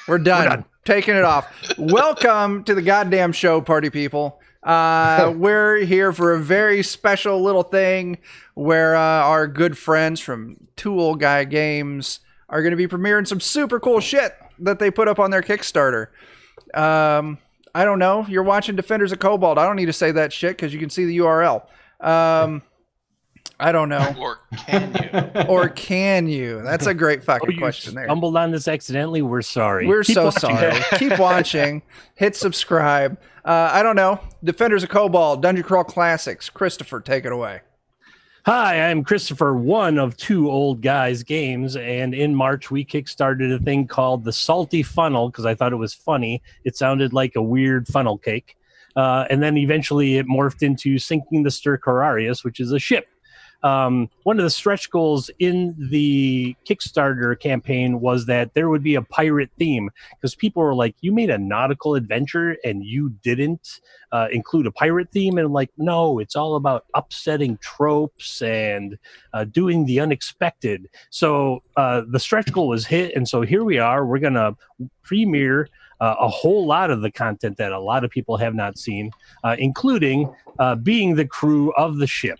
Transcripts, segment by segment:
We're done. Taking it off. Welcome to the goddamn show, party people. We're here for a very special little thing where our good friends from Two Old Guy Games are going to be premiering some super cool shit that they put up on their Kickstarter. I don't know. You're watching Defenders of Kobold. I don't need to say that shit because you can see the URL. I don't know. Or can you? Or can you? That's a great fucking question there. Stumbled on this accidentally. We're sorry. We're so sorry. Keep watching. Hit subscribe. I don't know. Defenders of Kobold, Dungeon Crawl Classics. Christopher, take it away. Hi, I'm Christopher, one of Two Old Guys Games, and in March we kickstarted a thing called the Salty Funnel because I thought it was funny. It sounded like a weird funnel cake. And then eventually it morphed into Sinking the Stercorarius, which is a ship. One of the stretch goals in the Kickstarter campaign was that there would be a pirate theme because people were like, you made a nautical adventure and you didn't include a pirate theme. And I'm like, no, it's all about upsetting tropes and doing the unexpected. So the stretch goal was hit. And so here we are. We're going to premiere a whole lot of the content that a lot of people have not seen, including being the crew of the ship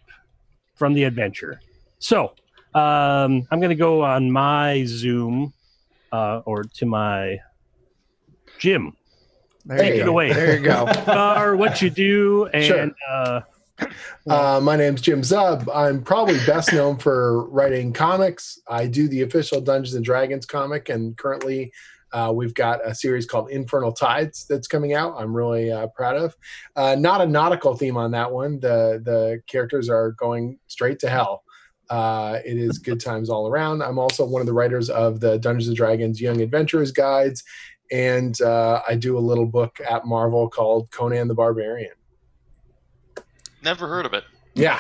from the adventure. So I'm going to go on my Zoom or to my Jim. Take it away. There you go. What you do. And sure. My name's Jim Zub. I'm probably best known for writing comics. I do the official Dungeons and Dragons comic, and currently we've got a series called Infernal Tides that's coming out. I'm really proud of. Not a nautical theme on that one. The characters are going straight to hell. It is good times all around. I'm also one of the writers of the Dungeons and Dragons Young Adventurers Guides, and I do a little book at Marvel called Conan the Barbarian. Never heard of it. Yeah.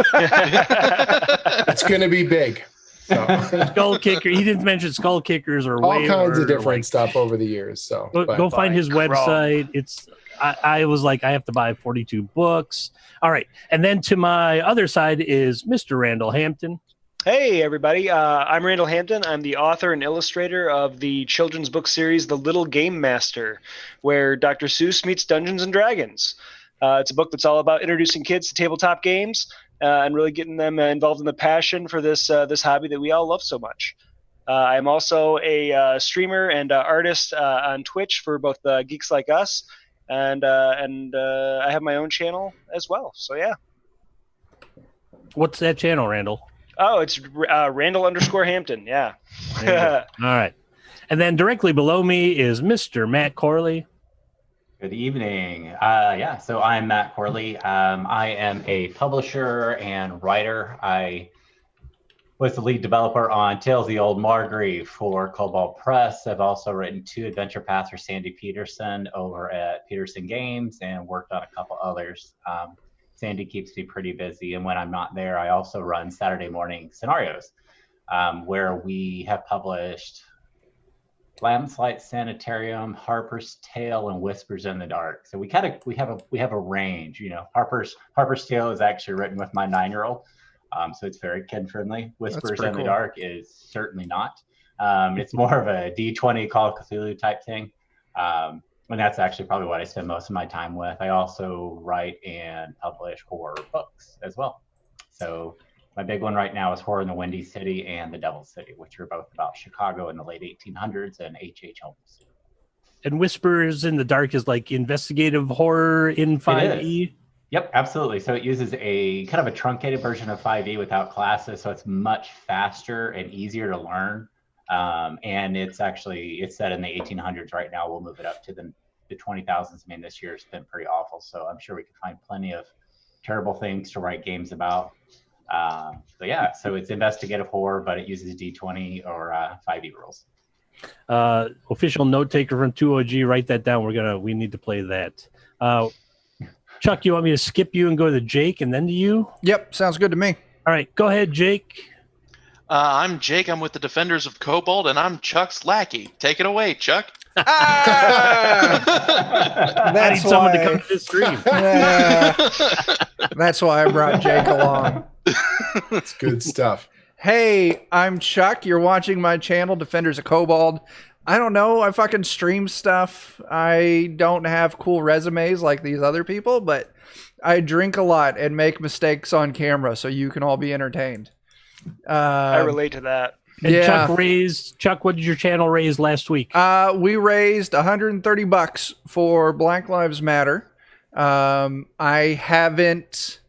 It's going to be big. So. Skull Kicker. He didn't mention Skull Kickers or all Wayward, kinds of different stuff over the years. So go find his website. It's I was like, I have to buy 42 books. All right, and then to my other side is Mr. Randall Hampton. Hey everybody, I'm Randall Hampton. I'm the author and illustrator of the children's book series The Little Game Master, where Dr. Seuss meets Dungeons and Dragons. It's a book that's all about introducing kids to tabletop games. And really getting them involved in the passion for this hobby that we all love so much. I'm also a streamer and artist on Twitch for both Geeks Like Us, and I have my own channel as well. So yeah. What's that channel, Randall? Oh, it's Randall_Hampton. Yeah. All right. And then directly below me is Mr. Matt Corley. Good evening. So I'm Matt Corley. I am a publisher and writer. I was the lead developer on Tales of the Old Margrave for Cobalt Press. I've also written 2 adventure paths for Sandy Peterson over at Peterson Games and worked on a couple others. Sandy keeps me pretty busy, and when I'm not there, I also run Saturday morning scenarios, where we have published Lamb's Light Sanitarium, Harper's Tale, and Whispers in the Dark. So we have a range. You know, Harper's Tale is actually written with my 9-year-old, so it's very kid friendly. Whispers in the Dark is certainly not. It's more of a D20 Call of Cthulhu type thing, and that's actually probably what I spend most of my time with. I also write and publish horror books as well. So my big one right now is Horror in the Windy City and The Devil's City, which are both about Chicago in the late 1800s and H.H. Holmes. And Whispers in the Dark is like investigative horror in 5e? Yep, absolutely. So it uses a kind of a truncated version of 5e without classes, so it's much faster and easier to learn. And it's set in the 1800s right now. We'll move it up to the 20,000s. I mean, this year's been pretty awful, so I'm sure we can find plenty of terrible things to write games about. So it's investigative horror, but it uses D20 or 5e rules. Official note taker from 2OG, write that down. We need to play that. Chuck, you want me to skip you and go to Jake and then to you? Yep, sounds good to me. All right, go ahead, Jake. I'm Jake. I'm with the Defenders of Kobold, and I'm Chuck's lackey. Take it away, Chuck. That's I need someone to come to this stream. That's why I brought Jake along. It's good stuff. Hey, I'm Chuck. You're watching my channel, Defenders of Kobold. I don't know. I fucking stream stuff. I don't have cool resumes like these other people, but I drink a lot and make mistakes on camera so you can all be entertained. I relate to that. And Yeah. Chuck, what did your channel raise last week? We raised $130 for Black Lives Matter. I haven't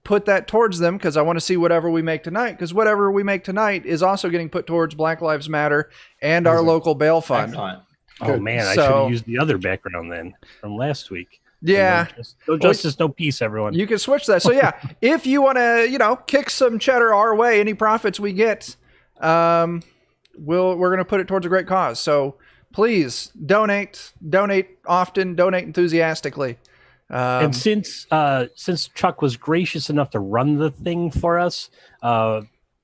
put that towards them because I want to see whatever we make tonight, because whatever we make tonight is also getting put towards Black Lives Matter and our local bail fund. Excellent. Oh man, I should have used the other background then from last week. Yeah. No justice, no peace, everyone. You can switch that. So yeah, if you want to, kick some cheddar our way, any profits we get, we're going to put it towards a great cause. So please donate often, donate enthusiastically. And since Chuck was gracious enough to run the thing for us,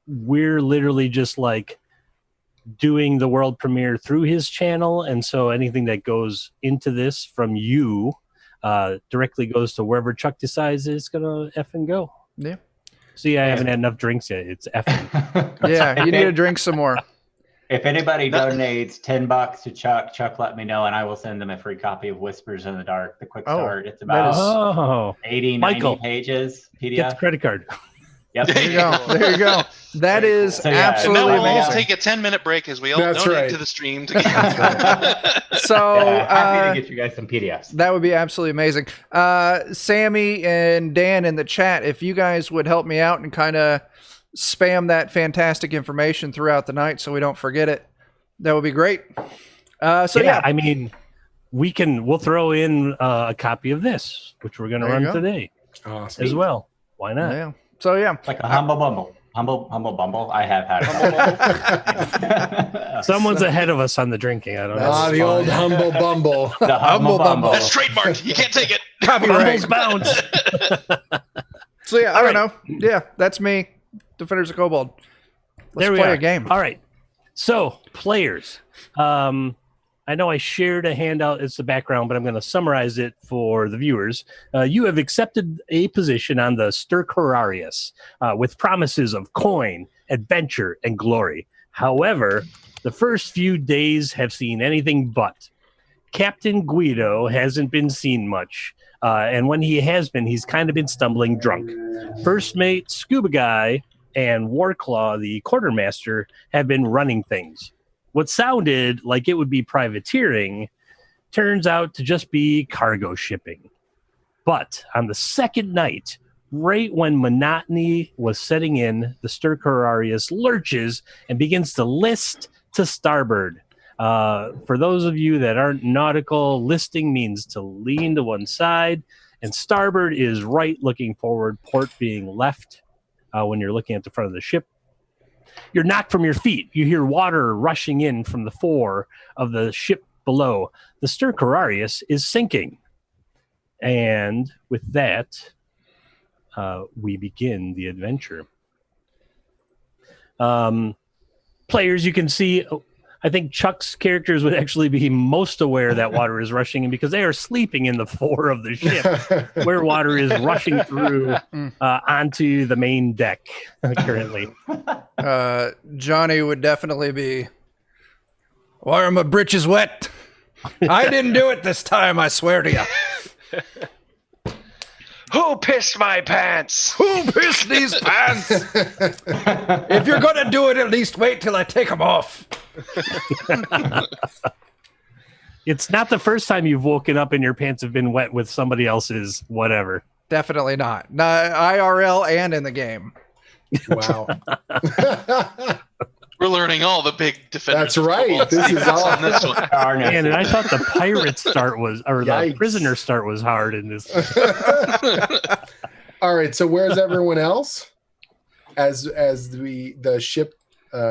we're literally just like doing the world premiere through his channel, and so anything that goes into this from you directly goes to wherever Chuck decides it's gonna effing go. Yeah. See, I haven't had enough drinks yet. It's effing. Yeah, you need to drink some more. If anybody donates $10 to Chuck, let me know, and I will send them a free copy of Whispers in the Dark, the quick start. It's about 80, 90 pages PDF. Get the credit card. Yep. There you go. That is So, yeah, absolutely And then we'll all amazing. take a 10-minute break as we all That's donate right. to the stream. So Happy to get you guys some PDFs. that would be absolutely amazing. Sammy and Dan in the chat, if you guys would help me out and kind of spam that fantastic information throughout the night so we don't forget it, that would be great. So yeah, I mean, we'll throw in a copy of this, which we're going to There you run go. today Awesome. as well. Why not? yeah. So yeah, Like a humble bumble. Humble bumble. I have had it. Someone's ahead of us on the drinking. I don't know. The old humble bumble. The humble bumble. That's trademarked. You can't take it. copyright. Humble's bounce. So yeah, I All don't know. Yeah, that's me, Defenders of Kobold. Let's There we play are. a game. All right. So, players. I know I shared a handout as the background, but I'm going to summarize it for the viewers. You have accepted a position on the Stercorarius with promises of coin, adventure, and glory. However, the first few days have seen anything but. Captain Guido hasn't been seen much. And when he has been, he's kind of been stumbling drunk. First mate Scuba Guy and Warclaw, the quartermaster, have been running things. What sounded like it would be privateering turns out to just be cargo shipping. But on the second night, right when monotony was setting in, the Stercorarius lurches and begins to list to starboard. For those of you that aren't nautical, listing means to lean to one side, and starboard is right looking forward, port being left when you're looking at the front of the ship. You're knocked from your feet. You hear water rushing in from the fore of the ship below. The Stercorarius is sinking. And with that, we begin the adventure. Players, you can see, I think Chuck's characters would actually be most aware that water is rushing in because they are sleeping in the fore of the ship where water is rushing through onto the main deck currently. Johnny would definitely be. Why are my britches wet? I didn't do it this time, I swear to you. Who pissed my pants? Who pissed these pants? If you're gonna do it, at least wait till I take them off. It's not the first time you've woken up and your pants have been wet with somebody else's whatever. Definitely not. No, IRL and in the game. Wow. We're learning all the big Defenders. That's of right. Kobold This is secrets all- on this one. Man, and I thought the pirate start was, or the Yikes. prisoner start was hard in this. All right. So where's everyone else? As the ship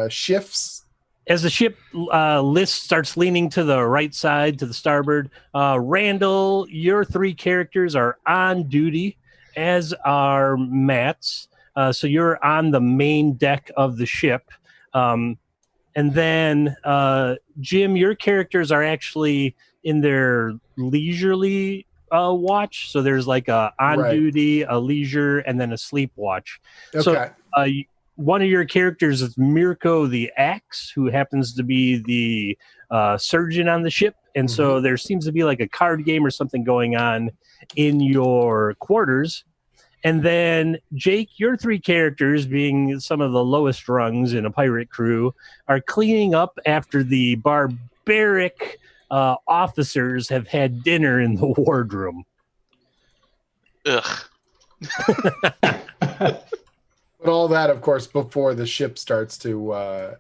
shifts. As the ship list starts leaning to the right side, to the starboard, Randall, your three characters are on duty, as are Matt's. So you're on the main deck of the ship. And then, Jim, your characters are actually in their leisurely watch. So there's like a on Right. duty, a leisure, and then a sleep watch. Okay. So one of your characters is Mirko the Axe, who happens to be the surgeon on the ship. And so there seems to be like a card game or something going on in your quarters. And then, Jake, your 3 characters, being some of the lowest rungs in a pirate crew, are cleaning up after the barbaric officers have had dinner in the wardroom. Ugh. But all that, of course, before the ship starts to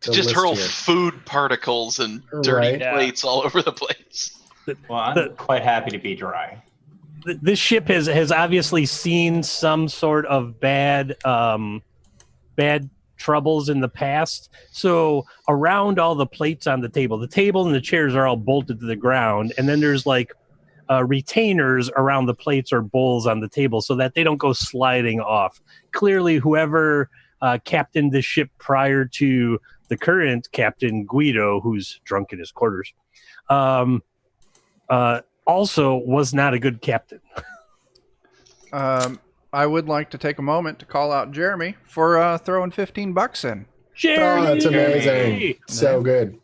Just hurl food particles and dirty plates all over the place. Well, I'm quite happy to be dry. This ship has obviously seen some sort of bad troubles in the past. So around all the plates on the table and the chairs are all bolted to the ground, and then there's like retainers around the plates or bowls on the table so that they don't go sliding off. Clearly, whoever captained the ship prior to the current captain, Guido, who's drunk in his quarters, also was not a good captain. I would like to take a moment to call out Jeremy for throwing $15 in. Jeremy! Oh, that's amazing. So good.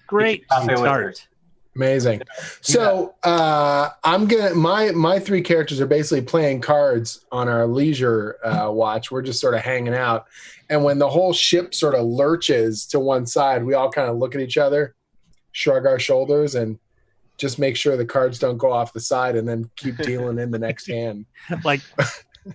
Great start. Amazing. So I'm gonna my 3 characters are basically playing cards on our leisure watch. We're just sort of hanging out, and when the whole ship sort of lurches to one side, we all kind of look at each other, shrug our shoulders, and just make sure the cards don't go off the side, and then keep dealing in the next hand. Like,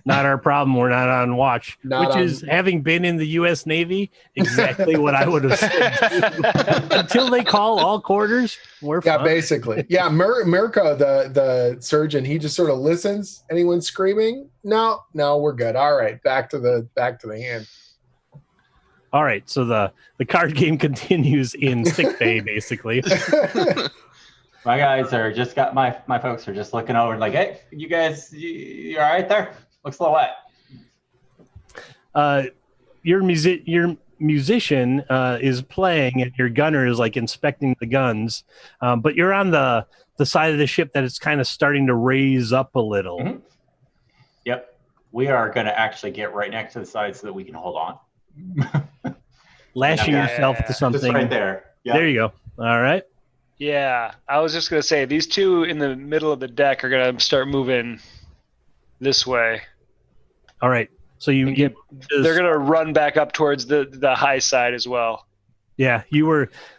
not our problem. We're not on watch. Is, having been in the U.S. Navy, exactly what I would have said. Until they call all quarters, we're fine. Yeah, basically. Yeah, Mirko, the surgeon, he just sort of listens. Anyone screaming? No, we're good. All right, back to the hand. All right, so the card game continues in sick bay, basically. My guys are just got my folks are just looking over like, hey, you guys, you all right there? Looks a little wet. Your musician is playing, and your gunner is like inspecting the guns, but you're on the side of the ship that it's kind of starting to raise up a little. Mm-hmm. Yep, we are going to actually get right next to the side so that we can hold on. Lashing yourself to something. Just right there. Yep. There you go. All right. Yeah, I was just going to say, these 2 in the middle of the deck are going to start moving this way. All right. So they're going to run back up towards the high side as well. Yeah,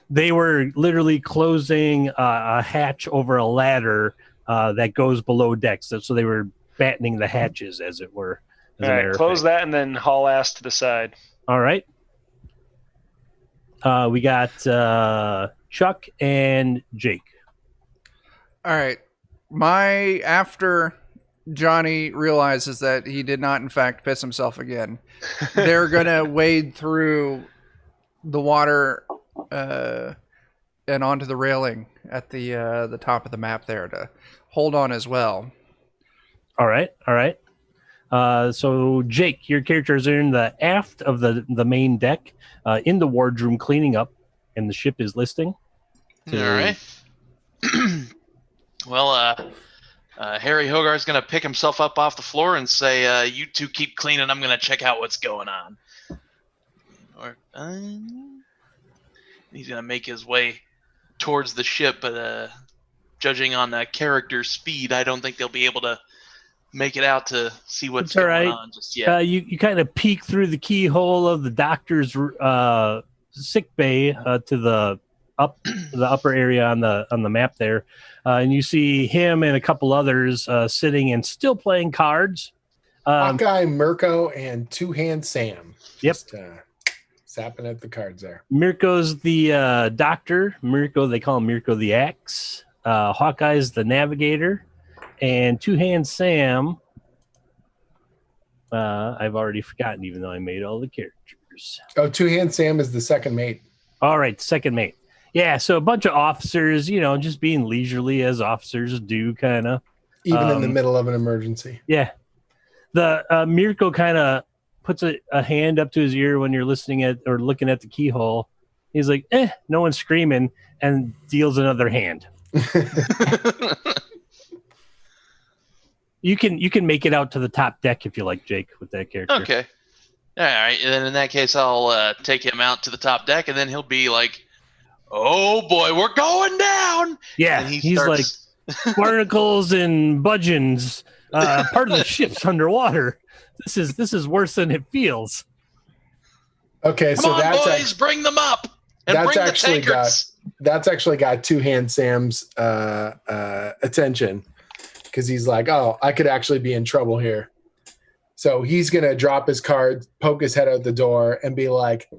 they were literally closing a hatch over a ladder that goes below decks. So they were battening the hatches, as it were. All right, close that and then haul ass to the side. All right. We got Chuck and Jake. All right. After Johnny realizes that he did not, in fact, piss himself again, they're going to wade through the water and onto the railing at the top of the map there to hold on as well. All right. So, Jake, your characters are in the aft of the main deck in the wardroom cleaning up, and the ship is listing. All right. Well, Harry Hogarth's going to pick himself up off the floor and say, you 2 keep cleaning. I'm going to check out what's going on. He's going to make his way towards the ship, but judging on the character speed, I don't think they'll be able to make it out to see what's going on just yet. You kind of peek through the keyhole of the doctor's sick bay to the upper area on the map there, and you see him and a couple others sitting and still playing cards. Hawkeye, Mirko, and Two Hand Sam. Yep. Just sapping at the cards there. Mirko's the doctor. Mirko, they call him Mirko the Axe. Hawkeye's the navigator. And Two Hand Sam, I've already forgotten, even though I made all the characters. Oh, Two Hand Sam is the second mate. All right, second mate. Yeah, so a bunch of officers, just being leisurely as officers do, kind of. Even in the middle of an emergency. Yeah. The Mirko kind of puts a hand up to his ear when you're listening at or looking at the keyhole. He's like, no one's screaming, and deals another hand. You can make it out to the top deck if you like, Jake, with that character. Okay. All right, and then in that case, I'll take him out to the top deck, and then he'll be like, "Oh boy, we're going down!" Yeah, and he's like barnacles and budgeons. Part of the ship's underwater. This is worse than it feels. Okay, Come so on, that's boys, bring them up and that's bring the actually tankards. that's actually got Two Hand Sam's attention, because he's like, oh, I could actually be in trouble here. So he's gonna drop his card, poke his head out the door, and be like,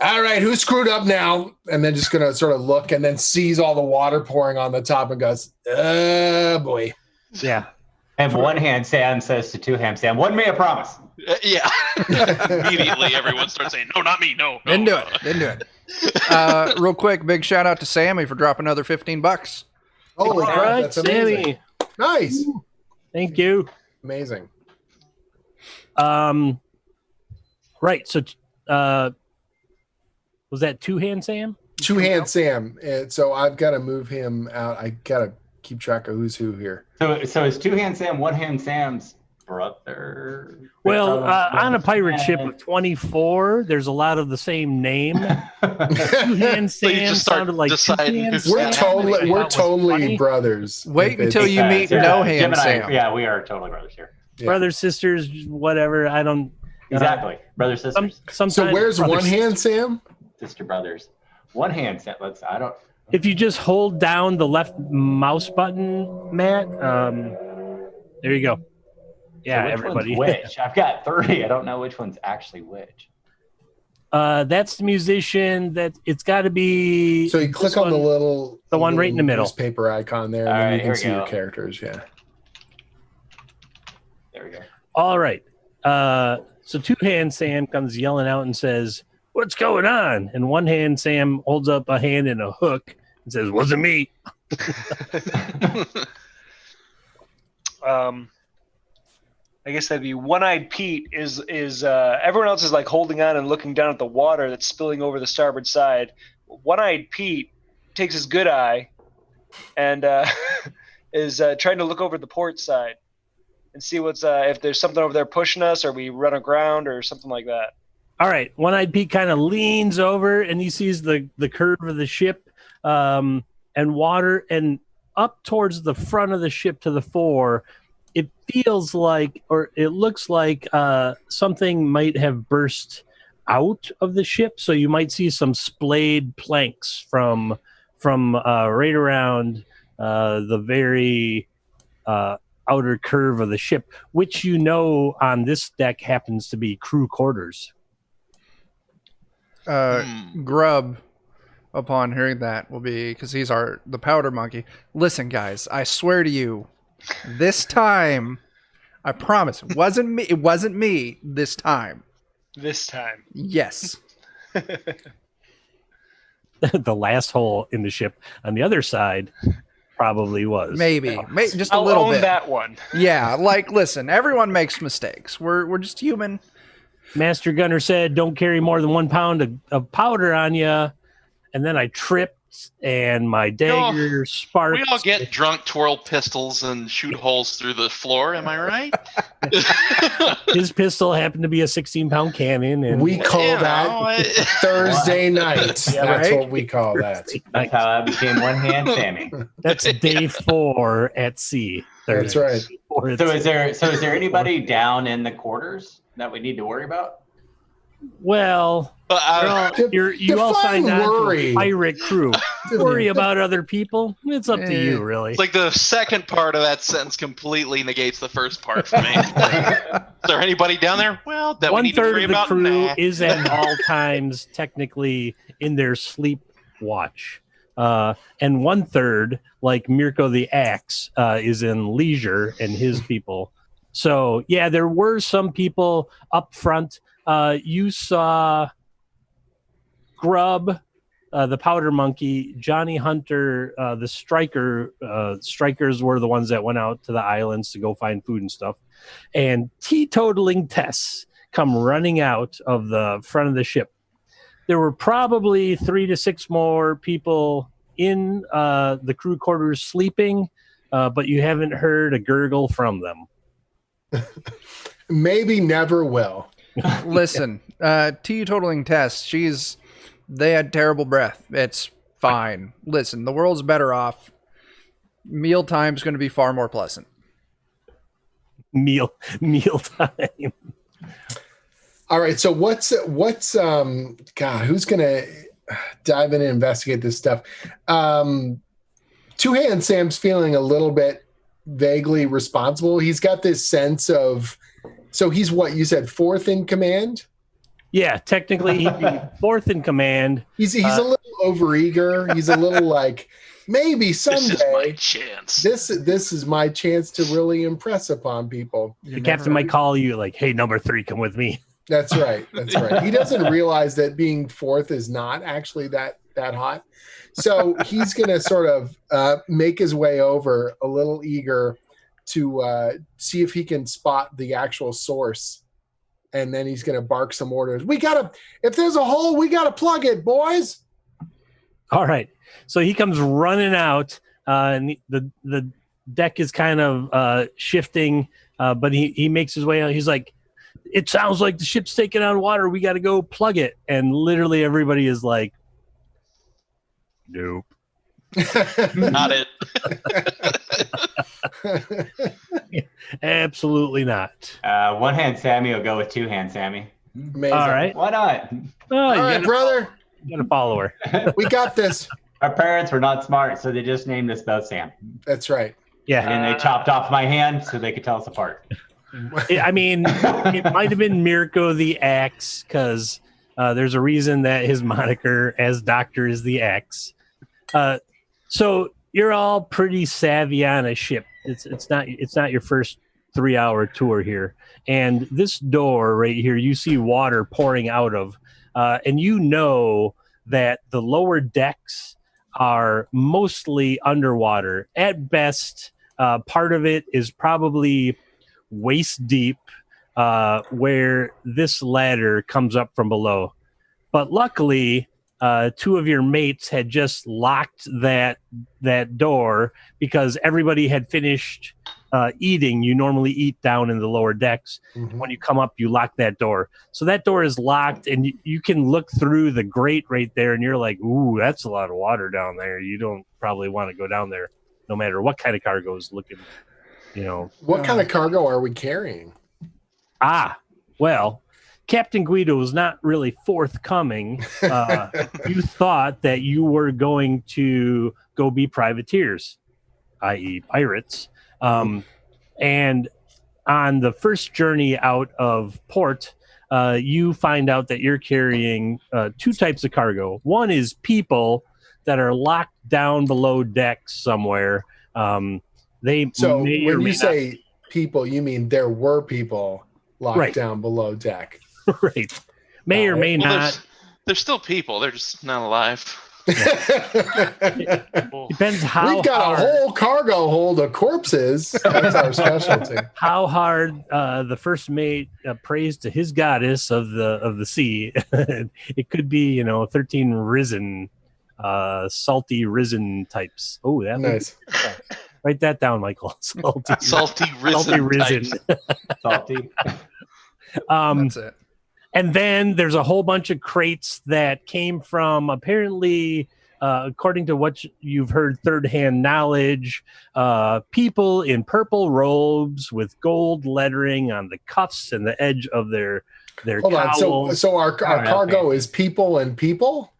all right, who screwed up now? And then just gonna sort of look, and then sees all the water pouring on the top and goes, oh boy. Yeah. And One Hand Sam says to Two Hand Sam, "One may a promise." Yeah. Immediately, everyone starts saying, "No, not me. No, no." Didn't do it. Real quick, big shout out to Sammy for dropping another $15. Holy All crap, right, that's amazing. Sammy. Nice. Thank you. Amazing. Right. So, was that Two Hand Sam? Two Hand Sam. So I've got to move him out. I got to keep track of who's who here. So is Two Hand Sam One Hand Sam's brother? Well, on a pirate ship of 24, there's a lot of the same name. Two Hand So you Sam just start sounded like Two deciding Hand who's Sam. We're Sam. totally which I we're thought was totally funny. brothers. Wait If until it's- you meet No Jim Hand and I, Sam. yeah, we are totally brothers here. Yeah. Brothers, sisters, whatever. I don't. Exactly, brothers, sisters, Sometimes So where's brothers, One Hand Sam? sister brothers. One Hand Sam. I don't. If you just hold down the left mouse button, Matt, there you go. Yeah, So which everybody. one's which? I've got 3. I don't know which one's actually which. That's the musician. That it's got to be. So you click on the one right in the middle. newspaper icon there, and All then right, you here can we see your go. characters. Yeah. There we go. All right. So Two Hand Sam comes yelling out and says, "What's going on?" And One Hand Sam holds up a hand and a hook and says, "Wasn't me." I guess that'd be One-Eyed Pete is everyone else is like holding on and looking down at the water that's spilling over the starboard side. One-Eyed Pete takes his good eye and is trying to look over the port side and see what's if there's something over there pushing us, or we run aground or something like that. All right. One-Eyed Pete kind of leans over and he sees the curve of the ship and water, and up towards the front of the ship to the fore, it feels like, or it looks like something might have burst out of the ship. So you might see some splayed planks from right around the very outer curve of the ship, which on this deck happens to be crew quarters. Grub, upon hearing that, will be, because he's the powder monkey. Listen, guys, I swear to you, this time, I promise, it wasn't me. It wasn't me this time. This time. Yes. The last hole in the ship on the other side probably was. Maybe just a I'll little own bit. that one. Yeah, like, listen, everyone makes mistakes. We're just human. Master Gunner said, "Don't carry more than 1 pound of powder on you." And then I tripped and my dagger sparked. We all get drunk, twirl pistols, and shoot holes through the floor. Am I right? His pistol happened to be a 16-pound cannon. And We call that Thursday night. Yeah, That's right? what we call that. That's how I became One Hand Sammy. That's day 4 at sea. That's right. So is there anybody down in the quarters that we need to worry about? Well, But you all define signed on to worry. a pirate crew. Worry about other people? It's up to you, really. it's like the second part of that sentence completely negates the first part for me. Is there anybody down there? Well, that we need to 1/3 worry of the about. crew Nah. is at all times technically in their sleep watch. And 1/3, like Mirko the Axe, is in leisure and his people. So, yeah, there were some people up front. You saw Grub, the powder monkey, Johnny Hunter, the striker. Strikers were the ones that went out to the islands to go find food and stuff. And teetotaling Tess come running out of the front of the ship. There were probably 3 to 6 more people in the crew quarters sleeping, but you haven't heard a gurgle from them. Maybe never will. Listen, teetotaling Tess, they had terrible breath. It's fine. Listen, the world's better off. Mealtime's going to be far more pleasant. Meal time. All right. So what's God, who's going to dive in and investigate this stuff? Two Hand Sam's feeling a little bit vaguely responsible. He's got this sense of, so he's what you said, fourth in command? Yeah, technically he'd be fourth in command. He's a little overeager. He's a little like, maybe someday This is my chance. This is my chance to really impress upon people. The captain might call you like, "Hey, number 3, come with me." That's right. That's right. He doesn't realize that being fourth is not actually that hot. So he's going to sort of make his way over, a little eager to see if he can spot the actual source. And then he's going to bark some orders. If there's a hole, we got to plug it, boys. All right. So he comes running out, and the deck is kind of shifting, but he makes his way out. He's like, "It sounds like the ship's taking on water. We got to go plug it." And literally everybody is like, "Nope." Not it. Absolutely not. One hand Sammy will go with two hand Sammy. Amazing. All right. Why not? Oh, All you right, brother. got a follower. We got this. Our parents were not smart, so they just named us both Sam. That's right. Yeah. And they chopped off my hand so they could tell us apart. I mean, it might have been Mirko the Axe, because there's a reason that his moniker as Doctor is the Axe. So you're all pretty savvy on a ship. It's not your first 3-hour tour here. And this door right here, you see water pouring out of, and you know that the lower decks are mostly underwater. At best, part of it is probably waist deep, where this ladder comes up from below. But luckily, two of your mates had just locked that door because everybody had finished eating. You normally eat down in the lower decks. Mm-hmm. When you come up, you lock that door. So that door is locked, and you can look through the grate right there, and you're like, "Ooh, that's a lot of water down there." You don't probably want to go down there, no matter what kind of cargo is looking. What kind of cargo are we carrying? Well, Captain Guido was not really forthcoming. You thought that you were going to go be privateers, i.e. pirates. And on the first journey out of port, you find out that you're carrying two types of cargo. One is people that are locked down below decks somewhere. So when you say people, you mean there were people locked down below deck. Right. May or may not. They're still people. They're just not alive. Depends how We've got hard, a whole cargo hold of corpses. That's our specialty. how hard the first mate prays to his goddess of the sea. It could be 13 risen, salty risen types. Oh, that Nice. Write that down, Michael. Salty risen. Salty. That's it. And then there's a whole bunch of crates that came from, apparently, according to what you've heard, third-hand knowledge, people in purple robes with gold lettering on the cuffs and the edge of their Hold cowls. on. So our cargo is people and people?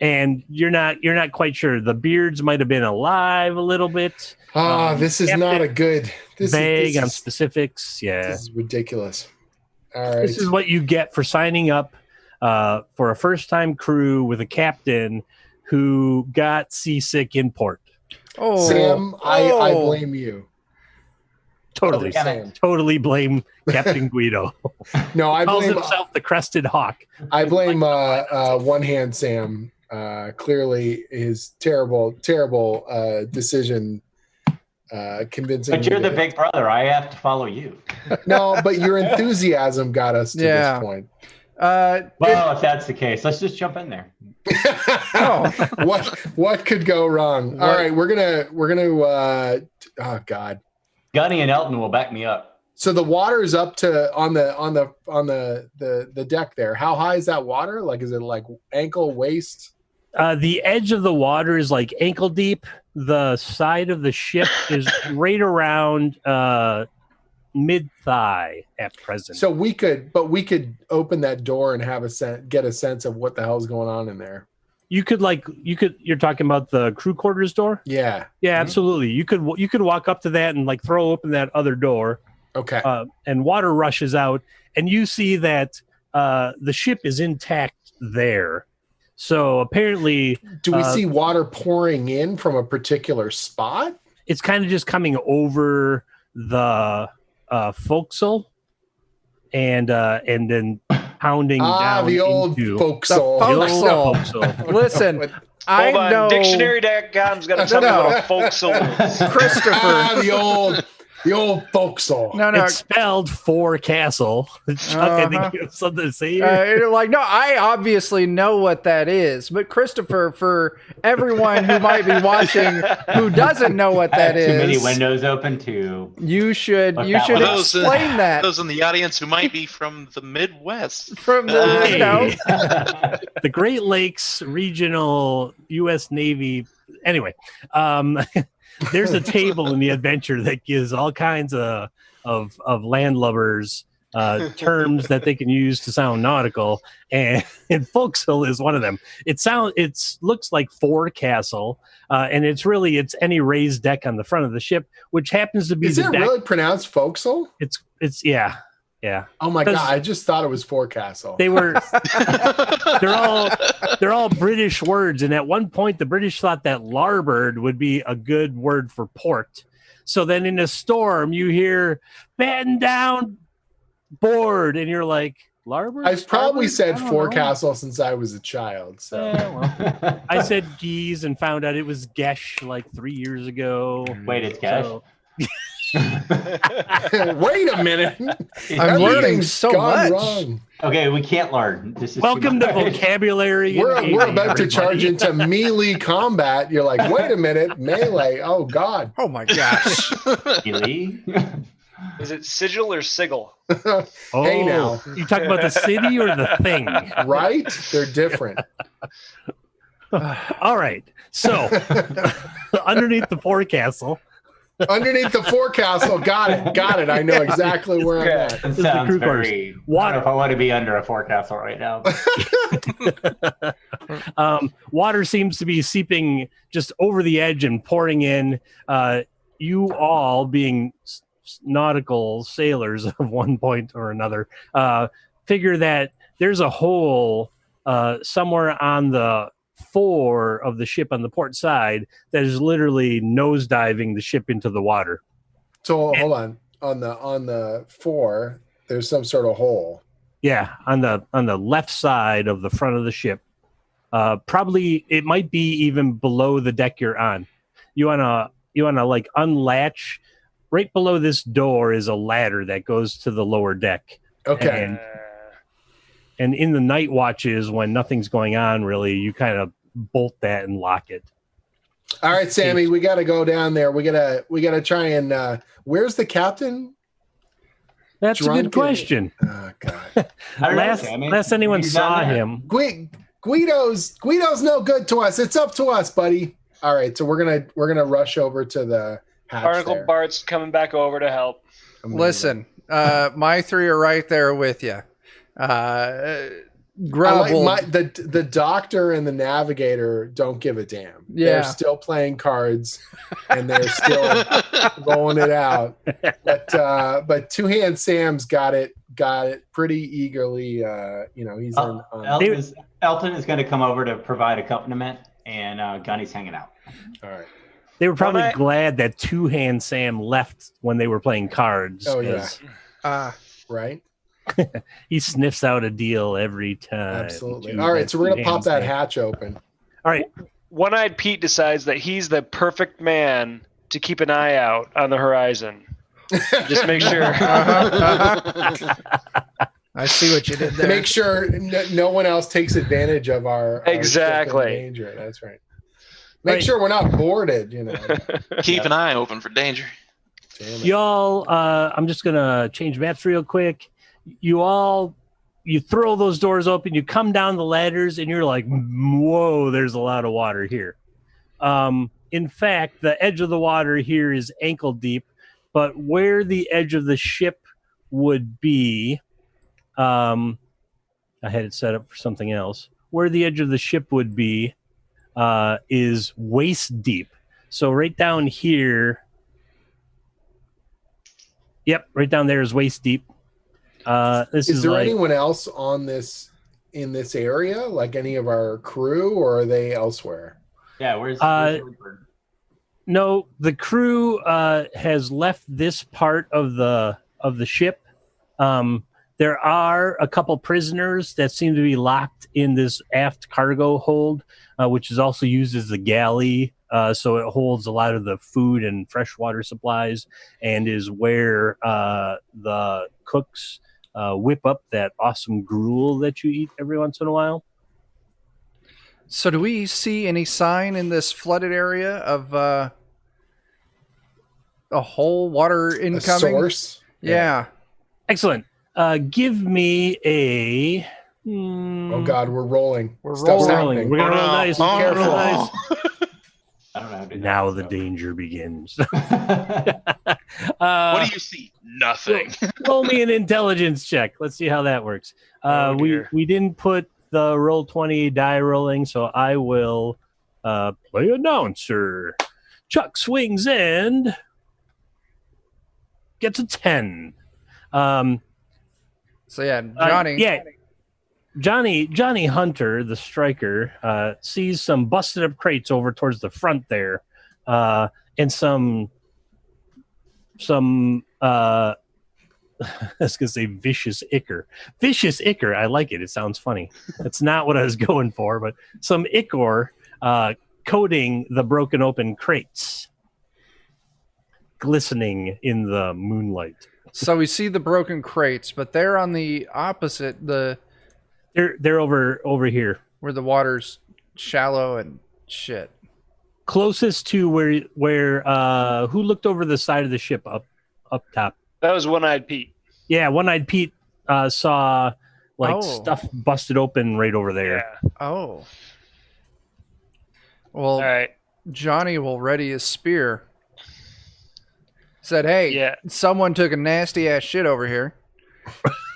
And you're not quite sure. The beards might have been alive a little bit. This is not a good. Vague on specifics. Yeah, this is ridiculous. All right. This is what you get for signing up for a first-time crew with a captain who got seasick in port. Oh, Sam, I blame you. Totally, Sam. totally blame Captain Guido. No, I Calls blame himself the Crested Hawk. One Hand Sam. Clearly, his terrible decision. Convincing. But you're the big brother. I have to follow you. No, but your enthusiasm got us to this point. Well, if that's the case, let's just jump in there. What could go wrong? All right, we're gonna. Oh God. Gunny and Elton will back me up. So the water is up to on the deck there. How high is that water? Like, is it like ankle, waist? The edge of the water is like ankle deep. The side of the ship is right around mid thigh at present. So we could open that door and have get a sense of what the hell's going on in there. You're talking about the crew quarters door? Yeah. Yeah, absolutely. You could walk up to that and like throw open that other door. Okay. And water rushes out, and you see that the ship is intact there. So apparently, do we see water pouring in from a particular spot? It's kind of just coming over the forecastle, and then pounding down the old into forecastle. The forecastle. Listen, I Hold on, know Dictionary.com's got to tell me what a forecastle is. Christopher. The old forecastle. No. It's spelled forecastle. Chuck, I think you have something to say here. No, I obviously know what that is, but Christopher, for everyone who might be watching who doesn't know what that is, too many windows open to. You should explain that. Those in the audience who might be from the Midwest, from the the Great Lakes Regional U.S. Navy. Anyway, there's a table in the adventure that gives all kinds of landlubbers terms that they can use to sound nautical, and forecastle is one of them. It looks like forecastle, and it's any raised deck on the front of the ship, which happens to be Is the it deck. really pronounced forecastle? It's yeah. Oh my god! I just thought it was forecastle. They're all British words, and at one point the British thought that larboard would be a good word for port. So then in a storm you hear batten down board, and you're like, larboard? I've probably starboard? said forecastle since I was a child. So well, I said geese and found out it was gesh like 3 years ago. Wait, it's gesh? So, wait a minute. I'm learning so much. Wrong. Okay, we can't learn. This is welcome to vocabulary. We're about to charge into melee combat. You're like, wait a minute, melee. Oh god. Oh my gosh. Melee? Is it sigil or sigil? Hey now. You talking about the city or the thing? Right? They're different. All right. So underneath the forecastle. Underneath the forecastle. Got it. I know exactly where I'm at. It sounds very... Water. I don't know if I want to be under a forecastle right now. Water seems to be seeping just over the edge and pouring in. You all, being nautical sailors of one point or another, figure that there's a hole somewhere on the fore of the ship on the port side that is literally nosediving the ship into the water. So hold on the fore, there's some sort of hole. Yeah, on the left side of the front of the ship. Probably it might be even below the deck you're on. You wanna like unlatch. Right below this door is a ladder that goes to the lower deck. Okay. And in the night watches, when nothing's going on, really, you kind of bolt that and lock it. All right, Sammy, we got to go down there. We gotta try and. Where's the captain? That's a good question. Oh God. Last anyone saw him, Guido's no good to us. It's up to us, buddy. All right, so we're gonna rush over to the hatch. Barnacle there. Bart's coming back over to help. Listen, my three are right there with you. The doctor and the navigator don't give a damn. Yeah. They're still playing cards and they're still rolling it out. But Two Hand Sam's got it pretty eagerly. He's on. Elton is going to come over to provide accompaniment, and Gunny's hanging out. All right. They were probably glad that Two Hand Sam left when they were playing cards. Oh yeah. Right. He sniffs out a deal every time. Absolutely. All right, so we're gonna pop that hatch open. All right. One-Eyed Pete decides that he's the perfect man to keep an eye out on the horizon. Just make sure. I see what you did there. Make sure no one else takes advantage of our exactly danger. That's right. Make sure we're not boarded. Keep an eye open for danger. Y'all, I'm just gonna change maps real quick. You throw those doors open, you come down the ladders, and you're like, whoa, there's a lot of water here. In fact, the edge of the water here is ankle deep, but where the edge of the ship would be, I had it set up for something else. Where the edge of the ship would be is waist deep. So right down here, right down there is waist deep. Is there anyone else on in this area, like any of our crew, or are they elsewhere? Yeah, where's No, the crew has left this part of the ship. There are a couple prisoners that seem to be locked in this aft cargo hold, which is also used as the galley. So it holds a lot of the food and freshwater supplies, and is where the cooks whip up that awesome gruel that you eat every once in a while. So do we see any sign in this flooded area of a whole water incoming? A source? Yeah. Excellent. Give me a... Oh, God, we're rolling. We're rolling. We're going to roll dice. Be careful. I don't know how to do that. Now the danger begins. What do you see? Nothing. Roll me an intelligence check. Let's see how that works. We didn't put the Roll20 die rolling, so I will play announcer. Chuck swings and gets a 10. So yeah, Johnny. Johnny Hunter, the striker, sees some busted up crates over towards the front there, and some I was gonna say vicious ichor. Vicious ichor, I like it. It sounds funny. That's not what I was going for, but some ichor coating the broken open crates, glistening in the moonlight. So we see the broken crates, but they're on the opposite, They're over here, where the water's shallow and shit. Closest to where who looked over the side of the ship up top? That was One-Eyed Pete. Yeah, One-Eyed Pete saw stuff busted open right over there. Yeah. Oh. Well, All right. Johnny will ready his spear. Said, hey, someone took a nasty ass shit over here.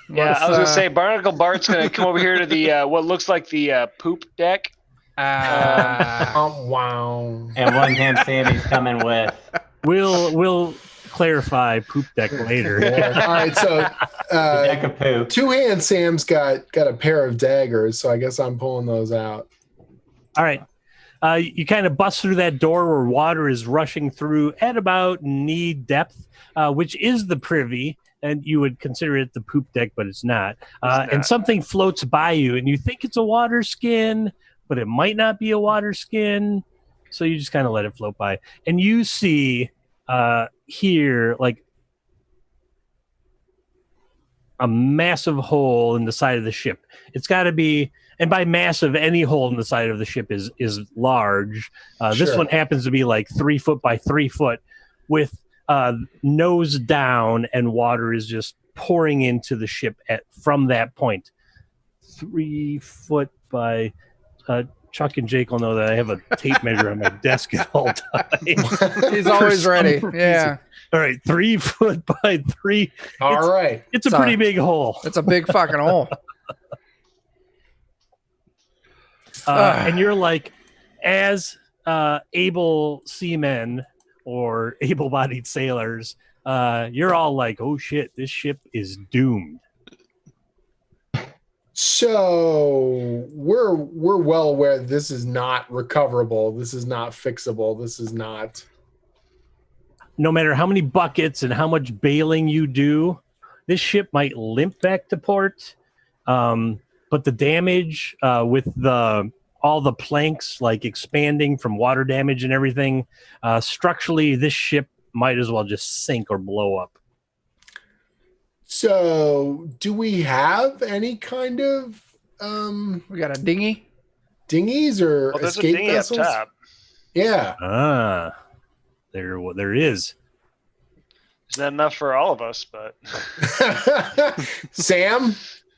Yeah, I was going to say, Barnacle Bart's going to come over here to the what looks like the poop deck. Wow. And one hand Sammy's coming with. We'll clarify poop deck later. Yeah. All right, so the deck of poop. Two Hand Sam's got a pair of daggers, so I guess I'm pulling those out. All right. You kind of bust through that door where water is rushing through at about knee depth, which is the privy, and you would consider it the poop deck, but it's not. And something floats by you, and you think it's a water skin, but it might not be a water skin, so you just kind of let it float by. And you see here, like, a massive hole in the side of the ship. It's got to be... And by massive, any hole in the side of the ship is large. This one happens to be like 3 foot by 3 foot with nose down, and water is just pouring into the ship from that point. 3 foot by... Chuck and Jake will know that I have a tape measure on my desk at all times. He's always ready. Yeah. All right, 3 foot by 3. All right. It's a pretty big hole. It's a big fucking hole. And you're like, as able seamen or able-bodied sailors, you're all like, oh shit, this ship is doomed. So we're well aware that this is not recoverable. This is not fixable. This is not... No matter how many buckets and how much bailing you do, this ship might limp back to port. But the damage with all the planks like expanding from water damage and everything, structurally, this ship might as well just sink or blow up. So, do we have any kind of we got a dinghy, dinghies or there's escape a dinghy vessels? up top. Yeah. There is. Isn't that enough for all of us? But Sam,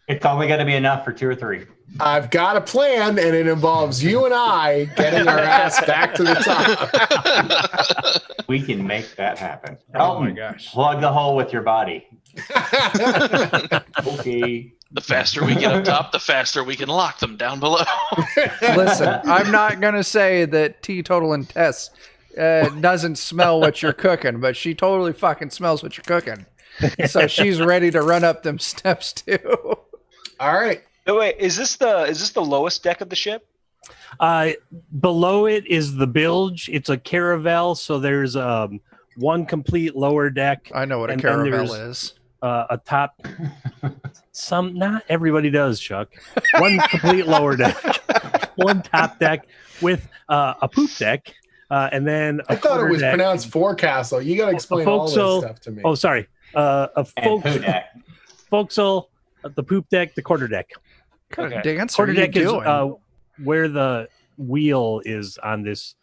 It's only going to be enough for 2 or 3. I've got a plan, and it involves you and I getting our ass back to the top. We can make that happen. Oh my gosh. Plug the hole with your body. Okay. The faster we get up top, the faster we can lock them down below. Listen, I'm not going to say that Teetotal and Tess doesn't smell what you're cooking, but she totally fucking smells what you're cooking. So she's ready to run up them steps too. All right. no, wait, is this the lowest deck of the ship? Below it is the bilge. It's a caravel, so there's one complete lower deck. I know what a And then caravel there's- is. A top. Not everybody does, Chuck. One complete lower deck, one top deck with a poop deck, and then I thought it was deck. pronounced forecastle. You got to explain all this forecastle- stuff to me. Oh, sorry. A And poo deck. forecastle, the poop deck, the quarter deck. What kind of Okay. dance are Quarter you deck is doing? where the wheel is on this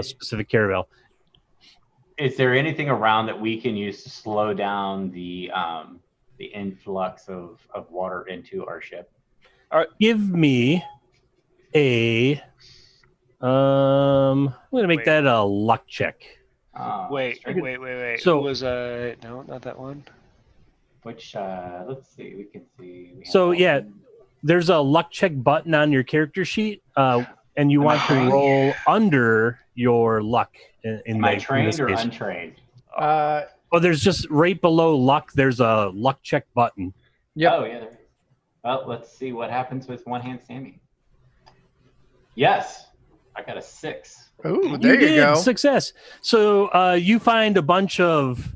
specific caravel. Is there anything around that we can use to slow down the influx of water into our ship? Give me a. I'm gonna make Wait. that a luck check. Wait. So- It was no, not that one. Which let's see, we can see. We So, have- yeah, There's a luck check button on your character sheet, and you Am want I to trained? roll under your luck. Am I trained or case. untrained? Oh, there's just right below luck. There's a luck check button. Yep. Oh yeah. There is. Well, let's see what happens with one hand Sammy. Yes, I got a 6. Ooh, there you did. go. Success. So you find a bunch of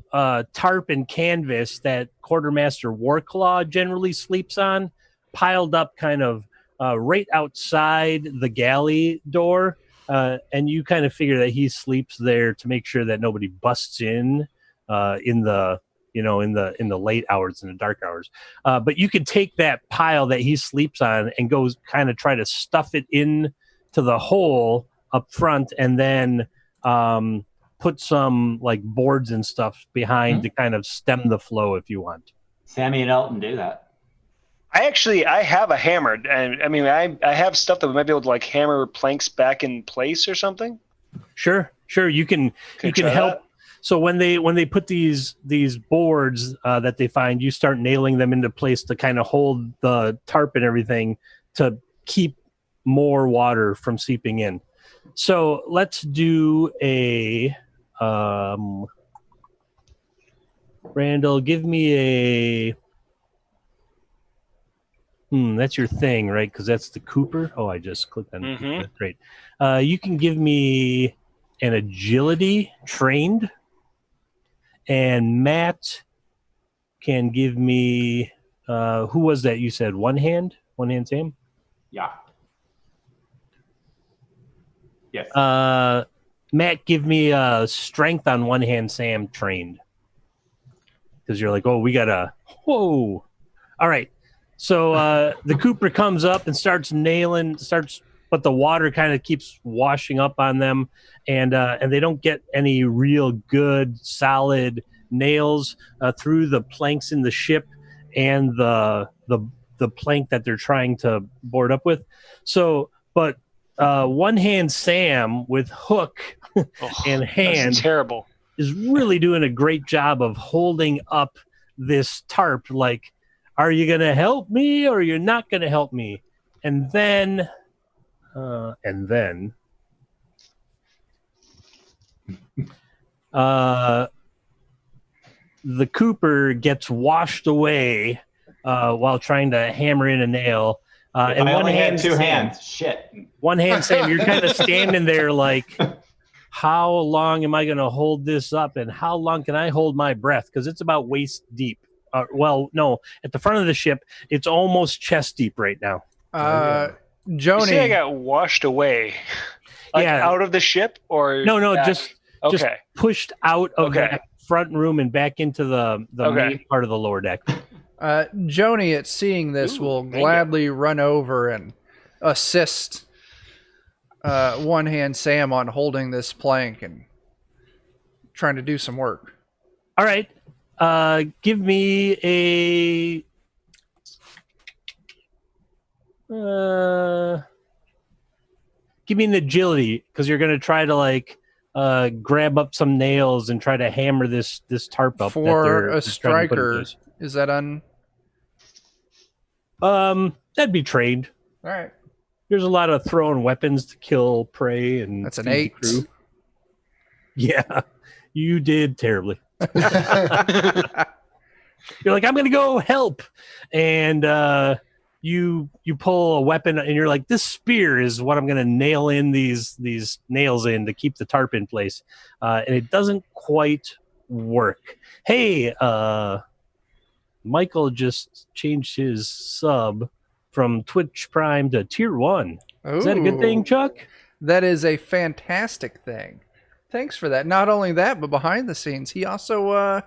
tarp and canvas that Quartermaster Warclaw generally sleeps on, piled up kind of right outside the galley door. And you kind of figure that he sleeps there to make sure that nobody busts in the late hours, in the dark hours. But you could take that pile that he sleeps on and go kind of try to stuff it in to the hole up front, and then put some like boards and stuff behind to kind of stem the flow if you want. Sammy and Elton do that. I have a hammer, and I mean I have stuff that we might be able to like hammer planks back in place or something. Sure. You can try help. that? So when they put these boards that they find, you start nailing them into place to kind of hold the tarp and everything to keep more water from seeping in. So let's do a Randall, give me a that's your thing, right? Because that's the Cooper. Oh, I just clicked on Mhm. Cooper. Great. You can give me an agility trained, and Matt can give me who was that you said? One hand Sam? Yeah. Yes. Matt, give me strength on one hand Sam trained. Because you're like, oh, we gotta whoa. All right. So the Cooper comes up and starts but the water kind of keeps washing up on them, and they don't get any real good solid nails through the planks in the ship and the plank that they're trying to board up with. So, but one hand Sam with hook and hand That's terrible. is really doing a great job of holding up this tarp. Like, are you going to help me or you're not going to help me? And then the Cooper gets washed away while trying to hammer in a nail. If I only had 2 hands. Shit. One hand Sam, you're kind of standing there like, how long am I going to hold this up, and how long can I hold my breath? Because it's about waist deep. Well, no, at the front of the ship, it's almost chest deep right now. You say I Joni, got washed away, like Yeah. out of the ship, or No, back? just Okay. pushed out of Okay. that front room and back into the Okay. main part of the lower deck. Joni, at seeing this, Ooh, will thank you. gladly run over and assist one hand Sam on holding this plank and trying to do some work. All right. Give me a. Give me an agility because you're going to try to like grab up some nails and try to hammer this tarp up For a trying to put in striker. place. Is that on? That'd be trained. All right. There's a lot of throwing weapons to kill prey, and That's an feed the 8. crew. Yeah, you did terribly. You're like, I'm gonna go help, and you pull a weapon, and you're like, this spear is what I'm gonna nail in these nails in to keep the tarp in place, and it doesn't quite work. Hey, Michael just changed his sub from Twitch Prime to Tier 1. Is that a good thing, Chuck? That is a fantastic thing. Thanks for that. Not only that, but behind the scenes, he also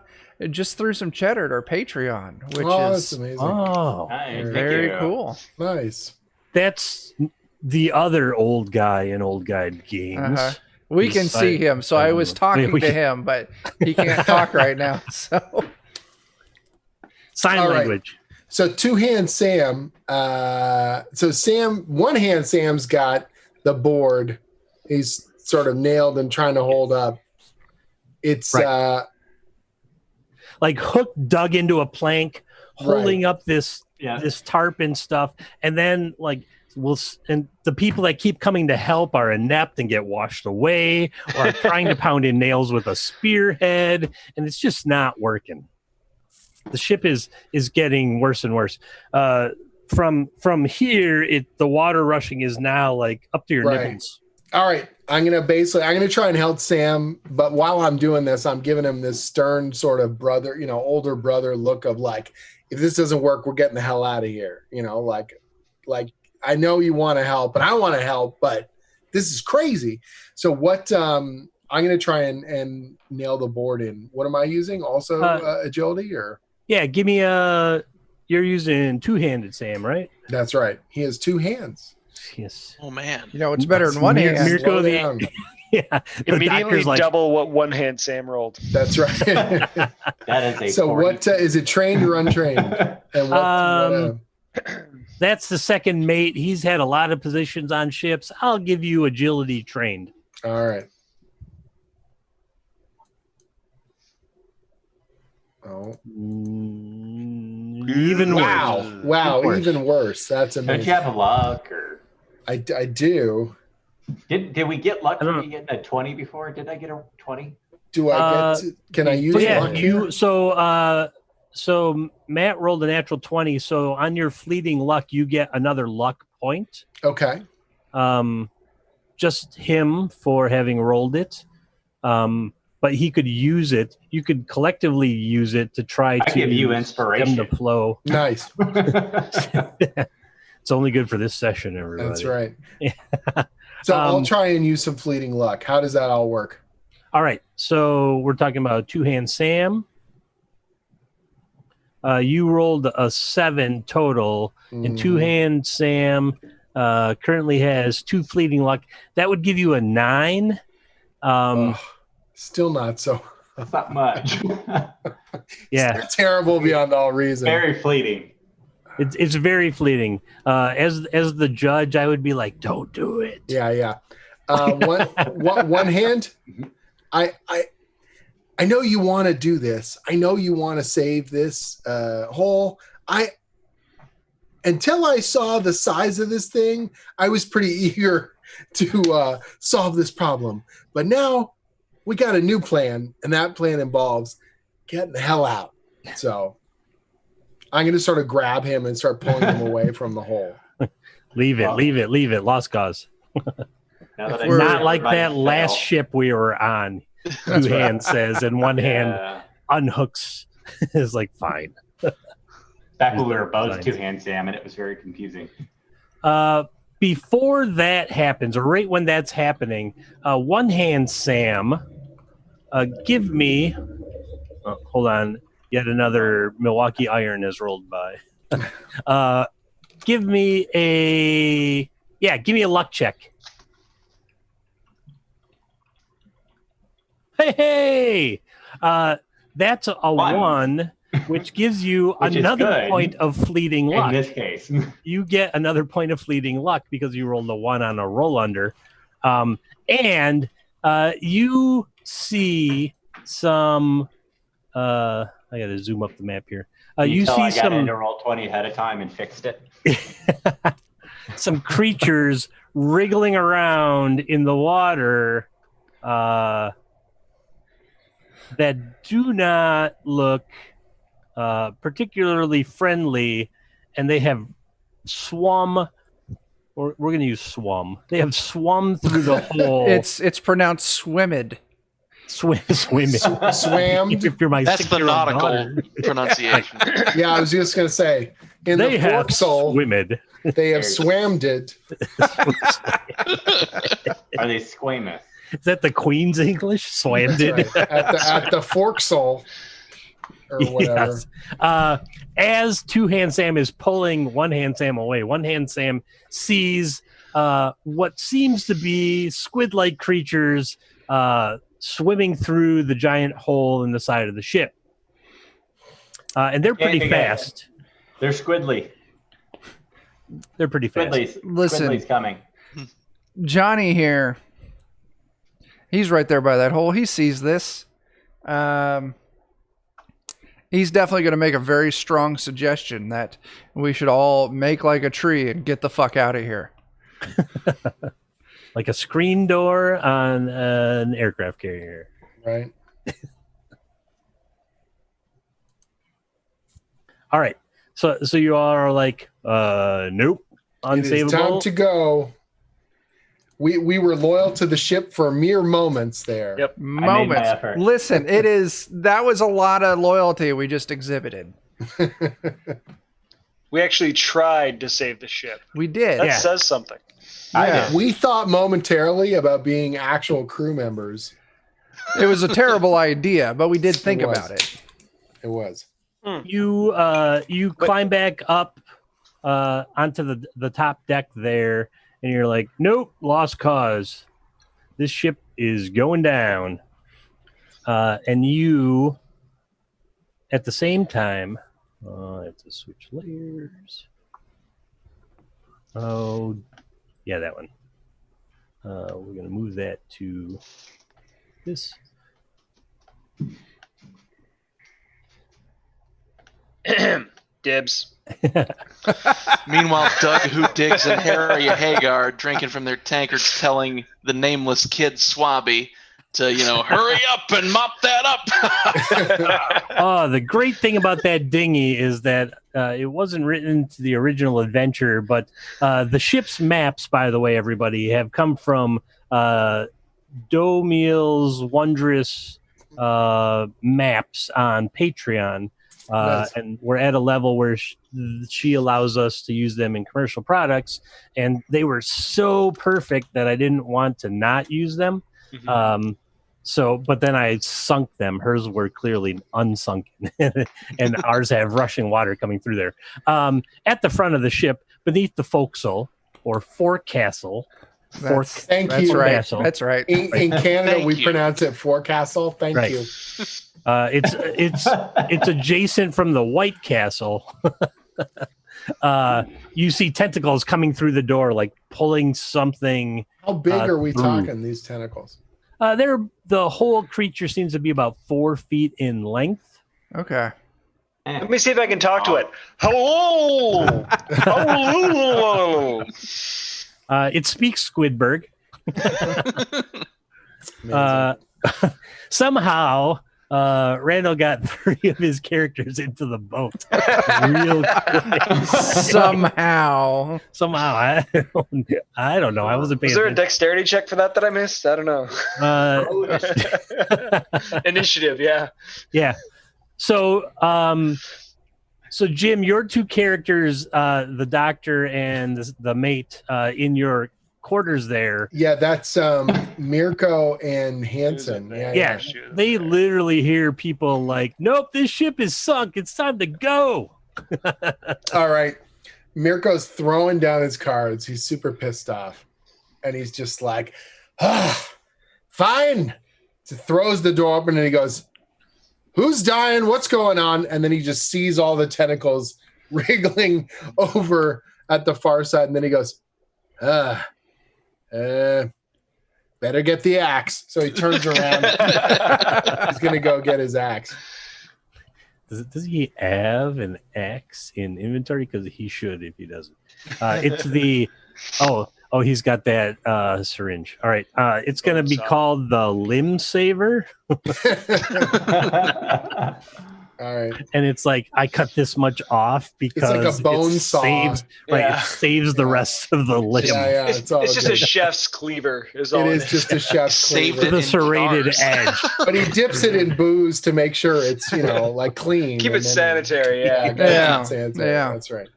just threw some cheddar at our Patreon, which that's is amazing. Oh, Nice. very Thank you. cool. Nice. that's the other old guy in Old Guide Games. Uh-huh. We can He's see him, so I was talking we to can- him, but he can't talk right now. So Sign All right. language. So two-hand Sam. One-hand Sam's got the board. He's sort of nailed and trying to hold up. It's Right. Like Hook dug into a plank, holding up this tarp and stuff, and then like and the people that keep coming to help are inept and get washed away, or are trying to pound in nails with a spearhead, and it's just not working. The ship is getting worse and worse. From here, the water rushing is now like up to your Right. nipples. all right. I'm gonna try and help Sam, but while I'm doing this, I'm giving him this stern sort of brother, older brother look of like, if this doesn't work, we're getting the hell out of here. Like I know you want to help, and I want to help, but this is crazy. So what? I'm gonna try and nail the board in. What am I using? Also agility, or Yeah, give me a. You're using two-handed Sam, right? that's right. He has two hands. Yes. Oh man. it's better than one hand. Mirko Slow the- down. Yeah. The Immediately doctor's like, double what one hand Sam rolled. That's right. That is a So 40. what is it? Trained or untrained? And that's the second mate. He's had a lot of positions on ships. I'll give you agility trained. all right. Oh Even wow! worse. Wow! Worse. Even worse. That's Don't amazing. you have luck, or I do. did we get luck I don't from you getting a 20 before? Did I get a 20? Do I get? Can I use Yeah, luck here? so Matt rolled a natural 20. So on your fleeting luck, you get another luck point. Okay. Just him for having rolled it. But he could use it. You could collectively use it to try I to give you stem inspiration. the flow. Nice. It's only good for this session, everybody. That's right. So I'll try and use some fleeting luck. How does that all work? All right. So we're talking about two-hand Sam. You rolled a 7 total, and two-hand Sam currently has 2 fleeting luck. That would give you a 9. Still not so. That's not much. Yeah, They're terrible beyond all reason. Very fleeting. it's very fleeting. As the judge, I would be like, don't do it. Yeah. One hand. I know you want to do this. I know you want to save this hole. Until I saw the size of this thing, I was pretty eager to solve this problem. But now we got a new plan, and that plan involves getting the hell out. So I'm going to sort of grab him and start pulling him away from the hole. Leave it. Lost cause. Now that I We're- see Not like everybody that last fail. ship we were on. Two hand says, and one hand Yeah. unhooks. Is like, fine. Back when we were both Fine. two-hand Sam, and it was very confusing. Before that happens, or right when that's happening, one hand Sam, give me. Hold on, yet another Milwaukee Iron has rolled by. Give me a luck check. Hey! That's a one, which gives you Which is another good. point of fleeting luck. In this case. You get another point of fleeting luck because you rolled a 1 on a roll under. And you see some I gotta zoom up the map here. You see I got some into roll 20 ahead of time and fixed it. some creatures wriggling around in the water that do not look particularly friendly, and they have swum. We're going to use swum. They have swum through the hole. It's pronounced swimmed. Swimming. Swammed. If you're my That's the 6-year-old nautical daughter. pronunciation. Yeah, I was just gonna say in They the have forecastle swimmed. they have swammed it. Are they squamous? Is that the Queen's English? Swammed it. That's right. At the forecastle or whatever. Yes. As Two Hand Sam is pulling One Hand Sam away, One Hand Sam sees what seems to be squid-like creatures swimming through the giant hole in the side of the ship. And they're pretty fast. They're squiddly. They're pretty fast. Listen. Squiddly's coming. Johnny here. He's right there by that hole. He sees this. He's definitely going to make a very strong suggestion that we should all make like a tree and get the fuck out of here. Like a screen door on an aircraft carrier. Right. All right. So you all are like, nope, It is time unsavable. to go. We were loyal to the ship for mere moments there. Yep. Moments. effort. Listen, that was a lot of loyalty we just exhibited. We actually tried to save the ship. We did. That says something. Yeah. We thought momentarily about being actual crew members. It was a terrible idea, but we did think It was. about it. It was. You climb back up onto the top deck there, and you're like, nope, lost cause. This ship is going down. And you, at the same time, I have to switch layers. Oh, yeah, that one. We're going to move that to this. Dibs. Meanwhile, Doug, Who Digs, and Harry Hagar are drinking from their tankards, telling the nameless kid Swabby to, hurry up and mop that up. Oh, the great thing about that dinghy is that it wasn't written to the original adventure, but the ship's maps, by the way, everybody, have come from Domiel's wondrous maps on Patreon. Nice. And we're at a level where she allows us to use them in commercial products, and they were so perfect that I didn't want to not use them. But then I sunk them. Hers were clearly unsunken, and ours have rushing water coming through there. At the front of the ship, beneath the forecastle or forecastle. That's you. right. That's right. In Canada, Thank we you. pronounce it forecastle. Thank Right. you. It's adjacent from the White Castle. You see tentacles coming through the door, like pulling something. How big are we through. talking, these tentacles? The whole creature seems to be about 4 feet in length. Okay. Let me see if I can talk to it. Hello! Hello! It speaks Squidburg. Amazing. Somehow, Randall got 3 of his characters into the boat real quick. Somehow. I don't know. I wasn't paying Was there a attention. dexterity check for that I missed? I don't know. Initiative, yeah. Yeah. So Jim, your 2 characters, the doctor and the mate, in your quarters there. Yeah, that's Mirko and Hansen. Yeah, they literally hear people like, "Nope, this ship is sunk. It's time to go." All right. Mirko's throwing down his cards. He's super pissed off. And he's just like, fine. So throws the door open and he goes, who's dying? What's going on? And then he just sees all the tentacles wriggling over at the far side. And then he goes, better get the axe. So he turns around. He's going to go get his axe. Does he have an axe in inventory? Because he should if he doesn't. It's the he's got that syringe. All right, it's going to be called the Limb Saver. All right, and it's like I cut this much off because it's like a bone saw. Saves, right, it saves the rest of the limb. Yeah, it's just a chef's cleaver. Is all it is just a chef's cleaver with a serrated edge. But he dips it in booze to make sure it's like clean. Keep it sanitary. Yeah, that's right.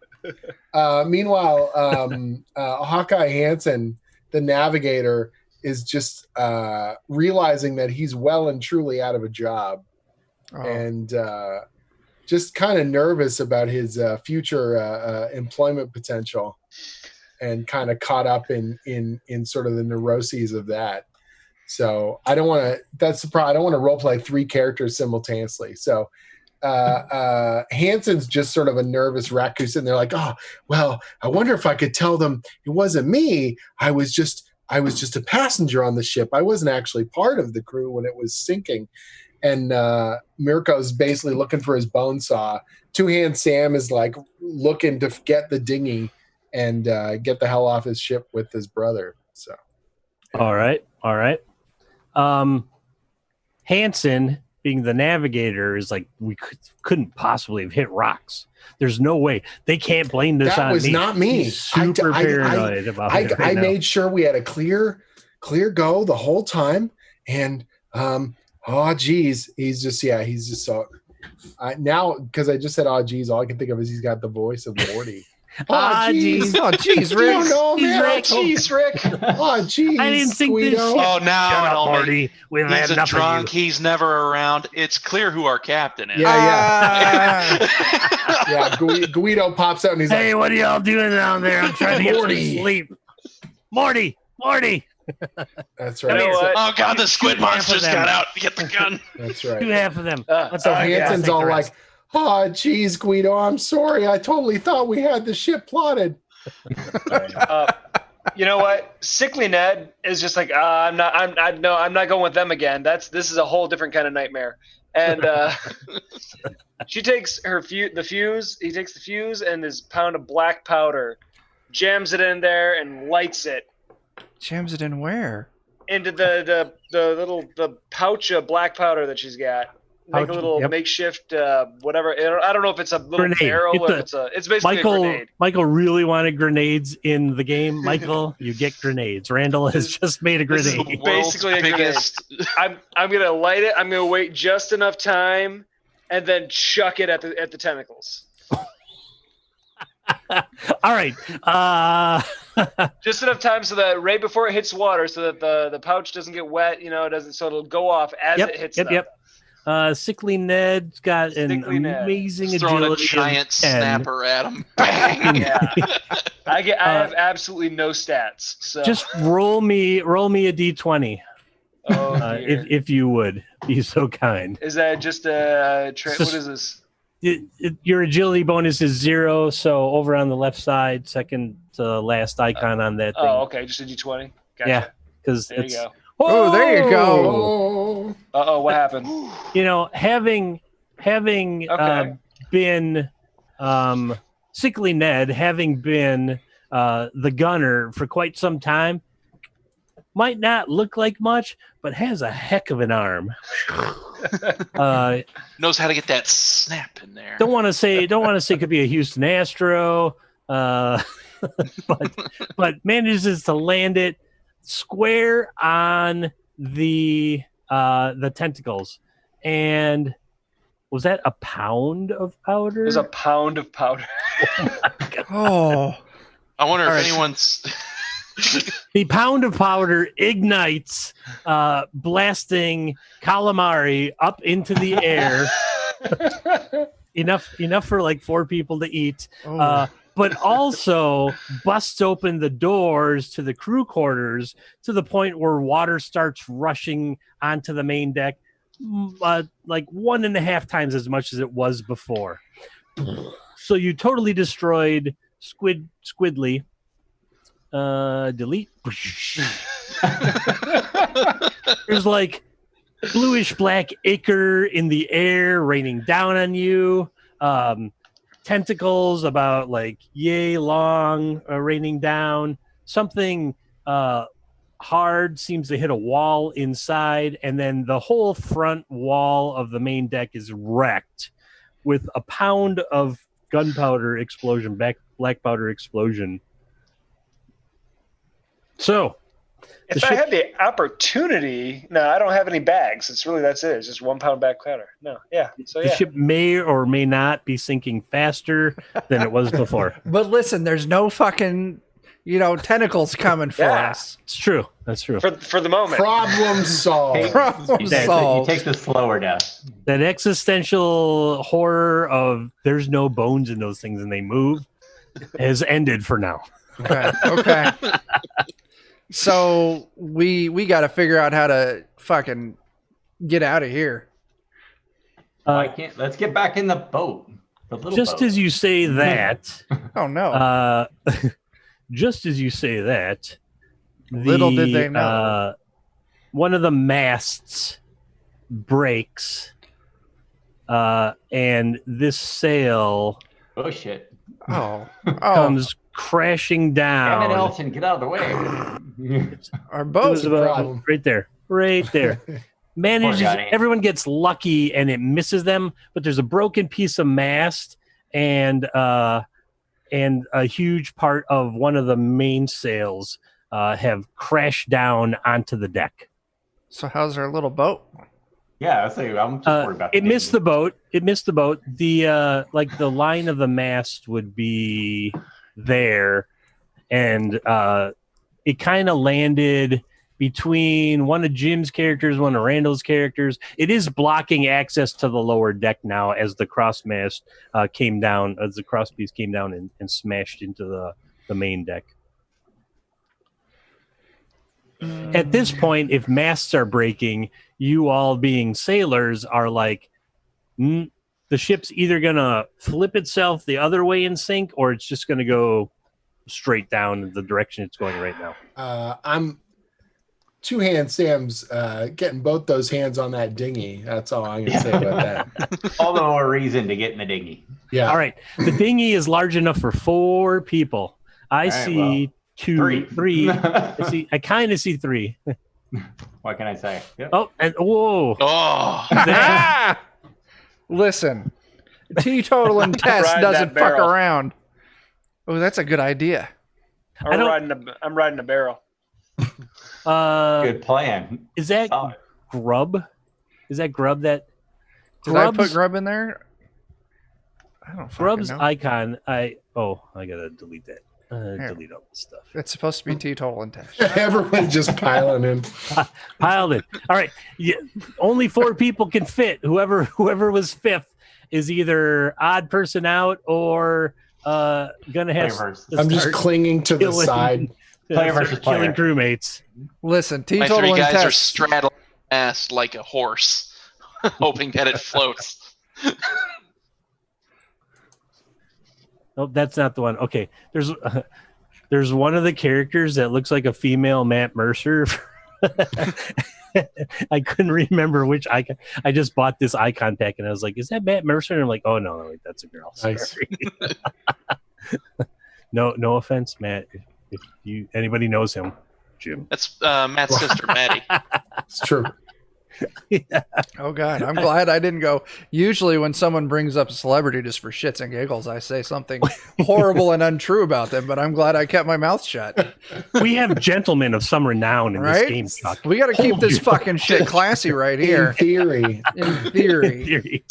Meanwhile, Hawkeye Hansen, the navigator, is just realizing that he's well and truly out of a job. And just kind of nervous about his future employment potential, and kind of caught up in sort of the neuroses of that. So I don't want to. That's the problem. I don't want to role play 3 characters simultaneously. So Hansen's just sort of a nervous wreck who's sitting there like, oh well, I wonder if I could tell them it wasn't me. I was just a passenger on the ship. I wasn't actually part of the crew when it was sinking. And Mirko's basically looking for his bone saw. Two Hand Sam is like looking to get the dinghy and get the hell off his ship with his brother. So, all right. Hansen, being the navigator, is like, we couldn't possibly have hit rocks. There's no way. They can't blame this on me. That was not me. He's super paranoid about it. I made sure we had a clear go the whole time, and oh geez, he's just so. Now, because I just said oh geez, all I can think of is he's got the voice of Morty. Oh geez, Rick. You don't know, man. Oh geez, Rick. Oh geez, I didn't think Guido. this. Oh, now Shut it up, all Morty. We've had He's a enough drunk. of you. He's never around. It's clear who our captain is. Yeah. Guido pops out and he's Hey, like, what are y'all doing down there? I'm trying to get some sleep. Morty. that's You know right. what? Oh god, the squid Shoot half of monsters them. got out. Get the gun. That's right. Do half of them. So Hansen's all like, rest. oh geez, Guido, I'm sorry. I totally thought we had the ship plotted. You know what? Sickly Ned is just like, I'm not going with them again. This is a whole different kind of nightmare. And she takes the fuse. He takes the fuse and his pound of black powder, jams it in there and lights it. Jams it in where? Into the pouch of black powder that she's got. Like a little makeshift whatever. I don't know if it's a little Grenade. barrel. It's basically a grenade. Michael really wanted grenades in the game. Michael, you get grenades. Randall has just made a This is grenade. the world's Basically a biggest. I'm gonna light it. I'm gonna wait just enough time, and then chuck it at the tentacles. All right. Just enough time so that right before it hits water, so that the pouch doesn't get wet. So it'll go off as it hits. Sickly Ned's got an amazing Throwing a agility. giant snapper at him. Bang! Yeah. I have absolutely no stats. So Just roll me a d20, if you would be so kind. Is that just a what is this? Your agility bonus is 0, so over on the left side, second to the last icon on that thing. Oh, okay, just a d20. Gotcha. Yeah, because There you go. Oh, there you go. Uh-oh, what happened? Having been Sickly Ned, having been the gunner for quite some time, might not look like much, but has a heck of an arm. Knows how to get that snap in there. Don't want to say could be a Houston Astro, but manages to land it square on the tentacles. And was that a pound of powder? It was a pound of powder. Oh, I wonder if anyone's. The pound of powder ignites, blasting calamari up into the air. enough for like 4 people to eat. But also busts open the doors to the crew quarters to the point where water starts rushing onto the main deck. like 1.5 times as much as it was before. So you totally destroyed Squidly. Delete. There's like bluish black ichor in the air raining down on you. Tentacles about like yay long raining down. Something hard seems to hit a wall inside, and then the whole front wall of the main deck is wrecked with a pound of gunpowder explosion, black powder explosion. So, if I had the opportunity, no, I don't have any bags. That's it. It's just 1 pound bag powder. No, yeah. So the ship may or may not be sinking faster than it was before. But listen, there's no fucking, tentacles coming for us. It's true. That's true. For the moment. Problem solved. Problem solved. You take the slower death. That existential horror of there's no bones in those things and they move has ended for now. Okay. So we got to figure out how to fucking get out of here. Let's get back in the boat. The little just boat. As you say that, oh no! Just as you say that, little did they know, one of the masts breaks, and this sail. Oh shit! Comes crashing down. Damn it, Elton, get out of the way. Our boat's right there. Everyone gets lucky and it misses them, but there's a broken piece of mast and a huge part of one of the mainsails have crashed down onto the deck. So how's our little boat? Yeah, I'm just worried about it. Missed the boat. The the line of the mast would be there, and it kind of landed between one of Jim's characters, one of Randall's characters. It is blocking access to the lower deck now as the crossmast came down, as the crosspiece came down and smashed into the main deck. At this point, if masts are breaking, you all being sailors are like, the ship's either going to flip itself the other way and sink, or it's just going to go straight down in the direction it's going right now. I'm two-hand Sam's getting both those hands on that dinghy. That's all I'm going to say about that. All the more reason to get in the dinghy. Yeah. All right. The dinghy is large enough for 4 people. I see 2, 3. I kind of see 3. What can I say? Yep. Oh, and whoa. Oh. Listen, teetotal and Tess doesn't fuck around. Oh, that's a good idea. I'm riding a barrel. Good plan. Is that Grub? Is that Grub that? Did I put Grub in there? I don't. Grub's know. Icon. I gotta delete that. Delete all this stuff. It's supposed to be teetotal and Tess. Everyone just piling in. Piled in. All right. Yeah, only 4 people can fit. Whoever was 5th is either odd person out or gonna have. I'm just clinging to the side. Player versus player. Killing crewmates. Listen, My teetotal 3 and guys Tess are straddling ass like a horse, hoping that it floats. Oh, that's not the one. Okay, there's one of the characters that looks like a female Matt Mercer. I couldn't remember which icon. I just bought this icon pack, and I was like, "Is that Matt Mercer?" And I'm like, "Oh no, wait, that's a girl." Nice. No offense, Matt. If anybody knows him, Jim. That's Matt's sister, Maddie. It's true. Yeah. Oh God, I'm glad I didn't go. Usually when someone brings up a celebrity just for shits and giggles, I say something horrible and untrue about them, but I'm glad I kept my mouth shut. We have gentlemen of some renown in this game, Chuck. We got to keep this fucking shit classy right here. In theory.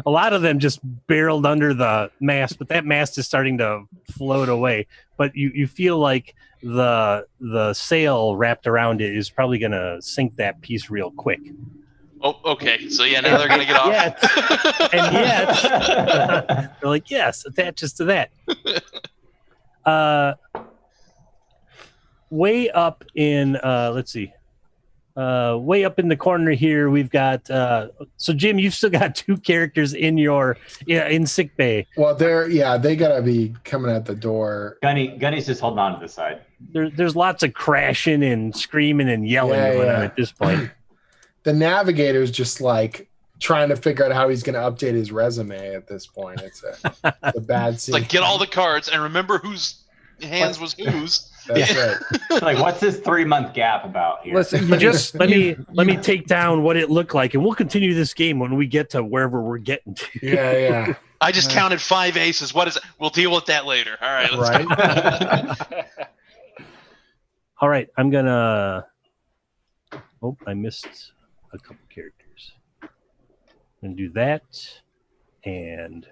A lot of them just barreled under the mast, but that mast is starting to float away. But you feel like the sail wrapped around it is probably going to sink that piece real quick. Oh, okay. So yeah, now they're going to get off. And yet, they're like, yes, attaches to that. Way up in, let's see. way up in the corner here, we've got. So Jim, you've still got 2 characters in your in sick bay. Well, they gotta be coming at the door. Gunny's just holding on to the side. There's lots of crashing and screaming and yelling going on at this point. The navigator's just like trying to figure out how he's going to update his resume at this point. It's a bad scene. It's like, get all the cards and remember whose hands was whose. That's right. Like, what's this 3-month gap about here? Listen, you just let me take down what it looked like, and we'll continue this game when we get to wherever we're getting to. Yeah. I just counted 5 aces. What is it? We'll deal with that later. All right. Let's go. All right, I'm gonna. Oh, I missed a couple characters. I'm gonna do that, and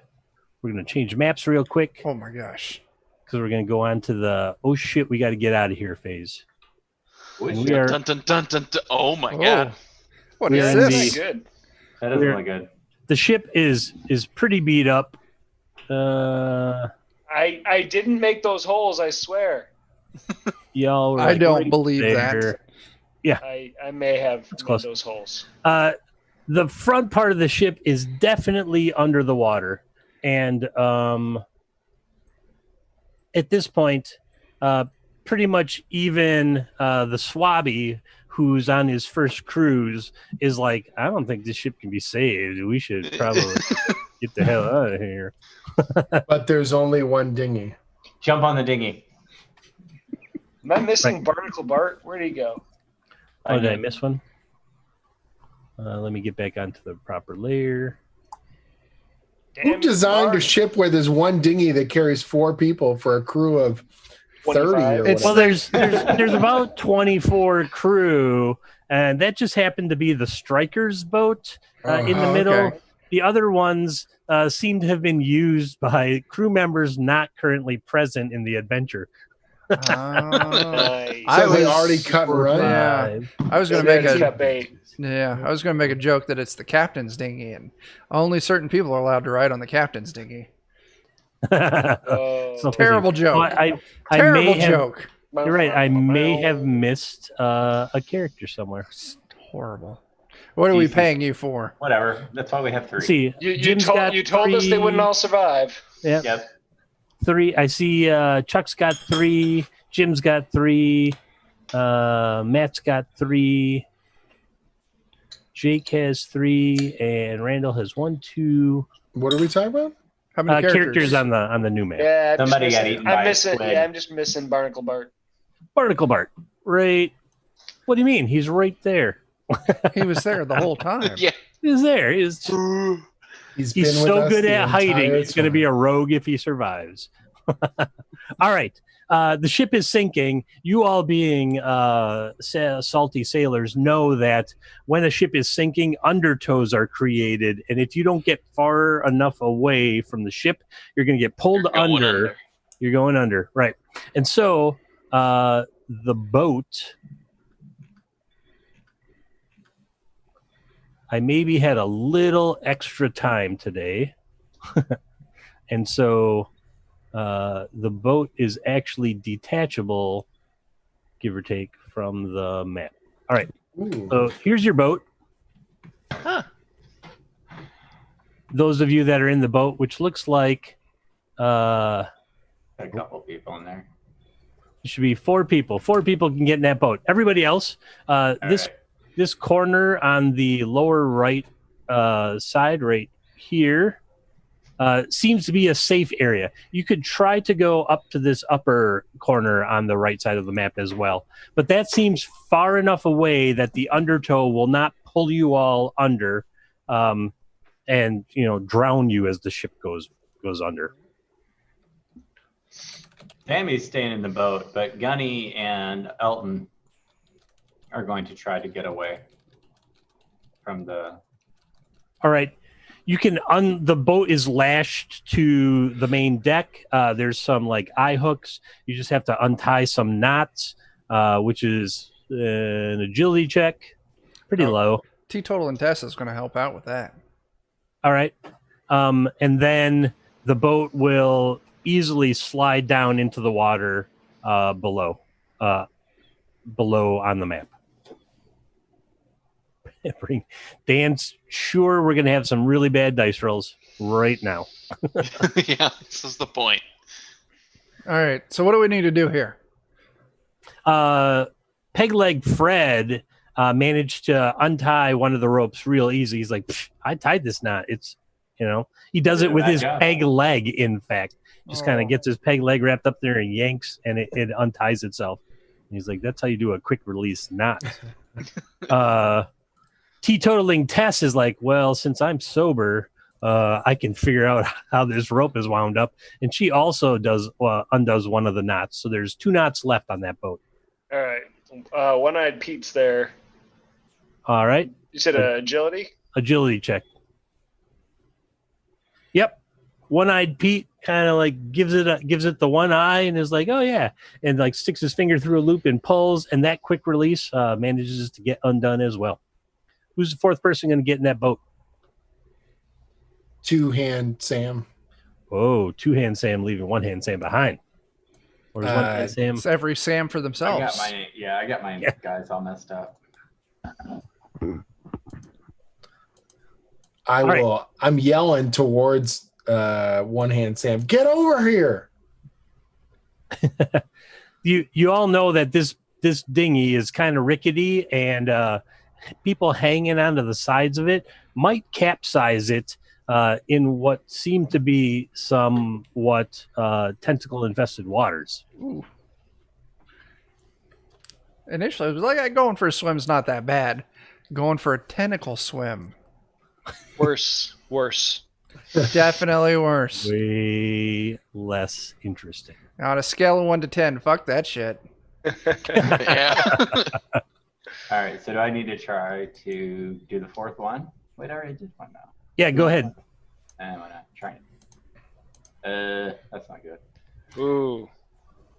we're gonna change maps real quick. Oh my gosh! Because we're gonna go on to the oh shit, we got to get out of here phase. And we are, dun, dun, dun, dun, dun. Oh my god! What is this? Good. That is really good. The ship is pretty beat up. I didn't make those holes, I swear. Y'all, I don't believe that. Yeah, I may have made those holes. The front part of the ship is definitely under the water, and at this point, pretty much even the Swabby, who's on his first cruise, is like, I don't think this ship can be saved. We should probably get the hell out of here. But there's only one dinghy. Jump on the dinghy. Am I missing Barnacle Bart? Where'd he go? Oh, did I miss one? Let me get back onto the proper layer. Who designed a ship where there's one dinghy that carries 4 people for a crew of 30 or whatever? Well, there's about 24 crew, and that just happened to be the Striker's boat in the middle. Okay. The other ones seem to have been used by crew members not currently present in the adventure. Nice. So they already cut and run? Yeah. I was going to make a joke that it's the captain's dinghy, and only certain people are allowed to ride on the captain's dinghy. Terrible joke. Well, Terrible joke. You're right. I may have missed a character somewhere. It's horrible. What are we paying you for? Whatever. That's why we have 3. See, you told us they wouldn't all survive. Yep. 3. I see Chuck's got 3. Jim's got 3. Matt's got 3. Jake has 3, and Randall has 1, 2. What are we talking about? How many characters on the new map? Yeah, somebody got eaten by a squid. Yeah, I'm just missing Barnacle Bart. Barnacle Bart, right? What do you mean? He's right there. He was there the whole time. Yeah, He's there. He's so good at hiding. He's going to be a rogue if he survives. All right. The ship is sinking. You all being salty sailors know that when a ship is sinking, undertows are created. And if you don't get far enough away from the ship, you're going to get pulled under. You're going under. Right. And so the boat... I maybe had a little extra time today. And so the boat is actually detachable, give or take, from the map. All right. Ooh. So here's your boat. Those of you that are in the boat, which looks like a couple people in there. It should be 4 people. 4 people can get in that boat. Everybody else, this corner on the lower right side right here seems to be a safe area. You could try to go up to this upper corner on the right side of the map as well. But that seems far enough away that the undertow will not pull you all under and drown you as the ship goes under. Tammy's staying in the boat, but Gunny and Elton are going to try to get away from the... All right. You can the boat is lashed to the main deck. There's some eye hooks. You just have to untie some knots, which is an agility check. Pretty low. Teetotal and Tessa is going to help out with that. All right. And then the boat will easily slide down into the water below on the map. Dan's sure we're going to have some really bad dice rolls right now. Yeah, this is the point. All right. So what do we need to do here? Pegleg Fred managed to untie one of the ropes real easy. He's like, I tied this knot. It's, he does it with his peg leg, in fact. Just kind of gets his peg leg wrapped up there and yanks, and it unties itself. And he's like, that's how you do a quick release knot. Teetotaling Tess is like, well, since I'm sober, I can figure out how this rope is wound up. And she also undoes one of the knots. So there's 2 knots left on that boat. All right. One-Eyed Pete's there. All right. You said agility? Agility check. Yep. One-Eyed Pete kind of like gives it the one eye and is like, oh yeah, and like sticks his finger through a loop and pulls, and that quick release manages to get undone as well. Who's the 4th person going to get in that boat? 2-hand Sam. Oh, 2-hand Sam leaving 1-hand Sam behind. Or is 1-hand Sam? It's every Sam for themselves. I got my guys all messed up. I'm yelling towards 1-hand Sam. Get over here! You all know that this dinghy is kind of rickety, and people hanging onto the sides of it might capsize it in what seem to be somewhat tentacle-infested waters. Ooh. Initially, it was like going for a swim's not that bad. Going for a tentacle swim. Worse. Definitely worse. Way less interesting. On a scale of 1 to 10, fuck that shit. Yeah. All right, so do I need to try to do the 4th one? Wait, I already did one now. Yeah, go ahead. I'm gonna try it. That's not good. Ooh.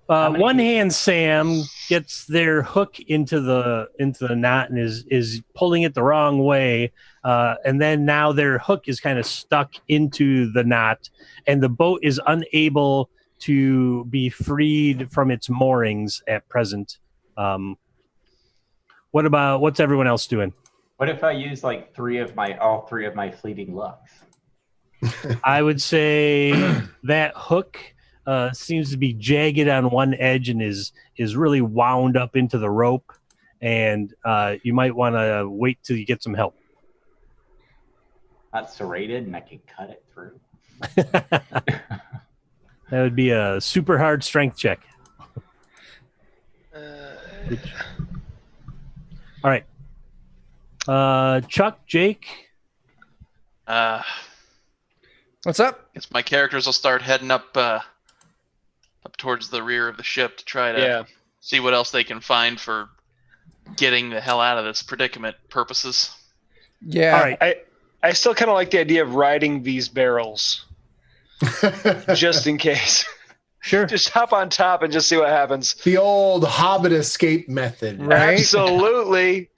1-hand Sam gets their hook into the knot and is pulling it the wrong way, and then now their hook is kind of stuck into the knot, and the boat is unable to be freed from its moorings at present. What's everyone else doing? What if I use like all three of my fleeting lucks? I would say that hook seems to be jagged on one edge and is really wound up into the rope, and you might want to wait till you get some help. Not serrated, and I can cut it through. That would be a super hard strength check. All right. Chuck, Jake. What's up? Guess my characters will start heading up towards the rear of the ship to try to see what else they can find for getting the hell out of this predicament purposes. Yeah. All right. I still kind of like the idea of riding these barrels, just in case. Sure. Just hop on top and just see what happens. The old Hobbit escape method. Right? Absolutely.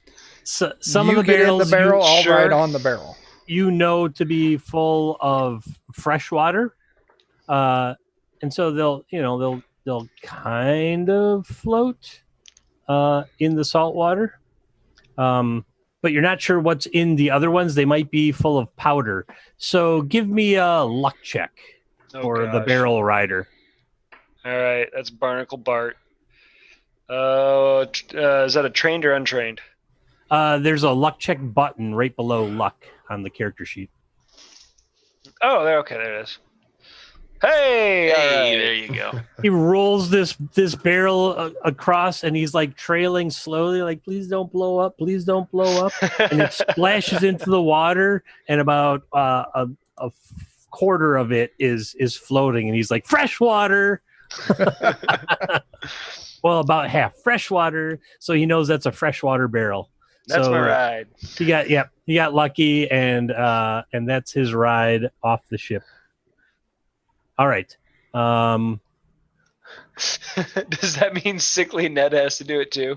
So, some you of the get barrels in the barrel, I'll sure. ride on the barrel. to be full of fresh water, and so they'll kind of float in the salt water, but you're not sure what's in the other ones. They might be full of powder. So give me a luck check for the barrel rider. All right, that's Barnacle Bart. Is that a trained or untrained? There's a luck check button right below luck on the character sheet. Oh, there it is. Hey, all right. There you go. He rolls this barrel across, and he's like trailing slowly, like, please don't blow up, please don't blow up. And it splashes into the water, and about a quarter of it is floating, and he's like, fresh water. Well, about half fresh water, so he knows that's a freshwater barrel. That's my ride. He got lucky, and that's his ride off the ship. All right. Does that mean Sickly Ned has to do it too?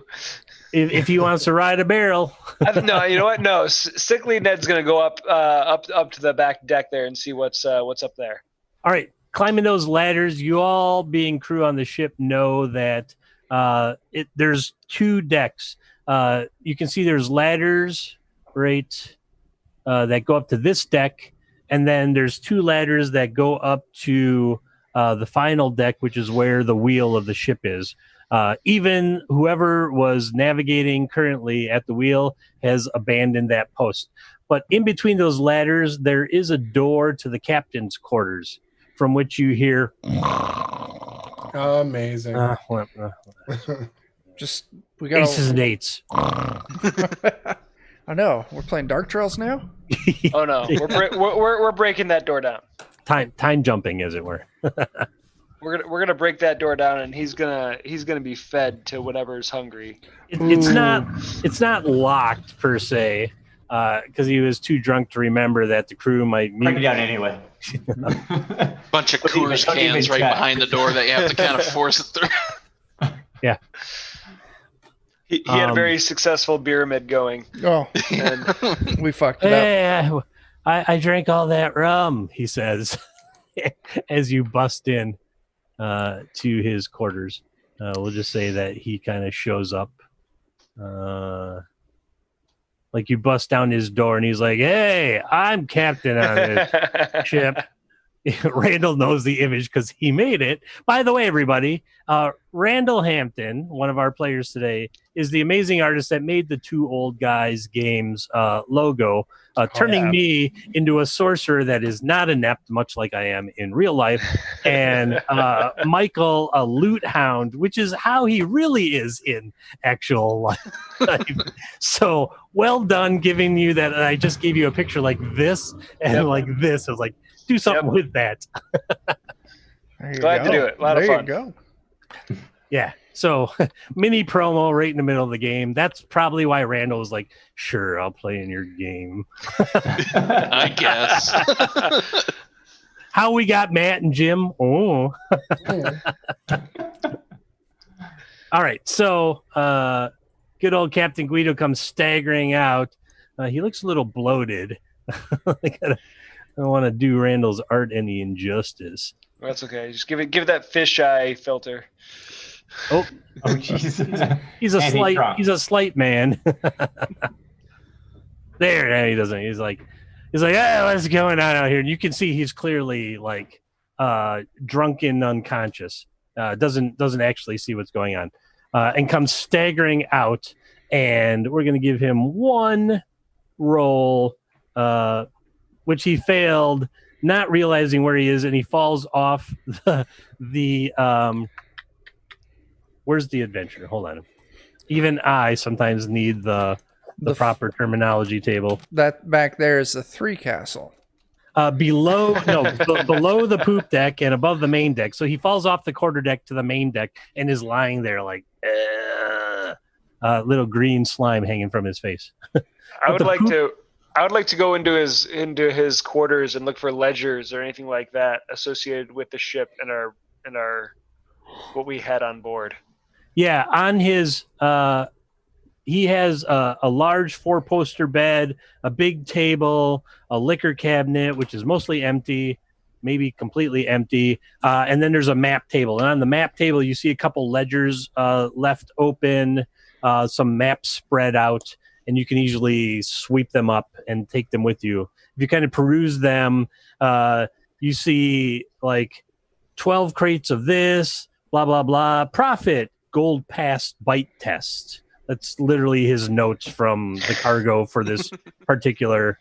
If he wants to ride a barrel. No, you know what? No, Sickly Ned's going to go up to the back deck there and see what's up there. All right. Climbing those ladders, you all being crew on the ship know that there's 2 decks. You can see there's ladders right that go up to this deck, and then there's 2 ladders that go up to the final deck, which is where the wheel of the ship is. Even whoever was navigating currently at the wheel has abandoned that post. But in between those ladders, there is a door to the captain's quarters, from which you hear Amazing. Just we got aces and eights. I know. We're playing Dark Trails now. Oh no, we're breaking that door down. Time jumping, as it were. We're gonna break that door down, and he's gonna be fed to whatever's hungry. It's not locked per se, because he was too drunk to remember that the crew might Break it meet. down anyway. Bunch of Coors cans right behind the door that you have to kind of force it through. Yeah. He had a very successful pyramid going. Oh, And we fucked it up. Hey, I drank all that rum, he says, as you bust in to his quarters. We'll just say that he kind of shows up. Like you bust down his door and he's like, "Hey, I'm captain on this ship." Randall knows the image because he made it. By the way, everybody, Randall Hampton, one of our players today, is the amazing artist that made the Two Old Guys Games logo, turning me into a sorcerer that is not inept, much like I am in real life, and Michael, a loot hound, which is how he really is in actual life. So well done giving you that. I just gave you a picture like this and like this. I was like, do something with that. Glad to do it. A lot of fun. There you go. Yeah. So mini promo right in the middle of the game. That's probably why Randall was like, "Sure, I'll play in your game." I guess. How we got Matt and Jim? Oh. All right. So good old Captain Guido comes staggering out. He looks a little bloated. I don't want to do Randall's art any injustice. That's okay. Just give it that fisheye filter. Oh, Jesus. he's a slight man. There, he doesn't. He's like, "Hey, what's going on out here?" And you can see he's clearly like drunk and unconscious. Doesn't actually see what's going on, and comes staggering out. And we're gonna give him one roll, which he failed, not realizing where he is, and he falls off the where's the adventure? Hold on. Even I sometimes need the proper terminology table. That back there is the 3 castle. Below the poop deck and above the main deck. So he falls off the quarter deck to the main deck and is lying there like little green slime hanging from his face. I would like to go into his quarters and look for ledgers or anything like that associated with the ship and our what we had on board. Yeah, on his he has a large 4-poster bed, a big table, a liquor cabinet, which is mostly empty, maybe completely empty, and then there's a map table. And on the map table, you see a couple ledgers left open, some maps spread out, and you can easily sweep them up and take them with you. If you kind of peruse them, you see like 12 crates of this, blah, blah, blah. Profit, gold pass bite test. That's literally his notes from the cargo for this particular.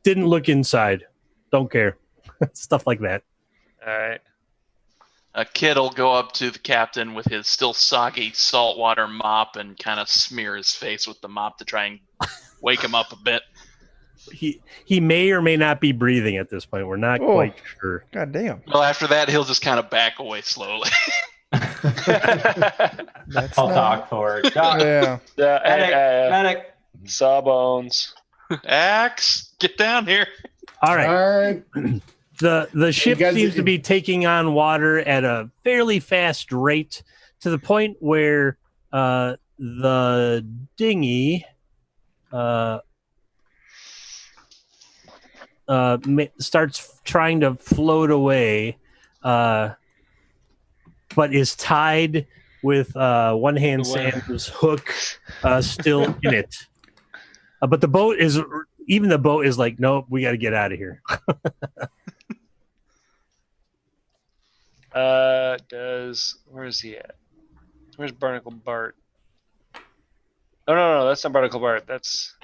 Didn't look inside. Don't care. Stuff like that. All right. A kid will go up to the captain with his still soggy saltwater mop and kind of smear his face with the mop to try and wake him up a bit. He may or may not be breathing at this point. We're not quite sure. God damn. Well, after that, he'll just kind of back away slowly. I'll talk for it. Yeah. Medic. Sawbones. Axe, get down here. All right. All right. The ship guys- seems to be taking on water at a fairly fast rate to the point where the dinghy starts trying to float away, but is tied with one hand Sam's hook still in it. But the boat is like, nope, we got to get out of here. Where is he at? Where's Barnacle Bart? Oh, no, that's not Barnacle Bart. That's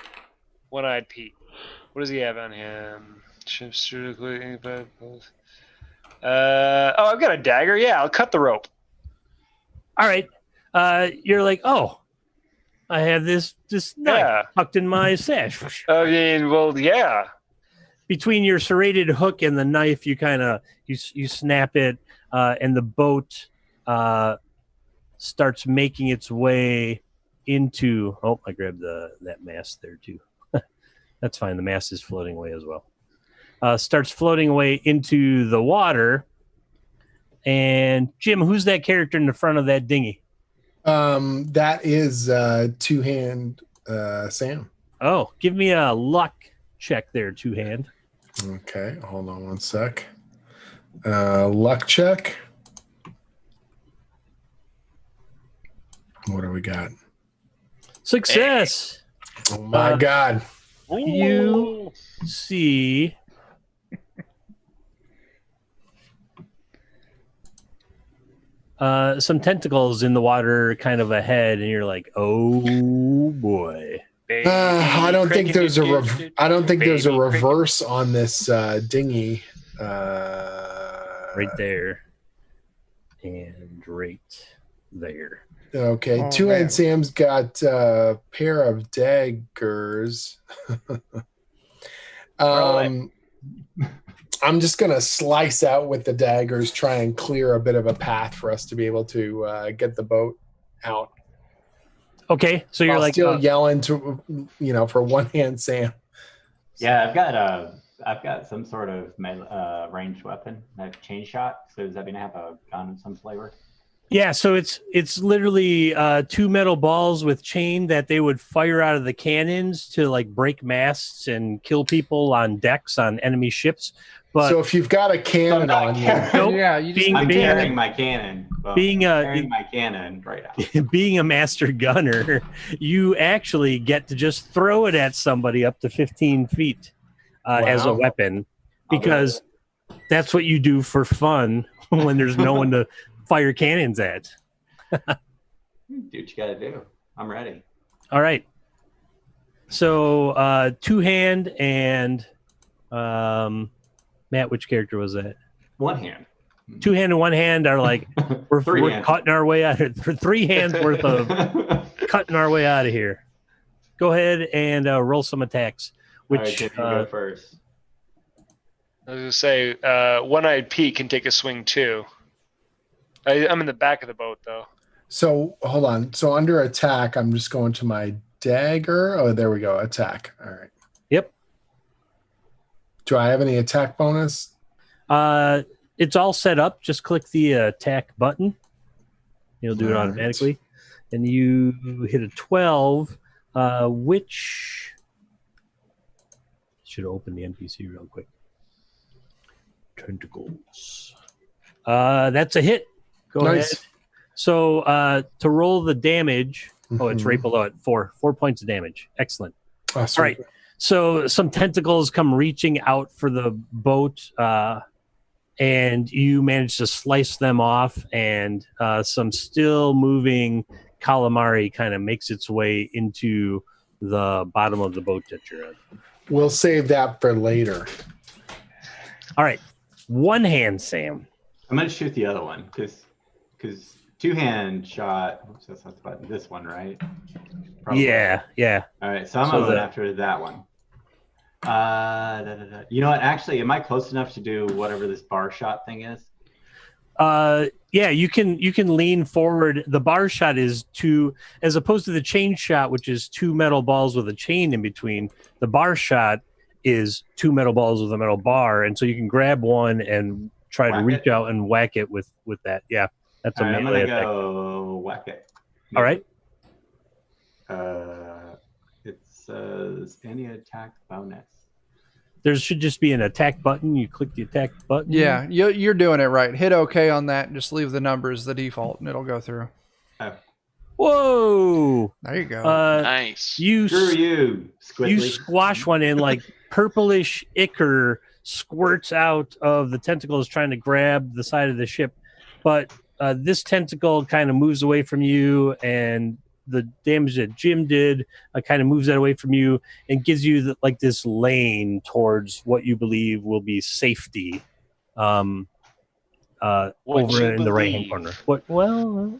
One-Eyed Pete. What does he have on him? I've got a dagger. Yeah, I'll cut the rope. All right. You're like, oh, I have this knife tucked in my sash. I mean, well, yeah. Between your serrated hook and the knife, you kind of you snap it, and the boat starts making its way into. Oh, I grabbed that mast there too. That's fine. The mast is floating away as well. Starts floating away into the water. And Jim, who's that character in the front of that dinghy? That is Two Hand Sam. Oh, give me a luck check there, Two Hand. Okay, hold on one sec. Luck check. What do we got? Success. Oh my God. You see some tentacles in the water kind of ahead, and you're like, oh boy. I don't think there's a reverse on this dinghy. Right there. And right there. Okay, Oh, Two man. Hand Sam's got a pair of daggers. I'm just going to slice out with the daggers, try and clear a bit of a path for us to be able to get the boat out. Okay, so you're While like still yelling to, for One Hand Sam. Yeah, I've got some sort of ranged weapon, that chain shot. So does that mean I have a gun of some flavor? Yeah, so it's literally two metal balls with chain that they would fire out of the cannons to like break masts and kill people on decks on enemy ships. But So if you've got a cannon on you, nope, Yeah, you just I'm being carrying my cannon. Well, being I'm a- carrying my cannon right now. being a master gunner, you actually get to just throw it at somebody up to 15 feet as a Wow. weapon, because that's what you do for fun when there's no one to fire cannons at. Do what you gotta do. I'm ready. All right. So Two Hand and Matt, which character was that? One hand. Two Hand and One Hand are like, we're Hands. cutting our way out of here. 3 hands worth of cutting our way out of here. Go ahead and roll some attacks. All right, Which Jim, you go first. I was going to say, One-Eyed Pete can take a swing too. I'm in the back of the boat, though. so hold on. So under attack, I'm just going to my dagger. Oh, there we go. Attack. All right. Yep. Do I have any attack bonus? It's all set up. Just click the attack button. It'll do it All right. automatically. And you hit a 12, which should open the NPC real quick. Tentacles. That's a hit. Go Nice. ahead. So to roll the damage, it's right below it. 4 points of damage. Excellent. Oh, All right. So some tentacles come reaching out for the boat, and you manage to slice them off, and some still moving calamari kind of makes its way into the bottom of the boat that you're in. We'll save that for later. All right. One Hand Sam. I'm gonna shoot the other one because Two Hand shot. Oops, that's not the button. This one, right? Probably. Yeah. All right, so I'm So going the- after that one. You know what? Actually, am I close enough to do whatever this bar shot thing is? Yeah, you can lean forward. The bar shot is two, as opposed to the chain shot, which is 2 metal balls with a chain in between. The bar shot is 2 metal balls with a metal bar, and so you can grab one and try to Whack reach it? out and whack it with that. Yeah, that's a All right, I'm melee gonna attack. go whack it. All right. It says any attack bonus. There should just be an attack button. You click the attack button. Yeah, you're doing it right. Hit OK on that and just leave the numbers the default and it'll go through. Oh, Whoa! There you go. Nice. You Screw you, you Squiggly. squash one and like purplish ichor squirts out of the tentacles trying to grab the side of the ship, but this tentacle kind of moves away from you, and the damage that Jim did kind of moves that away from you and gives you like this lane towards what you believe will be safety over in the right hand corner. What? Well,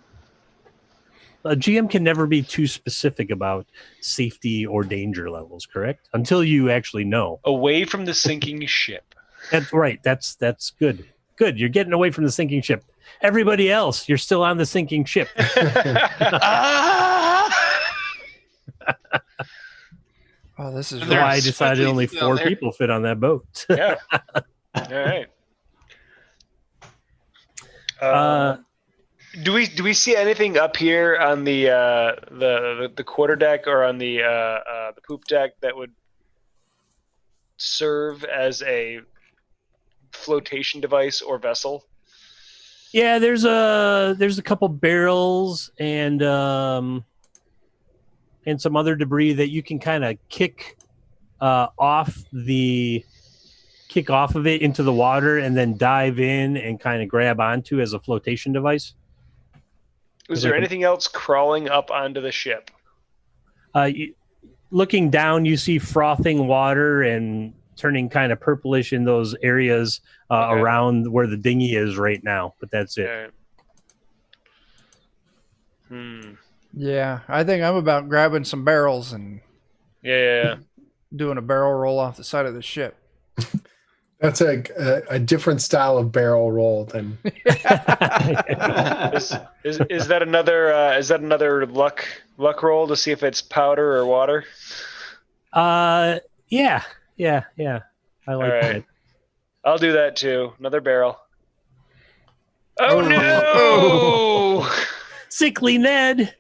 a GM can never be too specific about safety or danger levels, correct? Until you actually know. Away from the sinking ship. That's right. That's good. Good. You're getting away from the sinking ship. Everybody else, you're still on the sinking ship. Oh, this is That's why I There's decided only Squigglies 4 down there. people fit on that boat. Yeah. All right. Do we see anything up here on the quarter deck or on the poop deck that would serve as a flotation device or vessel? Yeah, there's a couple barrels and some other debris that you can kind of kick off of it into the water and then dive in and kind of grab onto as a flotation device. Is there anything else crawling up onto the ship? Looking down, you see frothing water and turning kind of purplish in those areas around where the dinghy is right now. But that's it. Okay. Yeah, I think I'm about grabbing some barrels and doing a barrel roll off the side of the ship. That's a different style of barrel roll than. Is that another luck roll to see if it's powder or water? Yeah. I like that. I'll do that too. Another barrel. Oh no! Oh. Sickly Ned.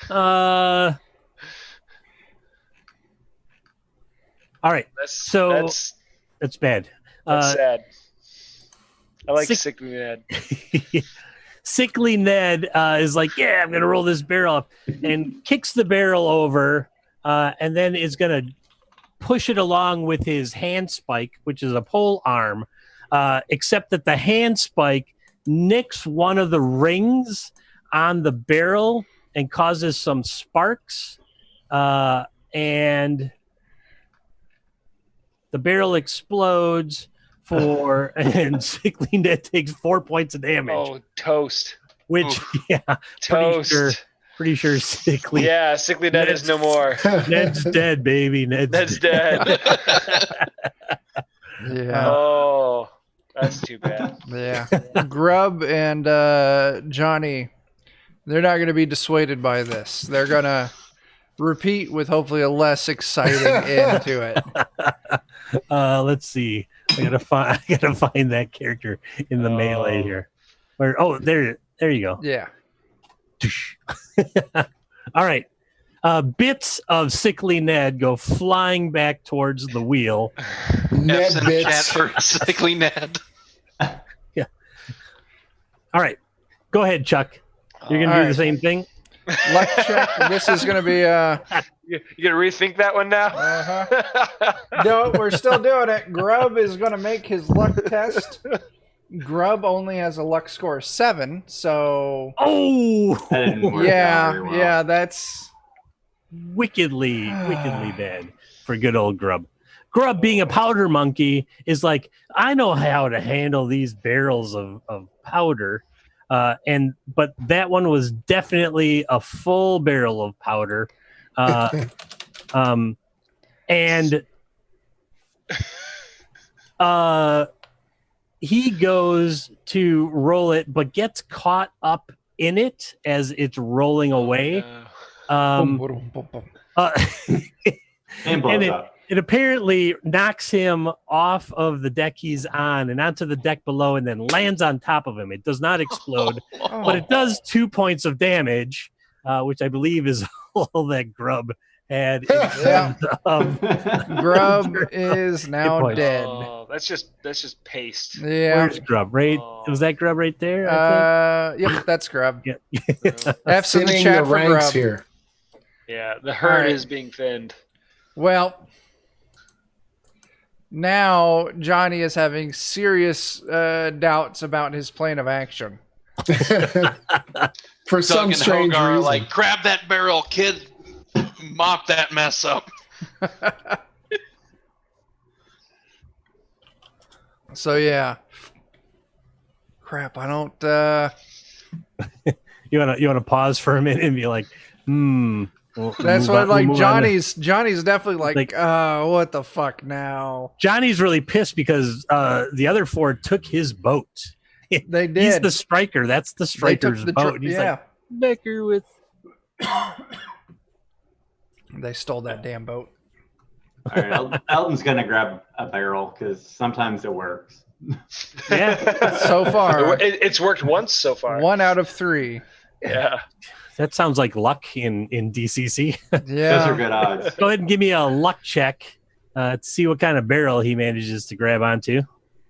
All right. That's bad. That's sad. I like Sick- Sickly Ned. Sickly Ned is like, yeah, I'm going to roll this barrel up, and kicks the barrel over, and then is going to push it along with his hand spike, which is a pole arm, except that the hand spike nicks one of the rings on the barrel and causes some sparks, and the barrel explodes and Sickly Ned takes 4 points of damage. Oh, toast. Which, Toast. Pretty sure Sickly. Yeah, Sickly Ned is no more. Ned's dead, baby. Ned's dead. Yeah. Oh, that's too bad. Yeah. Grub and Johnny, they're not going to be dissuaded by this. They're going to repeat with hopefully a less exciting end to it. Let's see. I gotta find that character in the melee here. There you go. Yeah. All right. Bits of Sickly Ned go flying back towards the wheel. Ned F's in the chat for Sickly Ned. Yeah. All right. Go ahead, Chuck. You're gonna do the same thing. Luck check. This is going to be You gonna rethink that one now? No, we're still doing it. Grub is going to make his luck test. Grub only has a luck score of 7, so Oh, That didn't work out very well. yeah, that's wickedly bad for good old Grub. Grub, being a powder monkey, is like, I know how to handle these barrels of powder. But that one was definitely a full barrel of powder. And he goes to roll it, but gets caught up in it as it's rolling away. And blows up. It apparently knocks him off of the deck he's on and onto the deck below, and then lands on top of him. It does not explode, but it does 2 points of damage, which I believe is all that Grub had. Grub is now dead. Oh that's just paste. Yeah. Where's Grub? Right? Oh. Was that Grub right there? I Yep, that's Grub. think? F's in the Thinning chat the for ranks Grub. here. Yeah, the herd All right. is being thinned. Well, now Johnny is having serious doubts about his plan of action. For Doug some and strange Hogar are reason. like, grab that barrel, kid. Mop that mess up. So yeah. Crap, I don't You wanna pause for a minute and be like, that's what like Johnny's definitely like, what the fuck now? Johnny's really pissed because the other four took his boat. They did. He's the striker. That's the They took striker's the boat. And he's like, Becker with. They stole that damn boat. All right, Elton's gonna grab a barrel because sometimes it works. Yeah, So far, It's worked once so far. 1 out of 3. Yeah. that sounds like luck in DCC. Yeah. Those are good odds. Go ahead and give me a luck check to see what kind of barrel he manages to grab onto.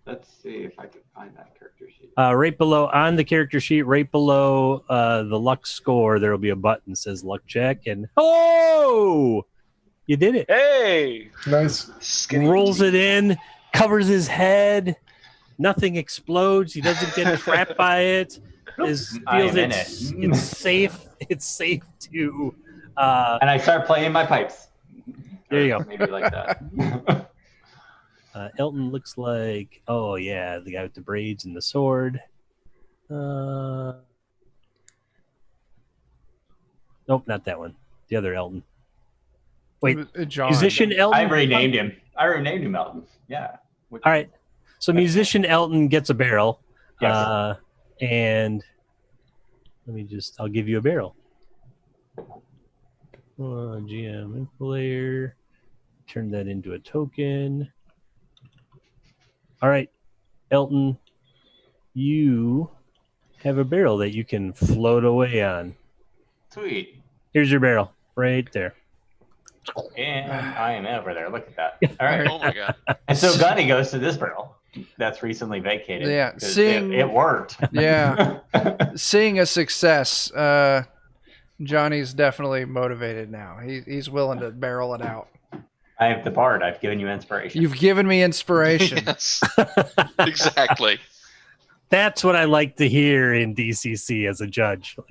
Let's see if I can find that character sheet. Right below on the character sheet, right below the luck score, there will be a button that says luck check, and you did it. Hey. Nice. Skinny Rolls it in, covers his head. Nothing explodes. He doesn't get trapped by it. Feels it's safe. It's safe to. And I start playing my pipes. There you go. Maybe like that. Elton looks like, the guy with the braids and the sword. Nope, not that one. The other Elton. Wait, John. musician Elton. I renamed him. Elton. Yeah. All right. So musician Elton gets a barrel. Yes. And I'll give you a barrel. GM player. Turn that into a token. All right, Elton, you have a barrel that you can float away on. Sweet. Here's your barrel right there. And I am over there. Look at that. All right. Oh my god. And so Gunny goes to this barrel that's recently vacated. Yeah, 'cause seeing- it worked. Yeah. Seeing a success, Johnny's definitely motivated now. He's willing to barrel it out. I have the bard. I've given you inspiration. You've given me inspiration. Yes. Exactly. That's what I like to hear in DCC as a judge. Oh,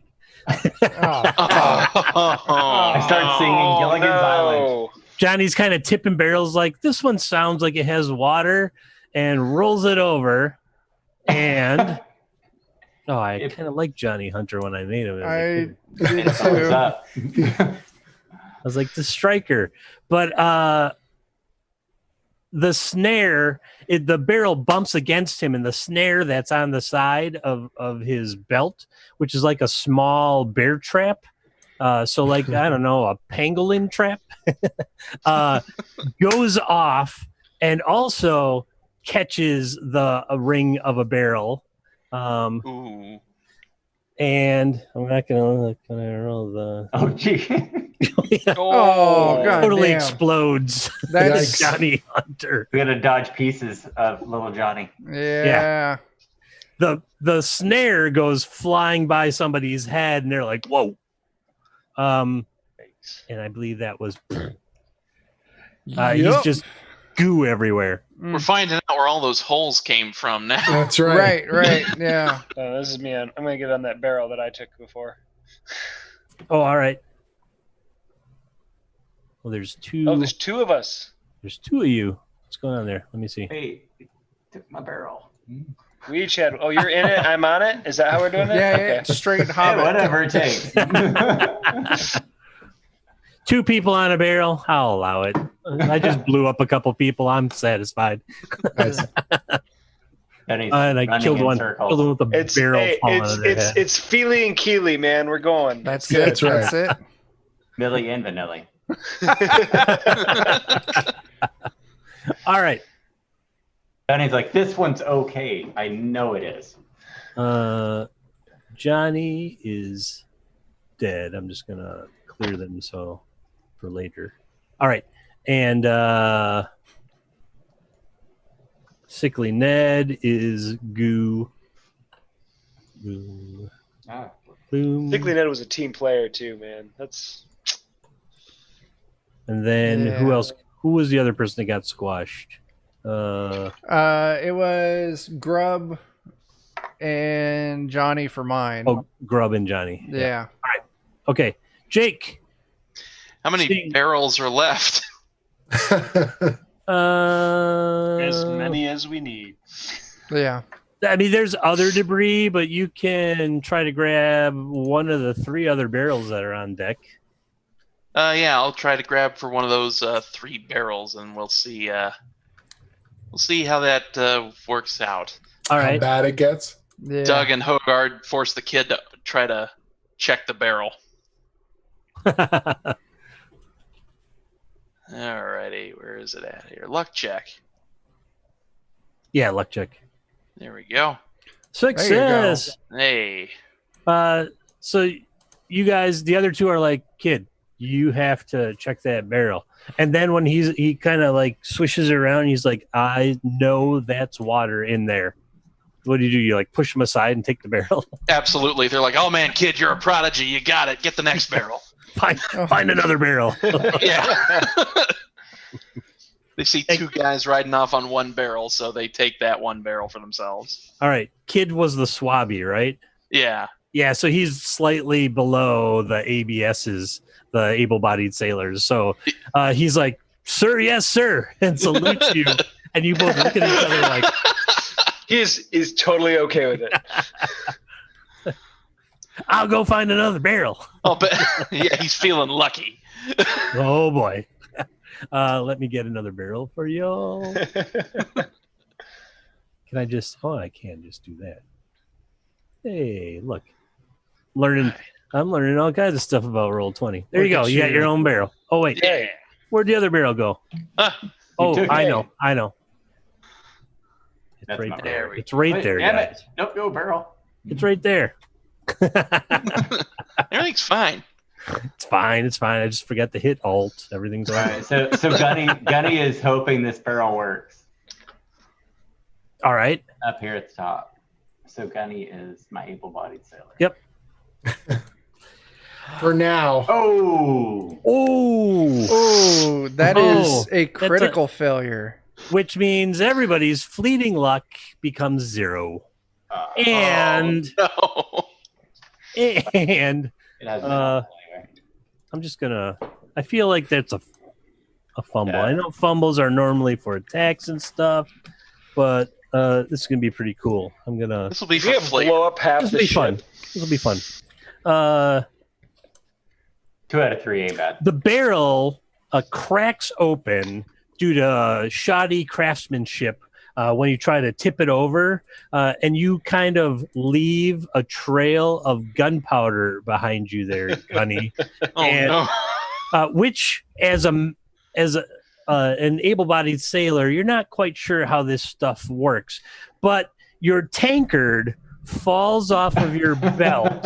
I start singing Gilligan's Island. Johnny's kind of tipping barrels like, this one sounds like it has water, and rolls it over. And I kind of like Johnny Hunter when I made him. I And did thumbs too. up. I was like, the striker. But the snare, the barrel bumps against him, and the snare that's on the side of his belt, which is like a small bear trap. So like, I don't know, a pangolin trap, goes off and also catches a ring of a barrel. Ooh. And I'm not gonna roll the Oh, gee. Oh, God totally damn. explodes. That's Johnny Hunter. We got to dodge pieces of little Johnny. yeah. The snare goes flying by somebody's head, and they're like, "Whoa!" And I believe that was. He's just goo everywhere. We're finding out where all those holes came from now. That's right. Right. Yeah. This is me. I'm going to get on that barrel that I took before. Oh, all right. Well, there's two. Oh, there's two of us. There's two of you. What's going on there? Let me see. Hey, took my barrel. We each had. Oh, you're in it. I'm on it. Is that how we're doing it? Yeah. Okay. It's straight Hey, hobbit. whatever it takes. Two people on a barrel. I'll allow it. I just blew up a couple people. I'm satisfied. Nice. And I killed one. Killed one with a barrel falling out of their head. It's Feely and Keely, man. We're going. That's Yeah, it. that's right. That's it. Millie and Vanilli. All right. Johnny's like, this one's okay. I know it is. Johnny is dead. I'm just gonna clear them so for later. All right, and Sickly Ned is goo. Boom. Ah, Boom. Sickly Ned was a team player too, man. That's And then who Yeah. else? Who was the other person that got squashed? It was Grub and Johnny for mine. Oh, Grub and Johnny. Yeah. Okay, Jake. How many See- barrels are left? as many as we need. Yeah. I mean, there's other debris, but you can try to grab one of the 3 other barrels that are on deck. Yeah, I'll try to grab for one of those 3 barrels, and we'll see. We'll see how that works out. All How right. bad it gets. Yeah. Doug and Hogard force the kid to try to check the barrel. Alrighty, where is it at here? Luck check. Yeah, luck check. There we go. Success. Hey. So you guys, the other 2 are like, kid, you have to check that barrel. And then when he kind of like swishes it around, he's like, I know that's water in there. What do? You like push him aside and take the barrel? Absolutely. They're like, oh man, kid, you're a prodigy. You got it. Get the next barrel. Find another barrel. Yeah. They see 2 guys riding off on 1 barrel, so they take that 1 barrel for themselves. All right. Kid was the swabby, right? Yeah. Yeah, so he's slightly below the ABSs, the able-bodied sailors. So he's like, sir, yes, sir, and salutes you. And you both look at each other like... He is totally okay with it. I'll go find another barrel. Oh, but yeah, he's feeling lucky. Oh, boy. Let me get another barrel for y'all. Can I just... Oh, I can just do that. Hey, look. I'm learning all kinds of stuff about Roll20. There you go. You got your own barrel. Oh, wait. Yeah. Where'd the other barrel go? Oh, took I it. know. It's That's right not there. right. It's right Wait, there, damn guys. it. Nope, go barrel. It's right there. Everything's fine. It's fine. I just forgot to hit Alt. Everything's all All right. right, so Gunny is hoping this barrel works All right. up here at the top. So Gunny is my able-bodied sailor. Yep. For now. Oh, Oh, That is a critical failure. which means everybody's fleeting luck becomes 0. And No. it has Uh, anyway. I'm just gonna. I feel like that's a fumble. Yeah. I know fumbles are normally for attacks and stuff, but this is gonna be pretty cool. I'm gonna. This will be We for have flavor. blow up half This will the be fun. ship. This will be fun. 2 out of 3 ain't bad. The barrel cracks open due to shoddy craftsmanship when you try to tip it over, and you kind of leave a trail of gunpowder behind you there, Gunny. Oh And- no. Which, as an able-bodied sailor, you're not quite sure how this stuff works, but your tankard falls off of your belt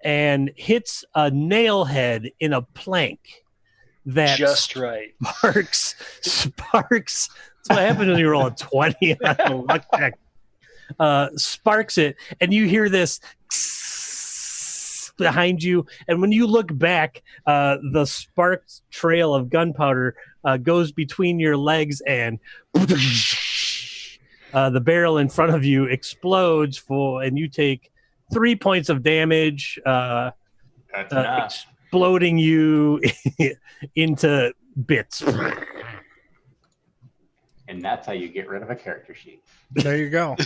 and hits a nail head in a plank that Just right. sparks. That's what happens when you roll a 20 on the luck check. Sparks it, and you hear this behind you, and when you look back, the sparked trail of gunpowder goes between your legs, and the barrel in front of you explodes and you take 3 points of damage, That's enough. exploding you into bits. And that's how you get rid of a character sheet. There you go.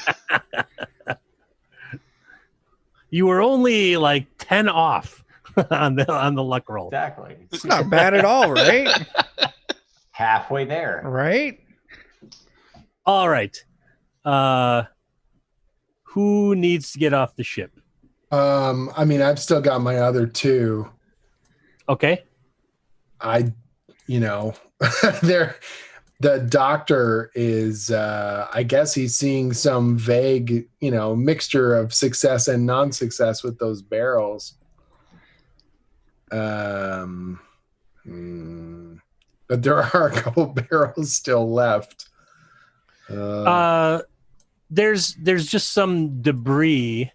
You were only like 10 off on the luck roll. Exactly. It's not bad at all, right? Halfway there. Right? All right. Who needs to get off the ship? I mean, I've still got my other 2. Okay. The doctor is, I guess he's seeing some vague, mixture of success and non-success with those barrels. But there are a couple barrels still left. There's just some debris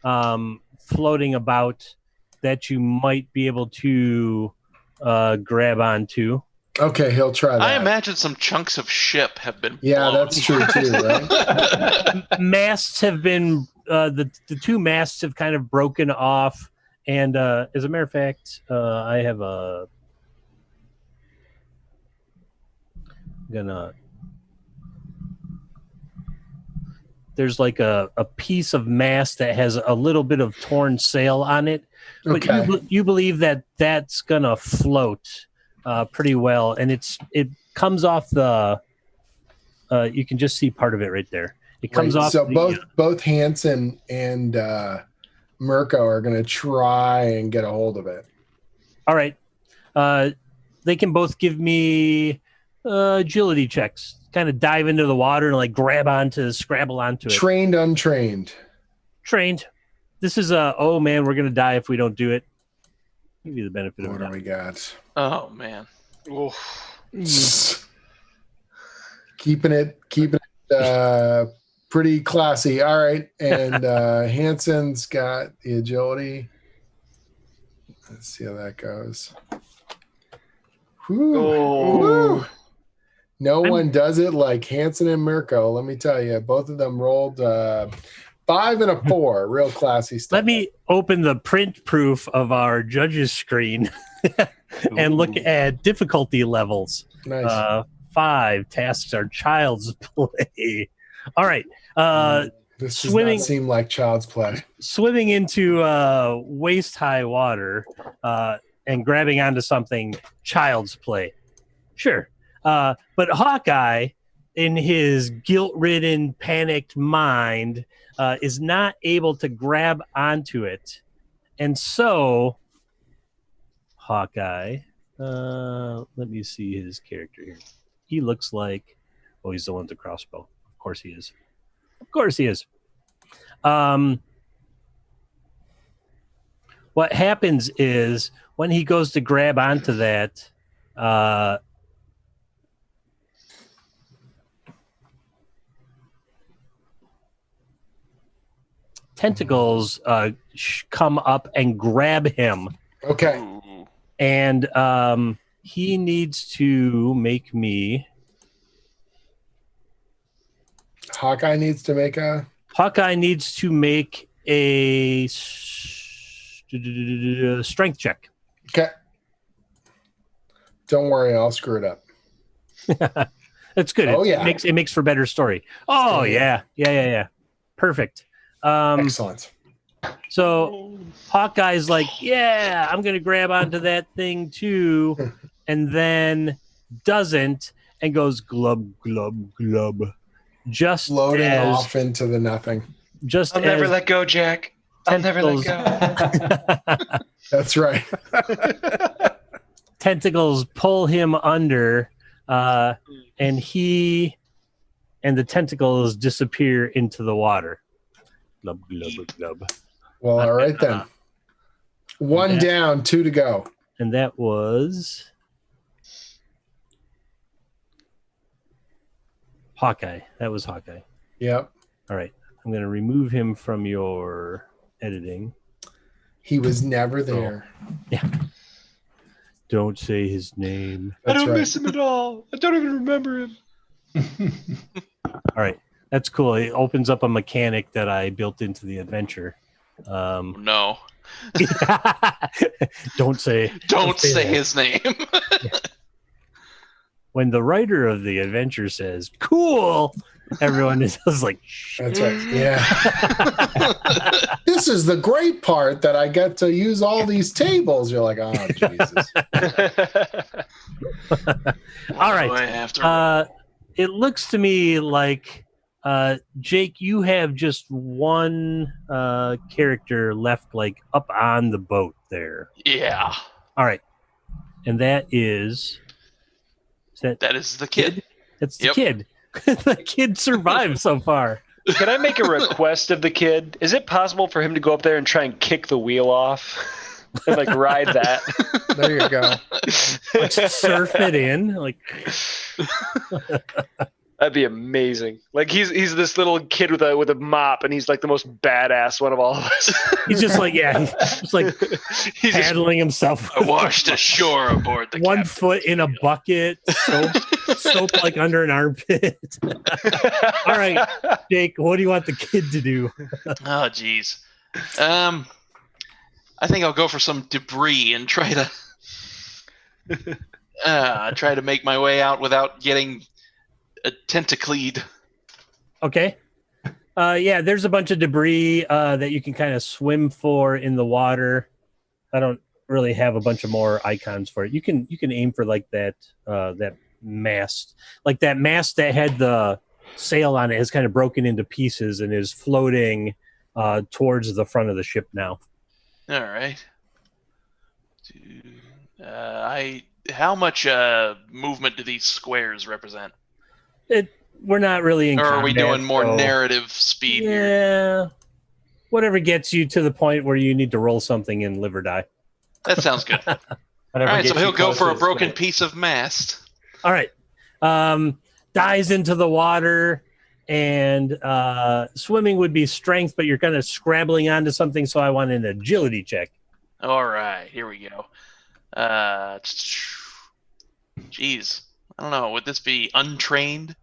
floating about that you might be able to grab onto. Okay, he'll try that. I imagine some chunks of ship have been Yeah, blown. that's true too, right? Masts have been the two masts have kind of broken off, and as a matter of fact, I have there's like a piece of mast that has a little bit of torn sail on it, but Okay. you believe that that's gonna float pretty well, and it comes off the you can just see part of it right there. It comes off. So the, both Hanson and Mirko are going to try and get a hold of it. All right, they can both give me agility checks. Kind of dive into the water and like scrabble onto it. Trained, untrained. Trained. This is oh man, we're gonna die if we don't do it. Give you the benefit of What the do we got? Oh man. Keeping it pretty classy. All right, and Hanson's got the agility. Let's see how that goes. Whew. Whew. No one does it like Hanson and Mirko. Let me tell you, both of them rolled 5 and a 4. Real classy stuff. Let me open the print proof of our judges screen and look at difficulty levels. Nice. 5 tasks are child's play. All right. This does swimming- not seem like child's play. Swimming into waist high water and grabbing onto something, child's play. Sure. But Hawkeye, in his guilt-ridden, panicked mind, is not able to grab onto it. And so, Hawkeye, let me see his character here. He looks like, oh, he's the one with the crossbow. Of course he is. Of course he is. What happens is when he goes to grab onto that, tentacles come up and grab him, Okay. Ooh. and he needs to make me. Hawkeye needs to make a. Hawkeye needs to make a strength check. Okay. Don't worry, I'll screw it up. That's good. Oh, yeah. It makes for better story. Oh yeah. Perfect. Excellent. So Hawkeye's like, yeah, I'm gonna grab onto that thing too, and then doesn't and goes glub glub glub. Just Floating as, off into the nothing. Just I'll as never let go, Jack. I'll never let go. That's right. tentacles pull him under, and he and the tentacles disappear into the water. Glub glub glub. Well, all right then. One Yeah. down, 2 to go. And that was Hawkeye. That was Hawkeye. Yep. All right. I'm going to remove him from your editing. He was never there. Don't say his name. I That's don't right. miss him at all. I don't even remember him. All right. That's cool. It opens up a mechanic that I built into the adventure. No. Don't say Say that. his name. When the writer of the adventure says, cool, everyone is like, shh. That's right. Yeah. This is the great part that I get to use all these tables. You're like, oh, Jesus. All right. Do I have to It looks to me like, Jake, you have just one character left, like up on the boat there. Yeah. All right. And that is That is the kid. That's the Yep. kid. The kid survived so far. Can I make a request of the kid? Is it possible for him to go up there and try and kick the wheel off and like ride that? There you go. Like surf it in. Like That'd be amazing. Like he's this little kid with a mop, and he's like the most badass one of all of us. He's just like he's just like He's just, paddling himself. I washed ashore aboard the One captain. foot in a bucket, soap like under an armpit. All right, Jake, what do you want the kid to do? Oh, geez. I think I'll go for some debris and try to make my way out without getting tentacled. Okay. Yeah, there's a bunch of debris that you can kind of swim for in the water. I don't really have a bunch of more icons for it. You can aim for like that mast. Like that mast that had the sail on it has kind of broken into pieces and is floating towards the front of the ship now. All right. How much movement do these squares represent? We're not really in Or are we combat, doing more so- narrative speed here? Yeah. Whatever gets you to the point where you need to roll something and live or die. That sounds good. All Whatever right, so gets he'll you go close for to a the broken square. piece of mast. All right. Dives into the water, and swimming would be strength, but you're kind of scrabbling onto something, so I want an agility check. All right, here we go. Geez, I don't know. Would this be untrained?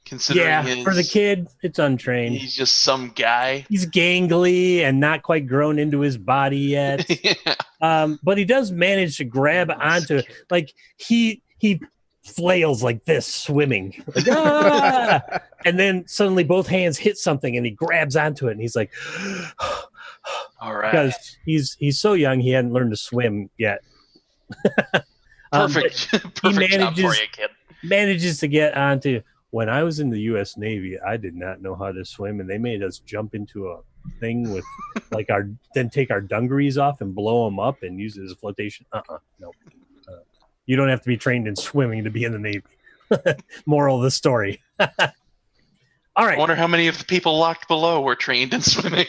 Considering For the kid, it's untrained. he's just some guy. He's gangly and not quite grown into his body yet. Yeah. But he does manage to grab onto it. Like he flails like this swimming. Like, "Ah!" And then suddenly both hands hit something and he grabs onto it and he's like All right. because he's so young he hadn't learned to swim yet. Perfect. Perfect job for manages- you, kid. Manages to get onto. When I was in the U.S. Navy, I did not know how to swim, and they made us jump into a thing with like then take our dungarees off and blow them up and use it as a flotation. No. You don't have to be trained in swimming to be in the Navy. Moral of the story. All I right. wonder how many of the people locked below were trained in swimming.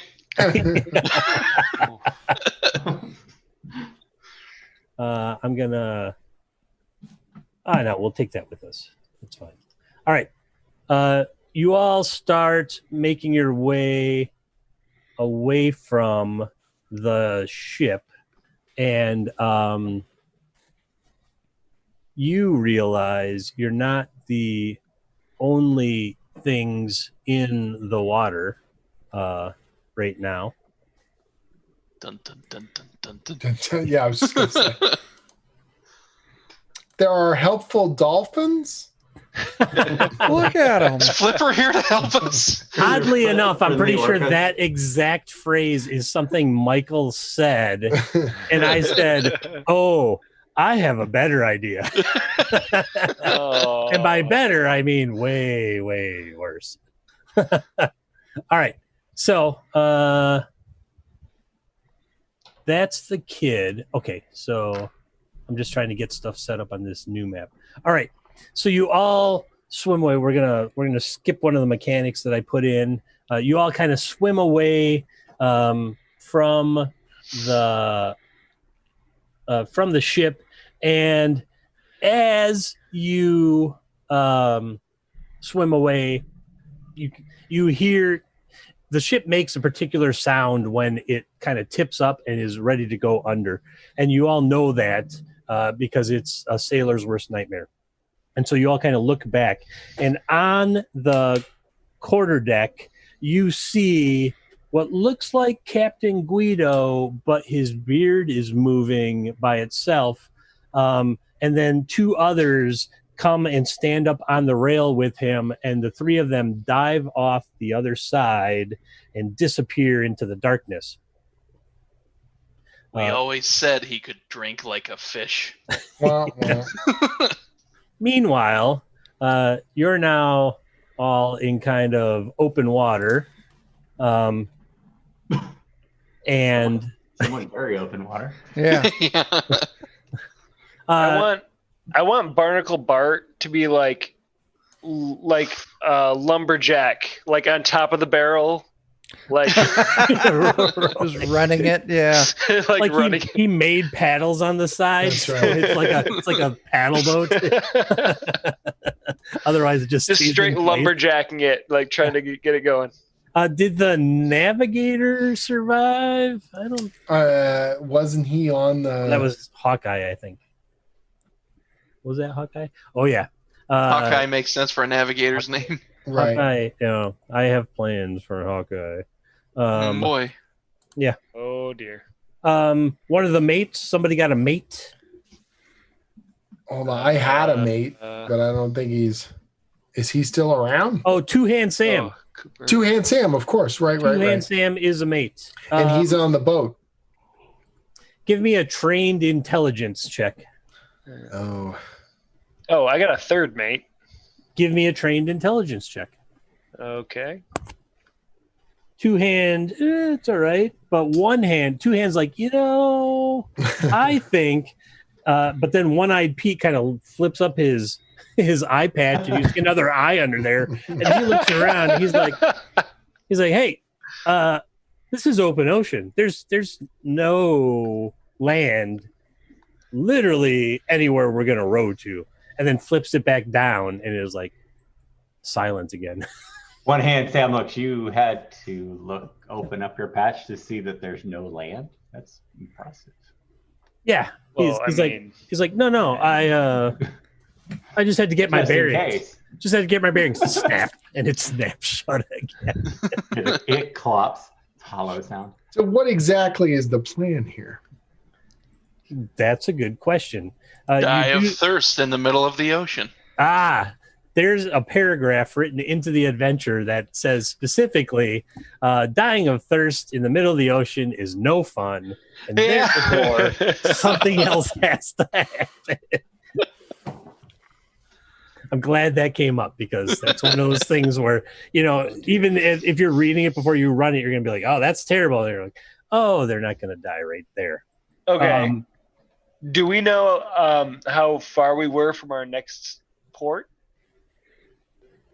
I'm gonna. No, we'll take that with us. That's fine. All right. You all start making your way away from the ship, and you realize you're not the only things in the water right now. Dun, dun, dun, dun, dun, dun. Yeah, I was just going to say. There are helpful dolphins. Look at him. Is Flipper here to help us? Oddly enough, I'm pretty sure Orca. that exact phrase is something Michael said, and I said, "Oh, I have a better idea." Oh. And by better, I mean way, way worse. All right. So that's the kid. Okay, so I'm just trying to get stuff set up on this new map. All right. So you all swim away. We're gonna skip one of the mechanics that I put in. You all kind of swim away from the ship, and as you swim away, you hear the ship makes a particular sound when it kind of tips up and is ready to go under, and you all know that because it's a sailor's worst nightmare. And so you all kind of look back, and on the quarterdeck, you see what looks like Captain Guido, but his beard is moving by itself. And then two others come and stand up on the rail with him, and the three of them dive off the other side and disappear into the darkness. We always said he could drink like a fish. Wah, wah. Meanwhile, you're now all in kind of open water. And Someone very open water. Yeah. Yeah. I want Barnacle Bart to be like lumberjack, like on top of the barrel, like Just running it. Yeah. like, like running. he made paddles on the side. That's So right. it's like a paddle boat. Otherwise, it just stays straight in place. lumberjacking it, like trying to get it going. Did the navigator survive? I don't. Wasn't he on the? That was Hawkeye, I think. Was that Hawkeye? Oh yeah. Hawkeye makes sense for a navigator's name. Right. Hawkeye. Yeah, I have plans for Hawkeye. Boy. Yeah. Oh dear. One of the mates. Somebody got a mate. Hold on. I had a mate, but I don't think he's. Is he still around? Oh, Two Hand Sam. Oh, Cooper. Two Hand Sam, of course. Right. Two Hand Sam is a mate. And he's on the boat. Give me a trained intelligence check. Oh. Oh, I got a third mate. Give me a trained intelligence check. Okay. Two Hand, it's all right. But Two Hand's like, I think. But then One-Eyed Pete kind of flips up his eye patch and you see another eye under there. And he looks around. And he's like, hey, this is open ocean. There's no land literally anywhere we're going to row to. And then flips it back down and is like silent again. One Hand Sam, look, you had to open up your patch to see that there's no land. That's impressive. Yeah. Well, he's like, no, I just had to get my bearings. Just had to get my bearings. Snap, and it snaps shut again. It clops. Hollow sound. So what exactly is the plan here? That's a good question. Die of thirst in the middle of the ocean. There's a paragraph written into the adventure that says specifically, dying of thirst in the middle of the ocean is no fun, and therefore something else has to happen. I'm glad that came up because that's one of those things where, even if you're reading it before you run it, you're going to be like, oh, that's terrible. And you're like, oh, they're not going to die right there. Okay. Do we know how far we were from our next port?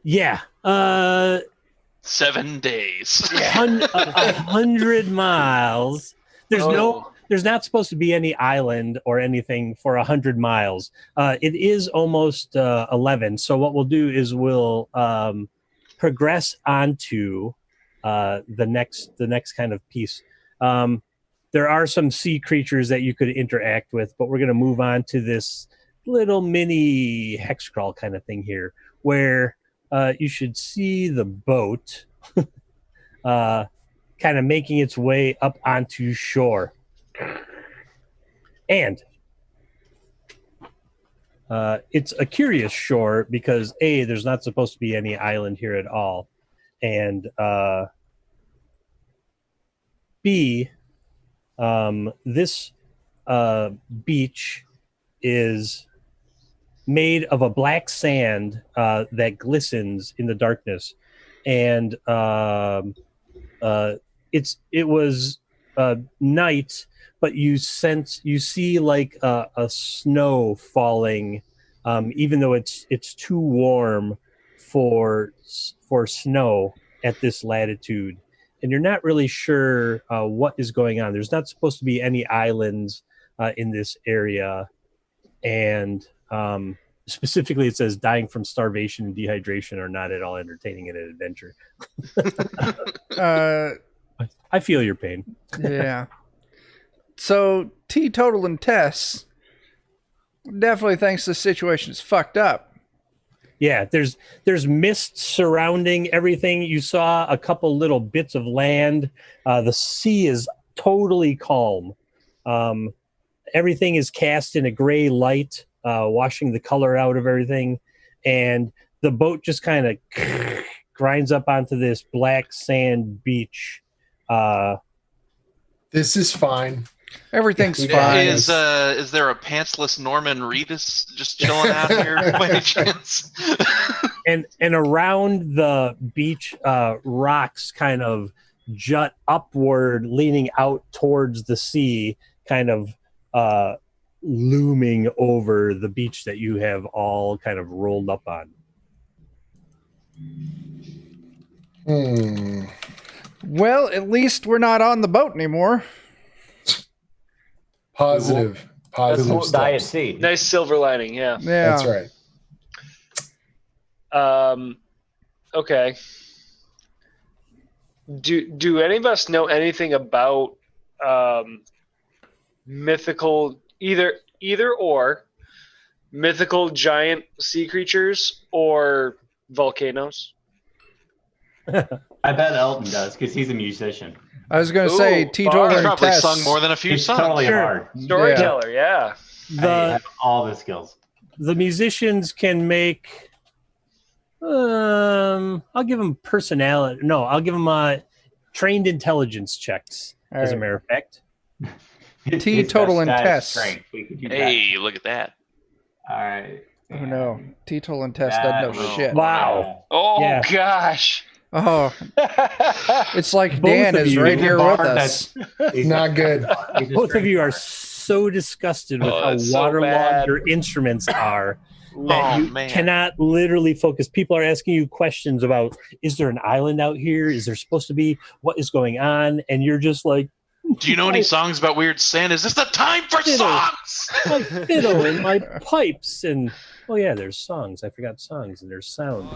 Yeah. 7 days. 100 miles. There's not supposed to be any island or anything for 100 miles. It is almost 11. So what we'll do is we'll progress onto the next kind of piece. There are some sea creatures that you could interact with, but we're going to move on to this little mini hex crawl kind of thing here, where you should see the boat kind of making its way up onto shore. And it's a curious shore because A, there's not supposed to be any island here at all. And B, this beach is made of a black sand that glistens in the darkness. And it was night, but you see like a snow falling, even though it's too warm for snow at this latitude, and you're not really sure what is going on. There's not supposed to be any islands in this area, and specifically it says dying from starvation and dehydration are not at all entertaining in an adventure. I feel your pain. Yeah. So Teetotal and Tess definitely thinks the situation is fucked up. Yeah, there's mist surrounding everything. You saw a couple little bits of land. The sea is totally calm. Everything is cast in a gray light, washing the color out of everything. And the boat just kind of grinds up onto this black sand beach. This is fine. Everything's fine. Is there a pantsless Norman Reedus just chilling out here by any chance? And around the beach, rocks kind of jut upward, leaning out towards the sea, kind of looming over the beach that you have all kind of rolled up on. Well, at least we're not on the boat anymore. Positive Die at steps. sea. Nice silver lining, yeah. Yeah. That's right. Okay. Do any of us know anything about mythical either or mythical giant sea creatures or volcanoes? I bet Elton does because he's a musician. I was going to Ooh, say teetotal bard. and Probably Tess. sung more than a few He's songs. totally Sure. a bard. Storyteller, yeah. I have all the skills. The musicians can make. I'll give them personality. No, I'll give them trained intelligence checks. All As a right. matter of fact, Teetotal and Status Tess. strength. We could do that. Hey, look at that. All right. Oh no, teetotal and Tess doesn't know That- shit. Wow. Oh Yeah. gosh. Oh, it's like Both Dan of is you. right here with Bard us. Not good. He's a both of strength you are bard. so disgusted with Oh, how that's so waterlogged bad. your instruments are that Oh, you man. cannot literally focus. People are asking you questions about, is there an island out here? Is there supposed to be? What is going on? And you're just like, Do you know any songs about weird sand? Is this the time for Fiddle. songs? my fiddle and my pipes. And, oh yeah, there's songs. I forgot songs and there's sound.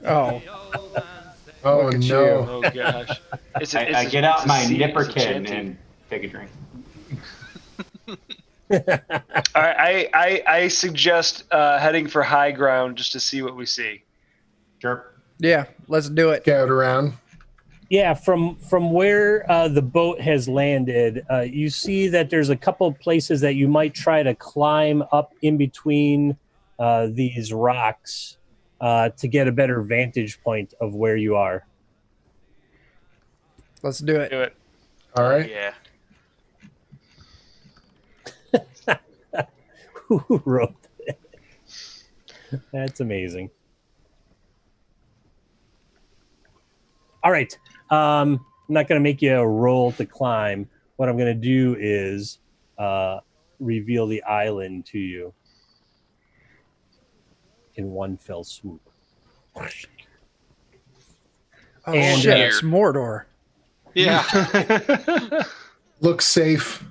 Oh, Oh Look at no. Oh gosh. I get out my nipperkin and take a drink. I suggest heading for high ground just to see what we see. Sure. yeah, let's do it. Scout around. Yeah, from where the boat has landed, you see that there's a couple places that you might try to climb up in between these rocks to get a better vantage point of where you are. Let's do it. Do it. All right. Yeah. Who wrote that? That's amazing. All right. I'm not going to make you roll to climb. What I'm going to do is reveal the island to you in one fell swoop. Oh And, shit, uh, it's Mordor. Yeah. Looks safe.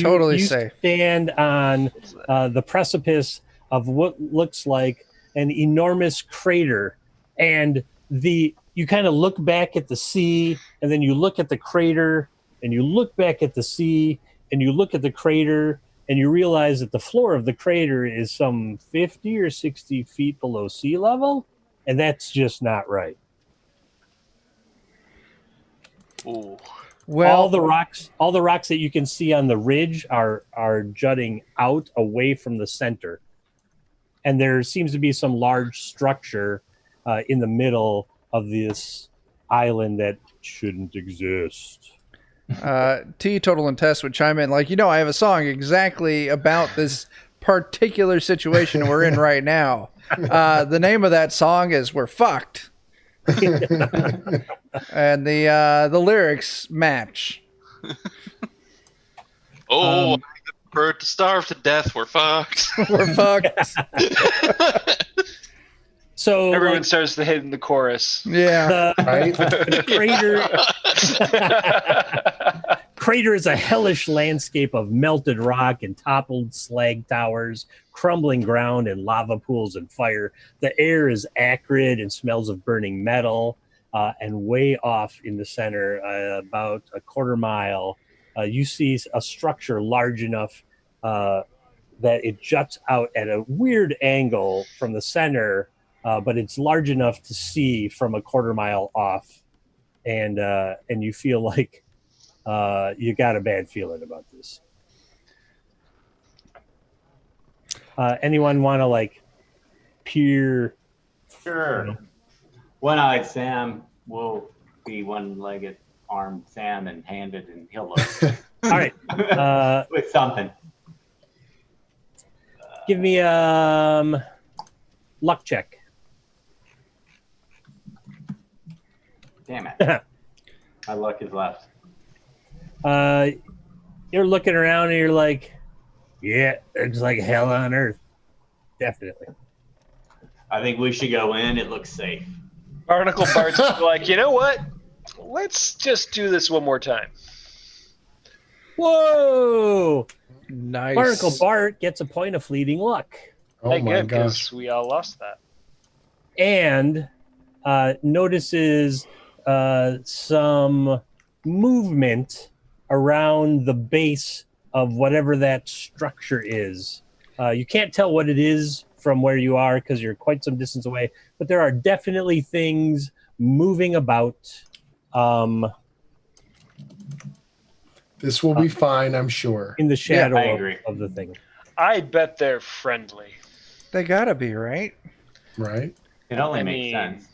Totally you safe. Stand on the precipice of what looks like an enormous crater, and you kind of look back at the sea, and then you look at the crater, and you look back at the sea, and you look at the crater, and you realize that the floor of the crater is some 50 or 60 feet below sea level, and that's just not right. Ooh. Well, all the rocks that you can see on the ridge are jutting out away from the center, and there seems to be some large structure in the middle of this island that shouldn't exist. Teetotal and Tess would chime in like, I have a song exactly about this particular situation we're in right now. The name of that song is "We're Fucked." And the lyrics match. Oh, I prefer to starve to death. We're fucked. We're fucked. So Everyone like, starts to hit in the chorus. Yeah. Right? the crater is a hellish landscape of melted rock and toppled slag towers, crumbling ground, and lava pools and fire. The air is acrid and smells of burning metal. And way off in the center, about a quarter mile, you see a structure large enough that it juts out at a weird angle from the center, but it's large enough to see from a quarter mile off. And you feel like you got a bad feeling about this. Anyone want to peer? Sure. One-eyed Sam will be one-legged armed Sam and handed, and he'll look All right. with something. Give me luck check. Damn it. My luck is left. You're looking around and you're like, yeah, it's like hell on earth. Definitely. I think we should go in. It looks safe. Barnacle Bart's like, you know what? Let's just do this one more time. Whoa! Nice. Barnacle Bart gets a point of fleeting luck. Oh Thank my good, because gosh. we all lost that. and notices some movement around the base of whatever that structure is. You can't tell what it is from where you are because you're quite some distance away, but there are definitely things moving about. This will be fine, I'm sure. In the shadow I agree. of the thing. I bet they're friendly. They gotta be, right? Right? It only I makes mean- sense.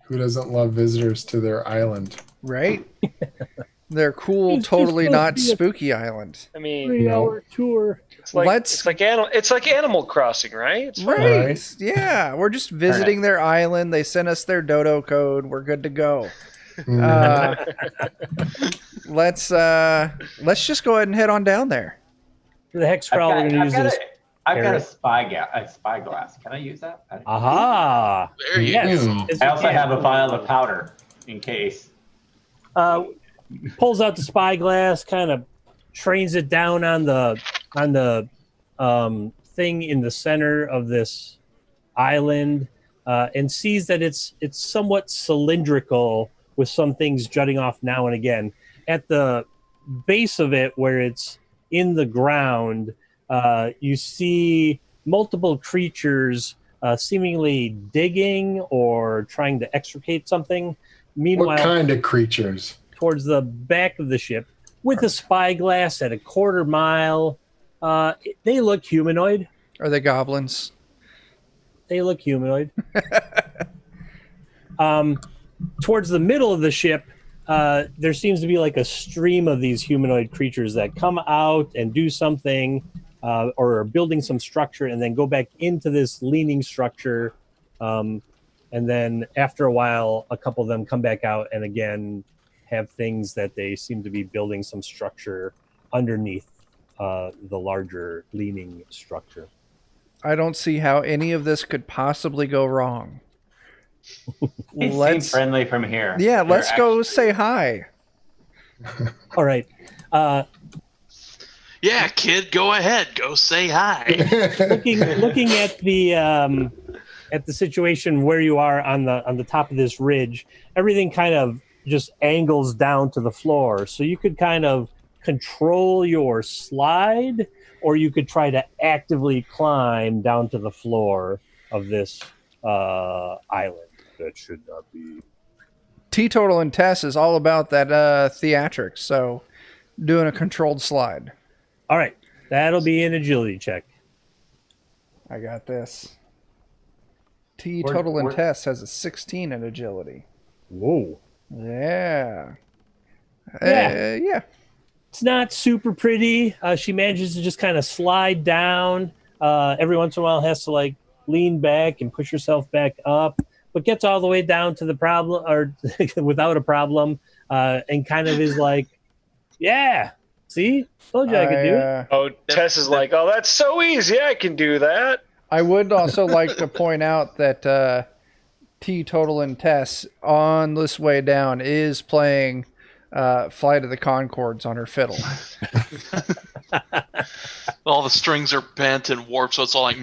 Who doesn't love visitors to their island? Right? They're cool, It's just totally supposed not to be a- spooky island. I mean, 3-hour tour. it's like Let's- it's like Animal Crossing, right? It's fine. Right. Right. Yeah. We're just visiting their island. They sent us their dodo code. We're good to go. Mm. Let's just go ahead and head on down there. The hex crawl, we're going to use this. I've got a spyglass. Can I use that? Aha! There you Yes. go. Yes, I you also can. have a vial of powder in case. Pulls out the spyglass, kind of trains it down on the thing in the center of this island, and sees that it's somewhat cylindrical with some things jutting off now and again. At the base of it, where it's in the ground, you see multiple creatures seemingly digging or trying to extricate something. Meanwhile, What kind of creatures? towards the back of the ship with a spyglass at a quarter mile. They look humanoid. Are they goblins? They look humanoid. Towards the middle of the ship, there seems to be like a stream of these humanoid creatures that come out and do something or are building some structure and then go back into this leaning structure. And then after a while, a couple of them come back out and again have things that they seem to be building some structure underneath the larger leaning structure. I don't see how any of this could possibly go wrong. They seem friendly from here. Yeah, They're let's go actually- say hi. All right. Yeah, kid, go ahead. Go say hi. looking at the situation where you are on the top of this ridge, everything kind of just angles down to the floor. So you could kind of control your slide, or you could try to actively climb down to the floor of this island. That should not be. Teetotal and Tess is all about that theatrics, so doing a controlled slide. All right, that'll be an agility check. I got this. Teetotal and We're- Tess has a 16 in agility. Whoa. Yeah. Yeah. Yeah. It's not super pretty. She manages to just kind of slide down. Every once in a while has to like lean back and push herself back up, but gets all the way down to the problem or without a problem, and kind of is like, yeah, see, told you I could do it. Oh, Tess is like, oh, that's so easy. I can do that. I would also like to point out that Teetotal and Tess on this way down is playing Flight of the Conchords on her fiddle. All the strings are bent and warped, so it's all like.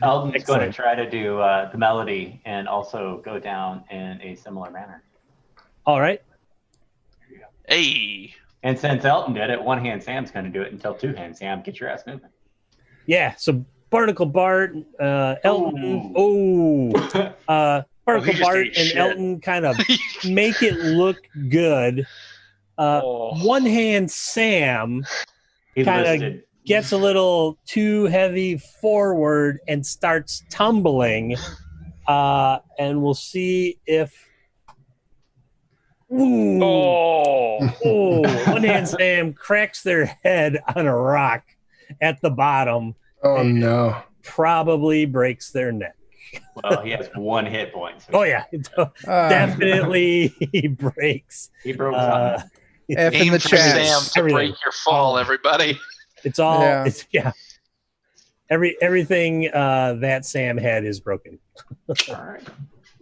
Eldon's going to try to do the melody and also go down in a similar manner. All right. Hey. And since Elton did it, one hand Sam's going to do it until two hand Sam. Get your ass moving. Yeah. So Barnacle Bart, Elton. Barnacle just Bart ate and shit. Elton kind of make it look good. One hand Sam He Kinda- listed. gets a little too heavy forward and starts tumbling. And we'll see if. Ooh. Oh, One hand Sam cracks their head on a rock at the bottom, Oh no. probably breaks their neck. Well, he has one hit point. So Oh, yeah. Definitely he breaks. He broke Uh, something. F in Aim the for chat. Sam to Everything. break your fall, everybody. It's all, Yeah. everything that Sam had is broken. All right.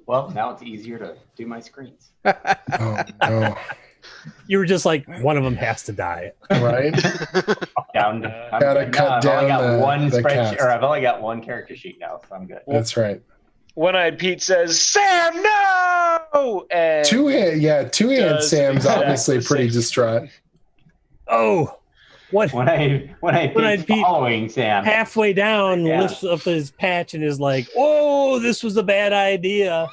Well, now it's easier to do my screens. Oh no. You were just like, one of them has to die. Right? Down. Gotta cut I've only down got one the spreadsheet, cast. or I've only got one character sheet now, so I'm good. That's right. One-Eyed Pete says, "Sam, no!" And Two-hand does Sam's exactly obviously the pretty same. distraught. Oh, what? When I When Pete's following Sam. Halfway down, Yeah. lifts up his patch and is like, "Oh, this was a bad idea.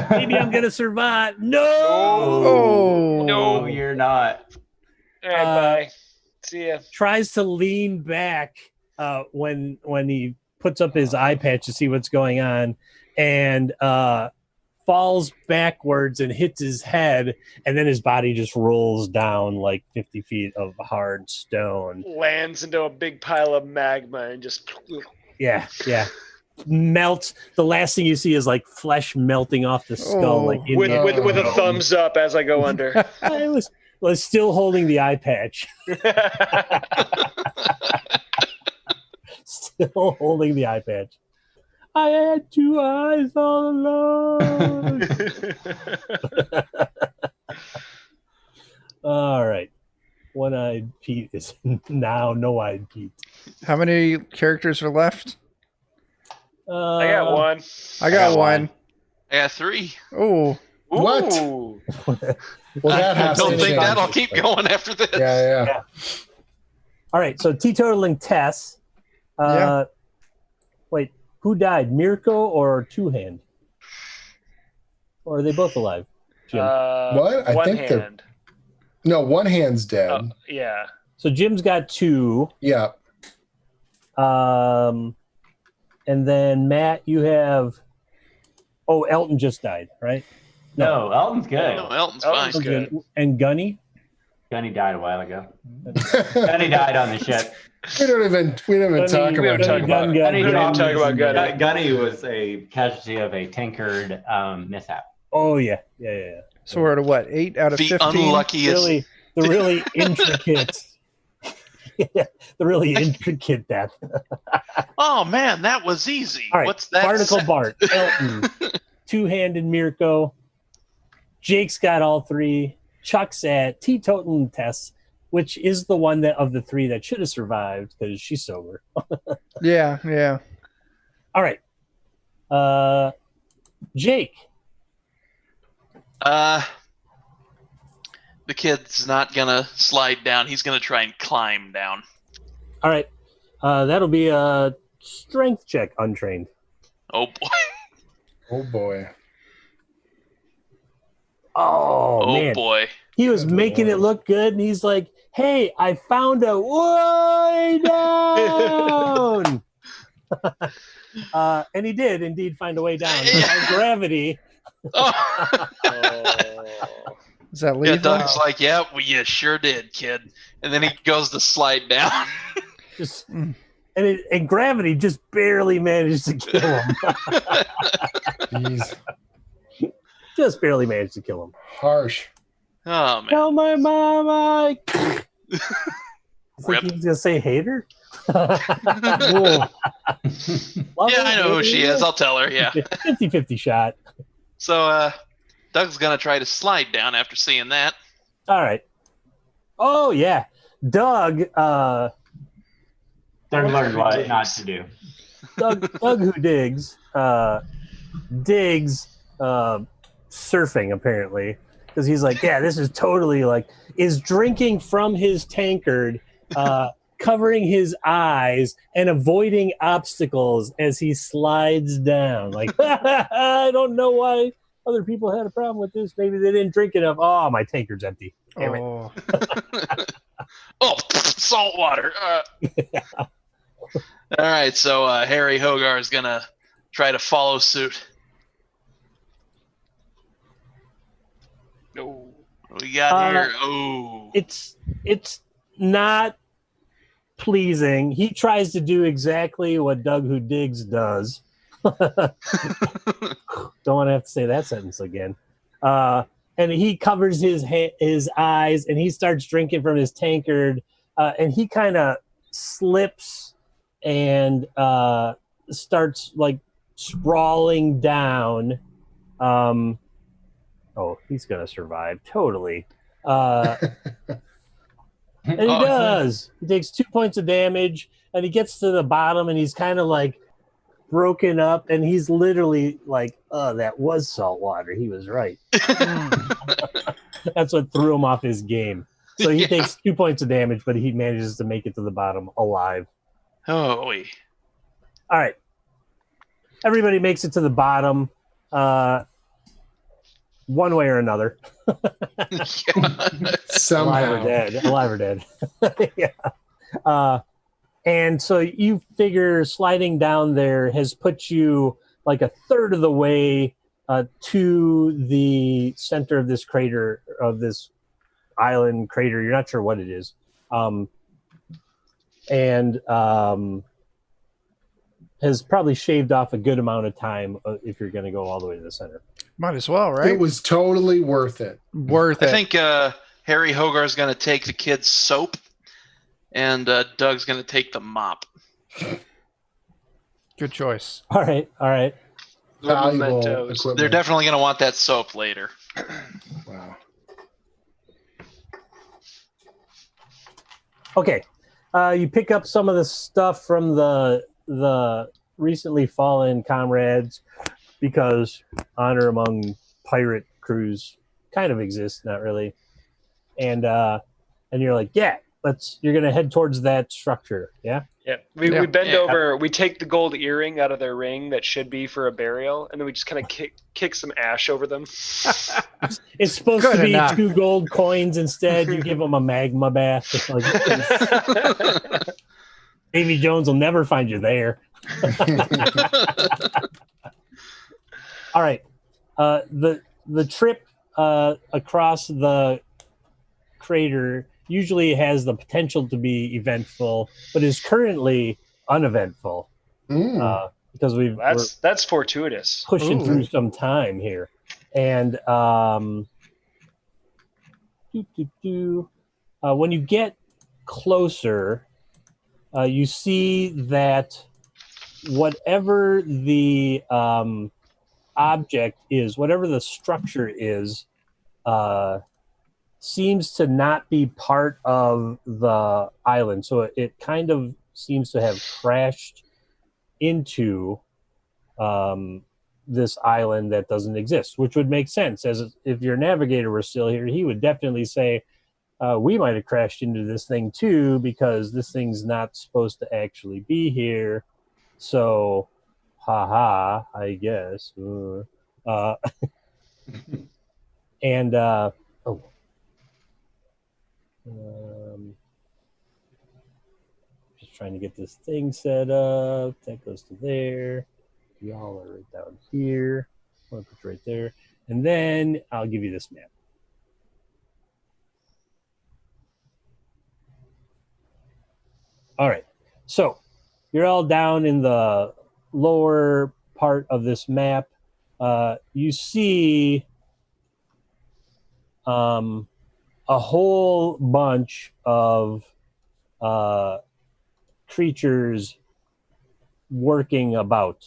Maybe I'm gonna survive." No. Oh. No, you're not. All right, bye. See ya. Tries to lean back when he puts up his eye patch to see what's going on, and falls backwards and hits his head, and then his body just rolls down like 50 feet of hard stone. Lands into a big pile of magma and just. Yeah. Melts. The last thing you see is like flesh melting off the skull, Oh. like in With the- a thumbs up as I go under. I was still holding the eye patch. Still holding the eye patch. I had 2 eyes all alone. All right. One-eyed Pete is now no-eyed Pete. How many characters are left? I got one. I got one. I got 3. Oh. What? Ooh. Well, that I has don't to think change. that'll keep going after this. Yeah. All right, so teetotaling Tess. Yeah. Wait, who died, Mirko or Two Hand? Or are they both alive, Jim? What? I One think they're- hand. No, one hand's dead. Yeah. So Jim's got 2. Yeah. And then Matt, you have. Oh, Elton just died, right? No, Elton's good. No, Elton's Elton's fine. good. And Gunny. Gunny died a while ago. Gunny died on the ship. We don't even talk we don't about talk it. about it. Gunny We don't died- talk about Gunny. Gunny was a casualty of a tankard mishap. Oh yeah. So we're at what? 8 out of The 15. unluckiest. The really intricate. Yeah, the really intricate death. Oh man, that was easy. All right, What's that? Barnacle Bart, Elton, Two-Handed Mirko. Jake's got all 3. Chuck's at teetotaling Tess, which is the one that of the 3 that should have survived because she's sober. Yeah. All right. Jake. The kid's not gonna slide down. He's gonna try and climb down. All right. That'll be a strength check, untrained. Oh boy. Oh boy. Oh, Oh man. boy. He was making it look good, and he's like, "Hey, I found a way down." And he did indeed find a way down. By gravity. Oh. Is that Yeah, lethal? Doug's like, yeah, well, you sure did, kid. And then he goes to slide down. Just and gravity just barely managed to kill him. Jeez. Just barely managed to kill him. Harsh. Oh man. Tell my mama. I Rip. think he's gonna say hater. Yeah, I know who she is. I'll tell her. Yeah. 50-50 shot. So Doug's gonna try to slide down after seeing that. All right. Oh yeah, Doug. Doug learned what not to do. Doug who digs surfing apparently, because he's like, yeah, this is totally like, is drinking from his tankard, covering his eyes and avoiding obstacles as he slides down. Like, I don't know why other people had a problem with this. Maybe they didn't drink enough. Oh, my tankard's empty. Damn it. Oh. Oh, salt water. All right, so Harry Hogar is gonna try to follow suit. No, what we got here. Oh, It's not pleasing. He tries to do exactly what Doug who digs does. Don't want to have to say that sentence again. And he covers his eyes and he starts drinking from his tankard, and he kind of slips and starts like sprawling down. Oh, he's gonna survive totally. And he does. He takes 2 points of damage, and he gets to the bottom, and he's kind of like broken up, and he's literally like, "Oh, that was salt water." He was right. That's what threw him off his game. So he takes 2 points of damage, but he manages to make it to the bottom alive. Oh, all right. Everybody makes it to the bottom, one way or another. Somehow. Alive or dead. Yeah. And so you figure sliding down there has put you like a third of the way to the center of this crater, of this island crater. You're not sure what it is. Has probably shaved off a good amount of time if you're going to go all the way to the center. Might as well, right? It was totally worth it. Worth it. I think Harry Hogarth's going to take the kids' soap, and Doug's going to take the mop. Good choice. All right. Valuable Mementos. equipment. They're definitely going to want that soap later. Wow. Okay. You pick up some of the stuff from the recently fallen comrades, because honor among pirate crews kind of exists, not really. And you're like, yeah, you're gonna head towards that structure, yeah? Yeah, we bend over, we take the gold earring out of their ring that should be for a burial, and then we just kind of kick some ash over them. It's supposed Good to be enough. 2 gold coins instead. You give them a magma bath. It's like, Davy Jones will never find you there. All right. The trip across the crater usually has the potential to be eventful, but is currently uneventful because that's fortuitous. Pushing through some time here. And when you get closer, you see that whatever the object is, whatever the structure is, seems to not be part of the island. So it kind of seems to have crashed into this island that doesn't exist, which would make sense. As if your navigator were still here, he would definitely say, we might have crashed into this thing too, because this thing's not supposed to actually be here. So, haha, I guess. Just trying to get this thing set up. That goes to there. Y'all are right down here. I'm going to put it right there. And then I'll give you this map. All right. So you're all down in the lower part of this map. You see a whole bunch of creatures working about,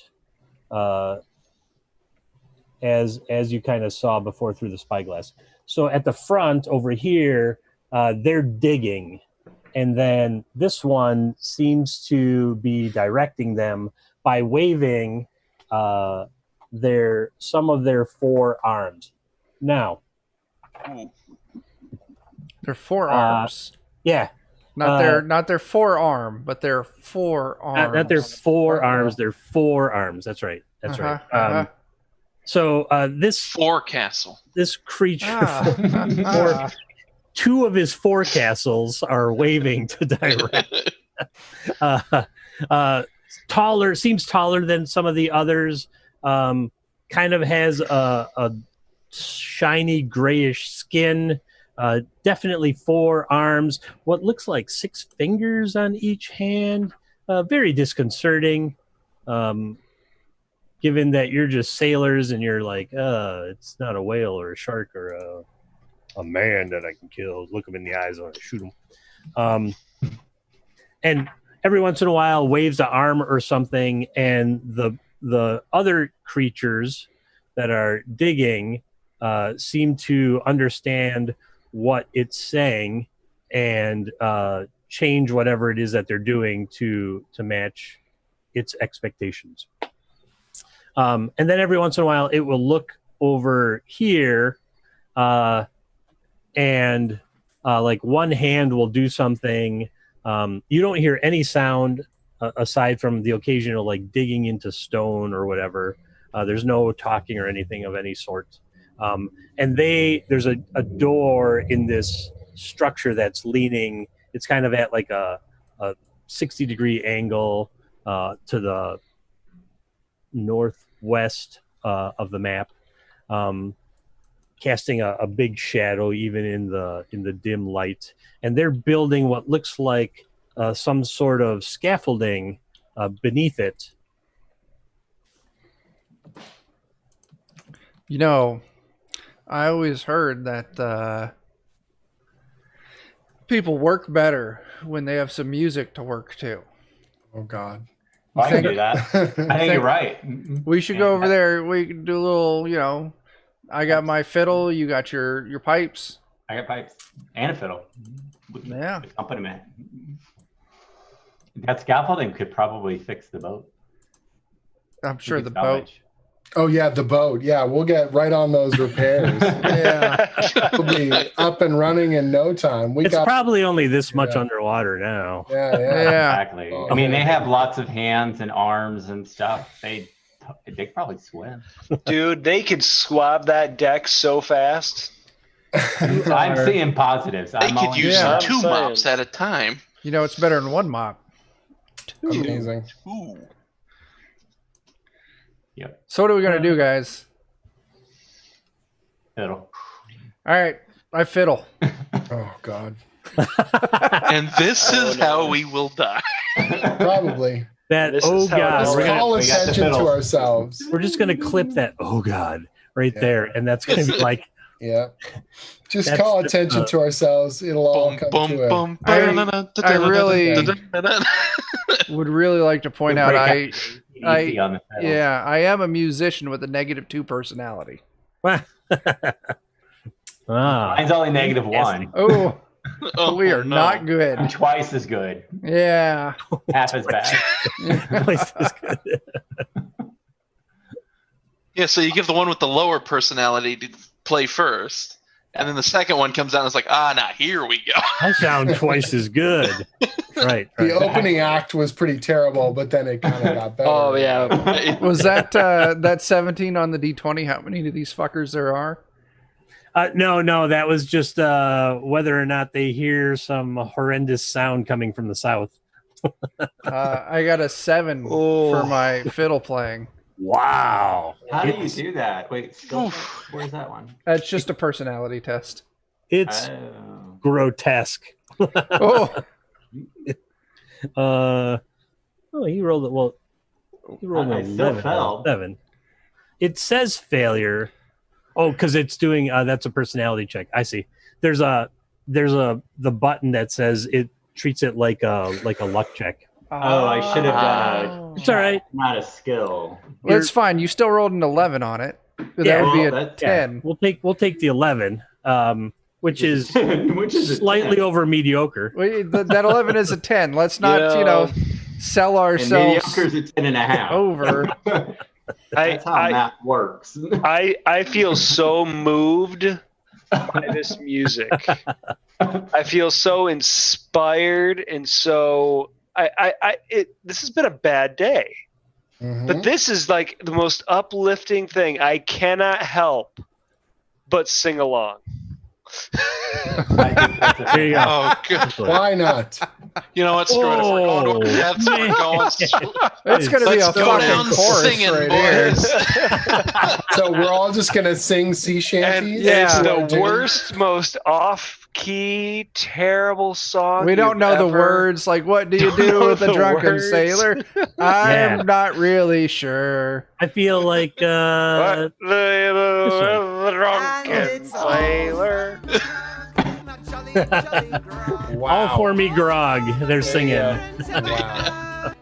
as you kind of saw before through the spyglass. So at the front over here, they're digging, and then this one seems to be directing them by waving some of their 4 arms. Now, They're 4 arms. yeah. Not their forearm, but their 4 arms. Not their 4 arms, they're 4 arms. That's right. That's right. So this Forecastle. this creature, 2 of his forecastles are waving to direct. Seems taller than some of the others. Kind of has a shiny grayish skin. Definitely 4 arms. What looks like 6 fingers on each hand. Very disconcerting. Given that you're just sailors and you're like, it's not a whale or a shark or a man that I can kill. Look him in the eyes and shoot him. And every once in a while waves an arm or something, and the other creatures that are digging seem to understand what it's saying and change whatever it is that they're doing to match its expectations. And then every once in a while, it will look over here, and like one hand will do something. You don't hear any sound aside from the occasional like digging into stone or whatever. There's no talking or anything of any sort. And there's a door in this structure that's leaning. It's kind of at like a 60-degree angle to the northwest of the map, casting a big shadow even in the dim light. And they're building what looks like some sort of scaffolding beneath it. You know, I always heard that people work better when they have some music to work to. Oh God. Well, I can do that. I think you're right. We should go over there. We can do a little, I got my fiddle. You got your pipes. I got pipes and a fiddle. Yeah. Accompaniment. That scaffolding could probably fix the boat. I'm sure the boat. Oh yeah, the boat. Yeah, we'll get right on those repairs. Yeah. We'll be up and running in no time. It's probably only this much underwater now. Yeah. Exactly. I mean, they have lots of hands and arms and stuff. They probably swim. Dude, they could swab that deck so fast. I'm seeing positives. They could use two mops at a time. It's better than one mop. Two. Amazing. Two. Yep. So what are we going to do, guys? Fiddle. All right. I fiddle. Oh, God. And this is how we will die. Probably. God. Let's call attention to ourselves. We're just going to clip that, oh, God, right there. And that's going to be like... Yeah. Just call attention to ourselves. It'll all come to it. I really would really like to point out I am a musician with a -2 personality. Mine's only -1. Oh, we are not good. I'm twice as good. Yeah. Half as bad. Twice as good. Yeah, so you give the one with the lower personality to play first, and then the second one comes out and it's like, now here we go. I sound twice as good. Right. The opening act was pretty terrible, but then it kind of got better. Oh, yeah. Was that 17 on the D20? How many of these fuckers there are? No, that was just whether or not they hear some horrendous sound coming from the south. I got a 7 for my fiddle playing. Wow. How do you do that? Wait, where's that one? That's just a personality test. It's grotesque. He rolled it. Well, he rolled an 11. It says failure. Oh, because it's doing that's a personality check. I see. There's the button that says it treats it like a luck check. Oh, I should have done a. It's all right. Not a skill. Well, it's fine. You still rolled an 11 on it. That would be a 10. Yeah. We'll take the 11, which is slightly over mediocre. That 11 is a 10. Let's not, sell ourselves. Mediocre's a 10.5. Over. That's how that works. I feel so moved by this music. I feel so inspired and so. This has been a bad day, but this is like the most uplifting thing. I cannot help but sing along. There you go. Oh, good. Why not? You know what? Screw it. If we're going to deaths, we're going. It's going to be a go down fucking chorus singing, right boys. here. So we're all just going to sing sea shanties? It's the worst, most off-key, terrible song. We don't know the words. Like, what do you do with a drunken sailor? I'm not really sure. I feel like the drunken sailor. All for me grog. They're singing. Wow.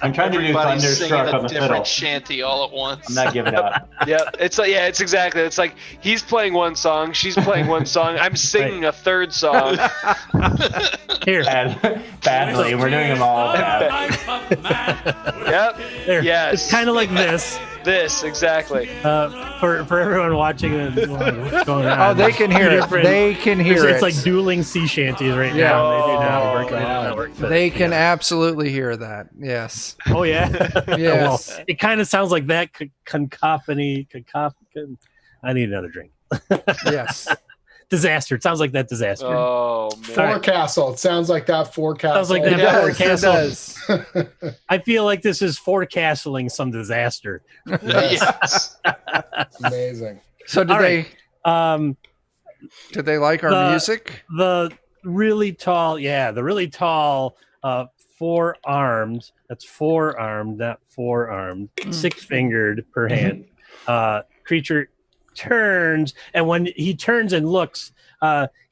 I'm trying to do Everybody's singing Thunderstruck a on the different fiddle. shanty all at once. I'm not giving up. Yeah, it's exactly. It's like he's playing one song, she's playing one song, I'm singing a third song. Here. Badly. We're doing them all bad. Yep. There. Yes. It's kind of like this. This exactly. For everyone watching, what's going on? Oh, they can hear it. They can hear it. It's like dueling sea shanties right Yeah. now. They do not Oh, work. They do not work. But, They can yeah. absolutely hear that. Yes. Oh yeah. Yes. Well, it kind of sounds like that cacophony. I need another drink. Yes. Disaster. It sounds like that disaster. Oh man. Forecastle. It sounds like that forecastle. Sounds like It that does. It forecastle. does. I feel like this is forecastling some disaster. Yes. Amazing. So All right. did they like our music? The really tall, four-armed, that's four-armed, not four-armed, six-fingered per hand. Creature turns, and when he turns and looks,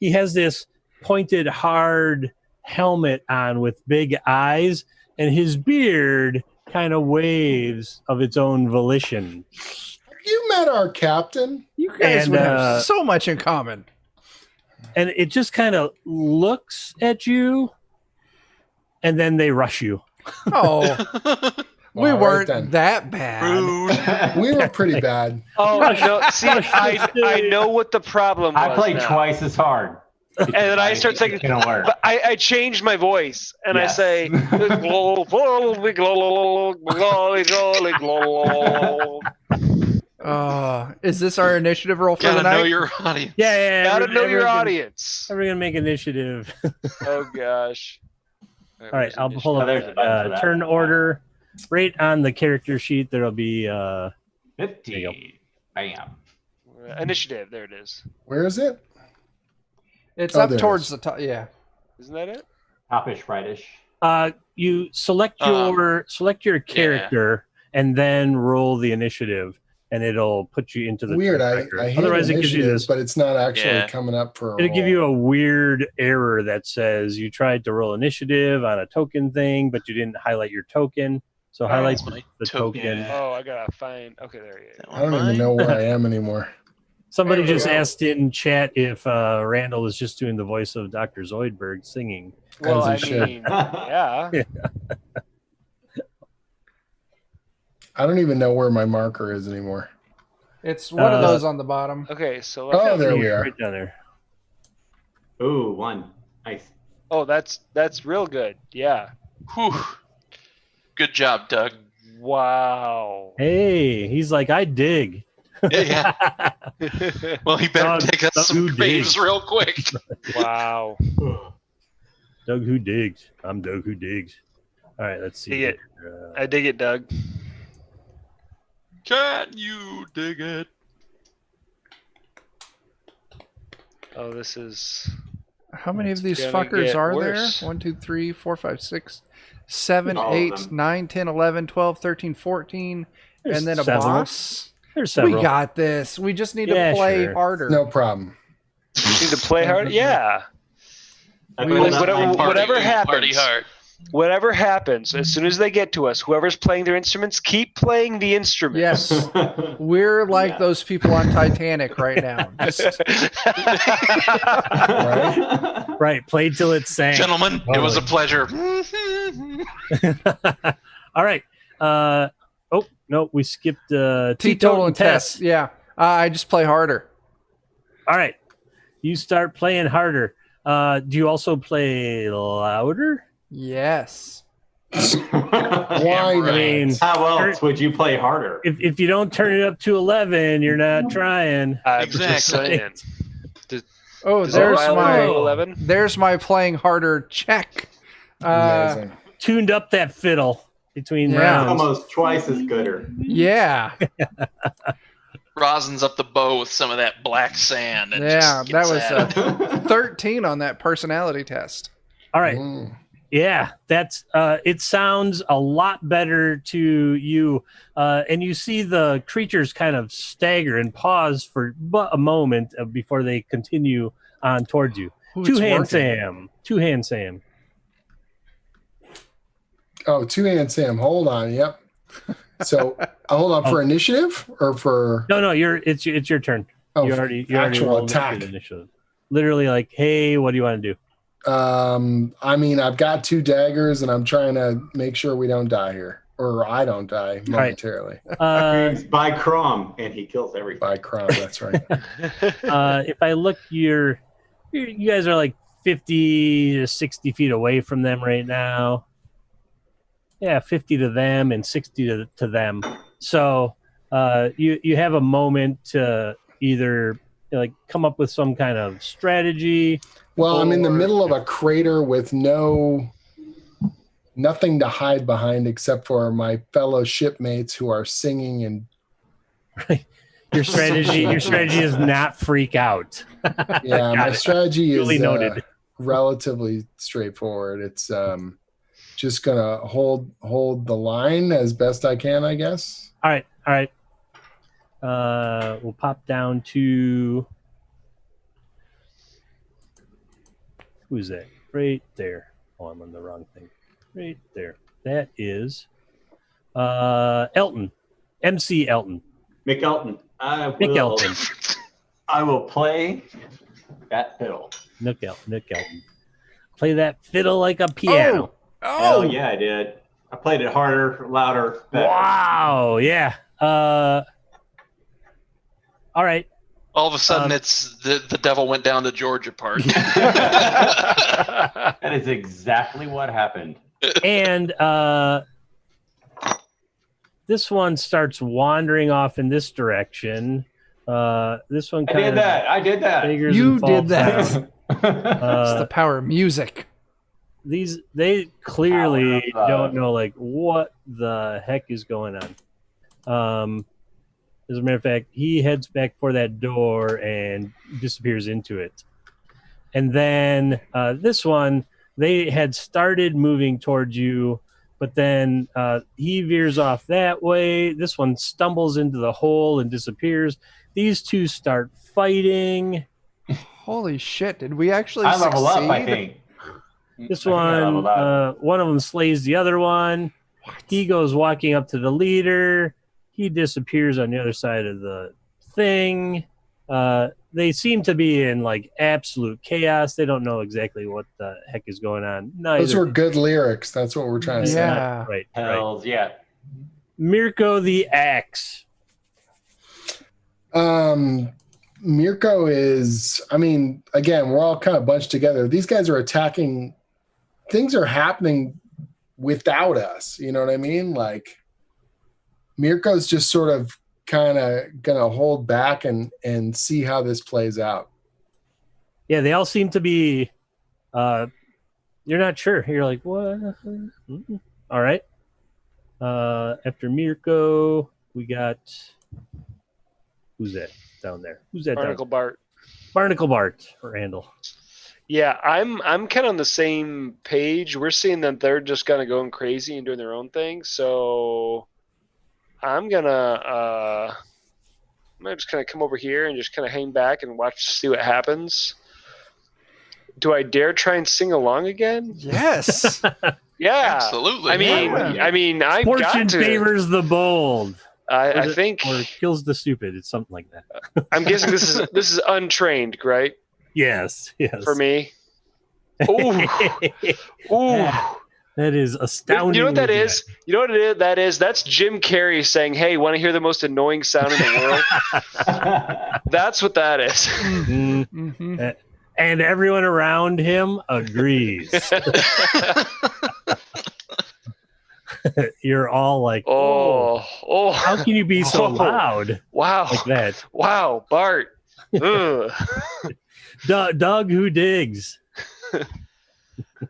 he has this pointed, hard helmet on with big eyes, and his beard kind of waves of its own volition. You met our captain. You guys And, would have so much in common. And it just kind of looks at you, and then they rush you. Oh, we All right, weren't then. that bad. Rude. We were pretty bad. Oh no! See, I know what the problem was. I played now. twice as hard. And then I start saying, It's gonna work. but I changed my voice and Yes. I say, Is this our initiative roll for the Gotta know night? your audience. Yeah. gotta know your everyone- audience. We're gonna make initiative. Oh gosh. All right, I'll pull Oh, up there's a button for that. turn order. Right on the character sheet, there'll be 50. Bam. Initiative. There it is. Where is it? It's Oh, up there it towards is. the top. Yeah. Isn't that it? Topish, rightish. you select your character and then roll the initiative, and it'll put you into the Weird. turn I record. hate Otherwise, it gives you initiative, this. but it's not actually Yeah. coming up for. It'll give you a weird error that says you tried to roll initiative on a token thing, but you didn't highlight your token. So highlight that's my the token. token. Oh, I gotta find. Okay, there he is. That I one don't even mine? know where I am anymore. Somebody There we just go. asked in chat if Randall was just doing the voice of Dr. Zoidberg singing. Well, As I he should. mean, yeah. I don't even know where my marker is anymore. It's one of those on the bottom. Okay, so Oh, there we are. Right down there. Ooh, one. Nice. Oh, that's real good. Yeah. Whew. Good job, Doug. Wow. Hey, he's like, I dig. Yeah. Well, he better Doug, take us Doug some who graves digs. real quick. Wow. Doug who digs. I'm Doug who digs. All right, let's see. Dig it. here. I dig it, Doug. Can you dig it? Oh, this is. How many of It's these gonna fuckers get are worse. there? 1, 2, 3, 4, 5, 6, 7, All of 8, them. 9, 10, 11, 12, 13, 14, There's and then a several. boss. There's several. We got this. We just need Yeah, to play sure. harder. No problem. Need to play hard? Yeah. I We- pulled out whatever- my whatever party. happens. Party hard. Whatever happens, as soon as they get to us, whoever's playing their instruments, keep playing the instruments. Yes. We're like Yeah. those people on Titanic right now. Just- Right? Right, play till it sang. Gentlemen, it was a pleasure. All right. Oh, no, we skipped Teetotal and test. Yeah. I just play harder. All right. You start playing harder. Do you also play louder? Yes. Why Right. I mean, not? How else would you play harder? if you don't turn it up to 11, you're not trying. I'm just Exactly. saying. Oh, Does there's O'Reilly my roll 11? there's my playing harder check. Amazing. Tuned up that fiddle between Yeah. rounds. Almost twice as gooder. Yeah. Rosins up the bow with some of that black sand. And Yeah, just that gets was at it. 13 on that personality test. All right. Mm. Yeah, that's it sounds a lot better to you. And you see the creatures kind of stagger and pause for but a moment before they continue on towards you. Ooh, Two it's hand working. Sam. Two hand Sam. Oh, two-hand Sam. Hold on. Yep. So hold on for initiative or for No, it's your turn. oh, you already actual rolled attack. initiative. Literally, like, hey, what do you want to do? I mean, I've got 2 daggers, and I'm trying to make sure we don't die here, or I don't die momentarily. By Crom, and he kills everything. By Crom, that's right. If I look, you guys are like 50 to 60 feet away from them right now. Yeah, 50 to them and 60 to them. So you have a moment to either like come up with some kind of strategy. Well, I'm in the middle of a crater with nothing to hide behind except for my fellow shipmates who are singing and. Right. Your strategy is not freak out. Yeah, my strategy is noted. Relatively straightforward. It's just gonna hold the line as best I can, I guess. All right. We'll pop down to who's that? Right there. Oh, I'm on the wrong thing. Right there. That is Elton. MC Elton. McElton. McElton. I will play that fiddle. Nick Elton. Play that fiddle like a piano. Hell yeah, I did. I played it harder, louder, better. Wow. Yeah. All right. All of a sudden, it's the devil went down to Georgia part. That is exactly what happened. And this one starts wandering off in this direction. This one I did that. You did that. Down. It's the power of music. They clearly don't know like what the heck is going on. As a matter of fact, he heads back for that door and disappears into it. And then this one, they had started moving towards you, but then he veers off that way. This one stumbles into the hole and disappears. These two start fighting. Holy shit! Did we actually I level succeed? up, I think. This one of them slays the other one. What? He goes walking up to the leader. He disappears on the other side of the thing. They seem to be in like absolute chaos. They don't know exactly what the heck is going on. Those were good lyrics. That's what we're trying to say. Yeah. Right. Hells yeah. Mirko the Axe. Mirko is, I mean, again, we're all kind of bunched together. These guys are attacking. Things are happening without us. You know what I mean? Like, Mirko's just sort of kind of going to hold back and see how this plays out. Yeah, they all seem to be, you're not sure. You're like, what? All right. After Mirko, we got, who's that down there? Who's that? Barnacle Bart. Barnacle Bart, Randall. Yeah, I'm kind of on the same page. We're seeing that they're just kind of going crazy and doing their own thing. So I'm gonna just kind of come over here and just kind of hang back and watch, see what happens. Do I dare try and sing along again? Yes. Yeah, Absolutely. I mean, I got Fortune to. favors the bold. I think, or kills the stupid. It's something like that. I'm guessing this is untrained, right? Yes. For me. Ooh. Ooh. That is astounding. You know what that is? You know what it is? That is, that's Jim Carrey saying, "Hey, want to hear the most annoying sound in the world?" That's what that is. Mm-hmm. And everyone around him agrees. You're all like, oh, how can you be so loud? Wow. Like that. Wow, Bart. Ugh. Doug who digs.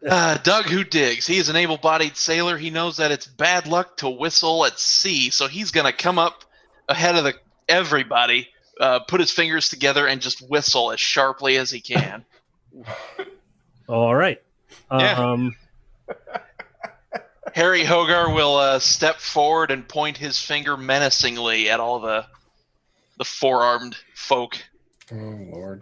Doug who digs. He is an able-bodied sailor. He knows that it's bad luck to whistle at sea, so he's going to come up ahead of everybody, put his fingers together, and just whistle as sharply as he can. All right. Yeah. Harry Hogar will step forward and point his finger menacingly at all the four-armed folk. Oh, Lord.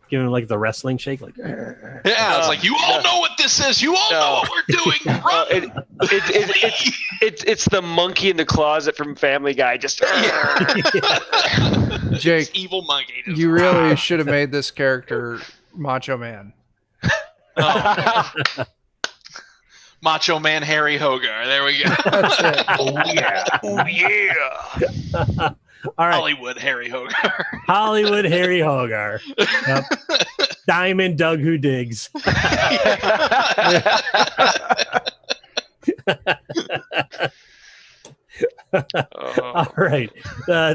Give him like the wrestling shake, like. Yeah, it's like, you all know what this is. You all know what we're doing. Run. It's the monkey in the closet from Family Guy. Just Jake, evil monkey. Just, you really should have made this character Macho Man. Oh. Macho Man Harry Hogar. There we go. That's it. Oh yeah. Oh yeah. All right. Hollywood Harry Hogar. Hollywood Harry Hogar. Yep. Diamond Doug Who Digs. All right.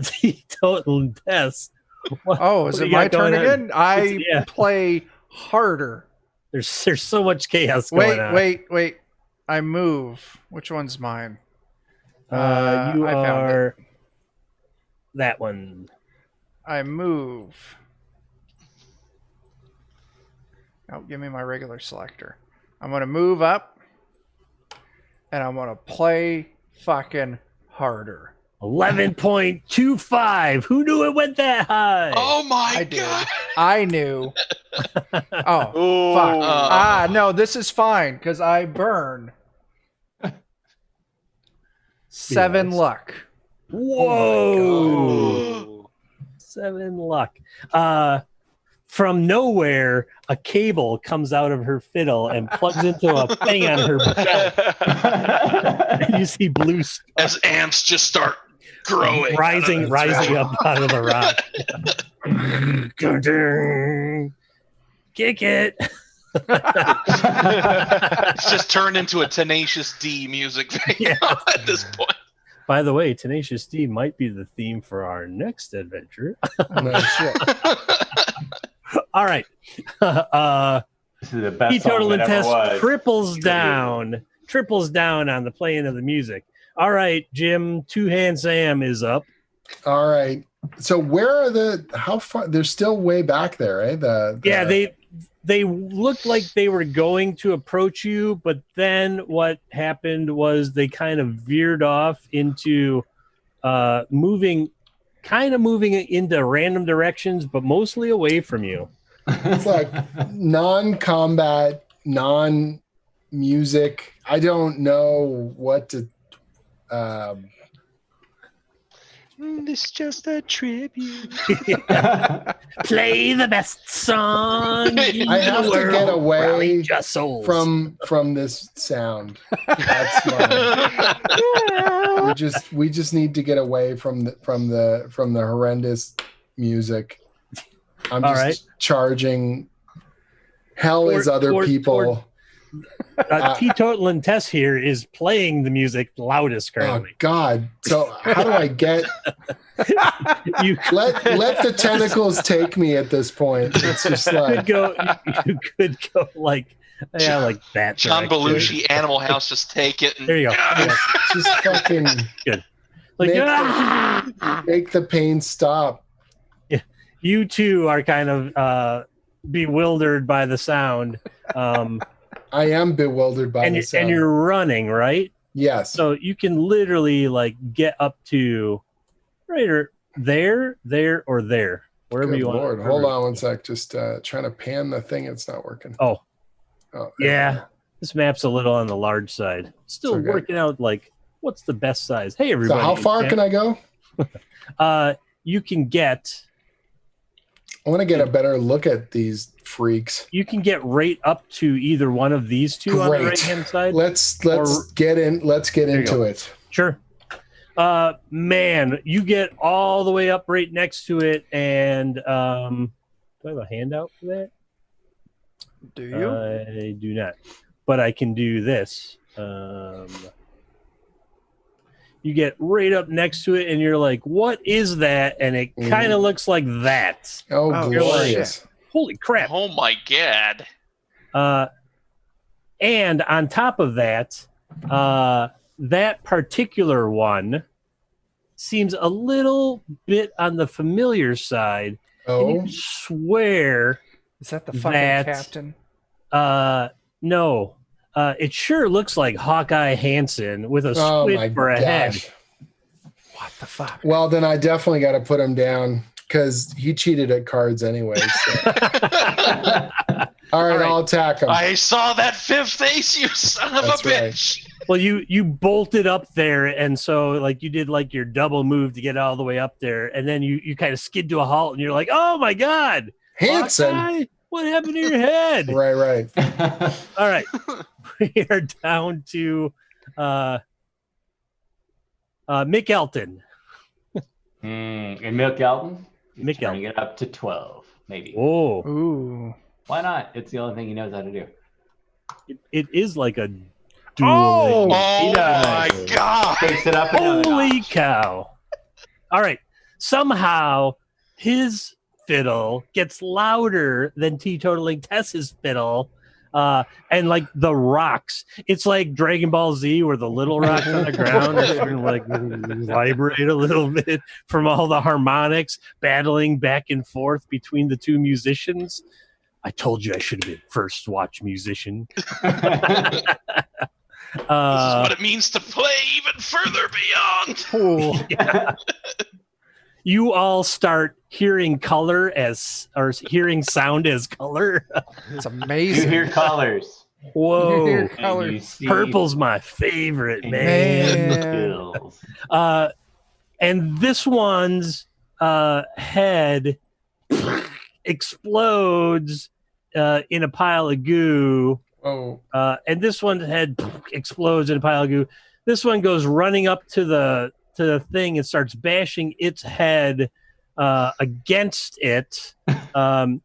Teetotal Tess. Oh, is it my turn again? I Yeah. play harder. There's so much chaos going on. Wait. I move. Which one's mine? You I found are that one. I move. Oh, give me my regular selector. I'm going to move up. And I'm going to play fucking harder. 11.25. Who knew it went that high? Oh my I did. god. I knew. Oh, Ooh. fuck. No, this is fine because I burn. 7 Yes. luck. Whoa. 7 luck. From nowhere, a cable comes out of her fiddle and plugs into a thing on her belt. And you see blue As ants just start growing. rising up out of the rock. Kick it. It's just turned into a Tenacious D music video at this point. By the way, Tenacious D might be the theme for our next adventure. No shit. All right. This is the best Teetotal song and that ever Test was. triples down on the playing of the music. All right, Jim, Two Hand Sam is up. All right. So where are how far? They're still way back there, right? Yeah, they looked like they were going to approach you, but then what happened was they kind of veered off into moving into random directions, but mostly away from you. It's like non-combat, non-music. I don't know what to. It's just a tribute. Play the best song. I have to get away from from this sound. That's my. we just need to get away from the horrendous music. I'm All just right. charging. Hell is other people. Teetotal and Tess here is playing the music loudest Oh currently. God! So how do I get? You Let the tentacles take me at this point. It's just like you could go like that. John direction. Belushi, Animal House, just take it. And, There you go. yeah, just fucking Good. Like make the pain stop. you two are kind of bewildered by the sound. I am bewildered by the sound. And you're running, right? Yes. So you can literally like get up to right or there, or there, wherever Good you want. Lord. Hold on one sec. Just trying to pan the thing. It's not working. Oh, Oh, there we yeah. go. This map's a little on the large side. Still Okay. working out like what's the best size. Hey So everybody. how far can I go? You can get I want to get a better look at these freaks. right up to either one of these two on the Great. right hand side. Let's Or- get in. Let's get you into go. it. Sure. Man, you get all the way up right next to it, and do I have a handout for that? Do you? I do not, but I can do this. You get right up next to it, and you're like, "What is that?" And it kind of looks like that. Oh, Oh, glorious. Holy crap! oh my god. And on top of that, that particular one seems a little bit on the familiar side. And Oh, you swear, Is that the fucking that- captain? no. It sure looks like Hawkeye Hansen with a oh my squid for a head. gosh. What the fuck? Well, then I definitely got to put him down because he cheated at cards anyway. So. All right, I'll attack him. I saw that fifth ace, you son of That's a bitch. Well, you bolted up there, and so like you did like your double move to get all the way up there, and then you kind of skid to a halt, and you're like, "Oh my god, Hanson, Hawkeye, what happened to your head?" Right. All right, we are down to Mick Elton. And Mick Elton? Mick Turning it up to 12, maybe. Oh, Ooh. Why not? It's the only thing he knows how to do. it is like a duel. Oh, Oh my god. Takes it up another Holy notch. cow. All right. Somehow his fiddle gets louder than teetotaling Tess's fiddle. And like the rocks, it's like Dragon Ball Z where the little rocks on the ground are sort of like vibrate a little bit from all the harmonics battling back and forth between the two musicians. I told you I should have been first watch musician. This is what it means to play even further beyond. Cool. Yeah. You all start hearing color or hearing sound as color. It's You amazing. hear colors. Whoa. You hear And you colors. see Purple's my favorite, man. Man. skills. And this one's head explodes in a pile of goo. Oh, And this one's head explodes in a pile of goo. This one goes running up to the thing and starts bashing its head against it.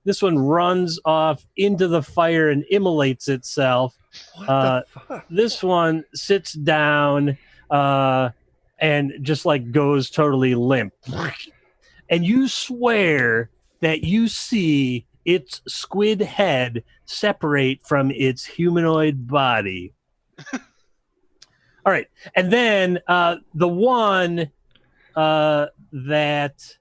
This one runs off into the fire and immolates itself. What the fuck? This one sits down and just like goes totally limp. And you swear that you see its squid head separate from its humanoid body. All right. And then the one that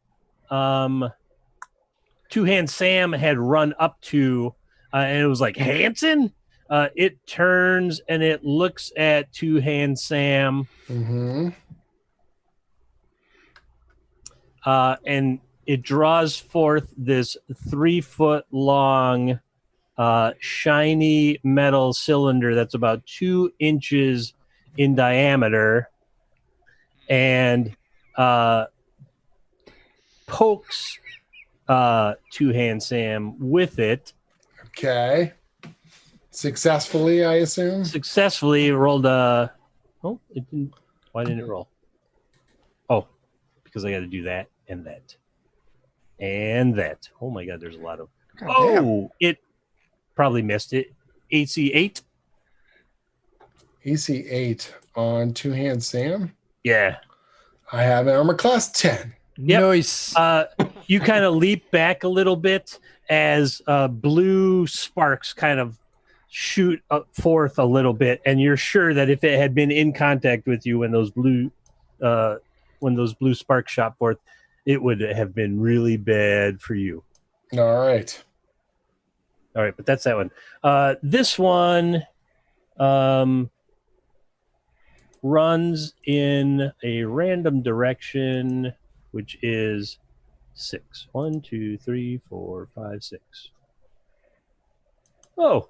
Two Hand Sam had run up to, and it was like, Hanson? It turns and it looks at Two Hand Sam. mm-hmm. And it draws forth this 3-foot long shiny metal cylinder that's about 2 inches in diameter, and pokes Two Hand Sam with it. Okay. Successfully, I assume. Successfully rolled a. Oh, it didn't. Why didn't it roll? Oh, because I got to do that and that and that. Oh my God, there's a lot of. God damn. Oh, it probably missed it. AC 8. AC 8 on Two Hand Sam. Yeah. I have an armor class 10. Yep. Nice. You kind of leap back a little bit as blue sparks kind of shoot up forth a little bit, and you're sure that if it had been in contact with you when those blue sparks shot forth, it would have been really bad for you. All right. All right, but that's that one. This one runs in a random direction, which is 6. 1, 2, 3, 4, 5, 6. Oh,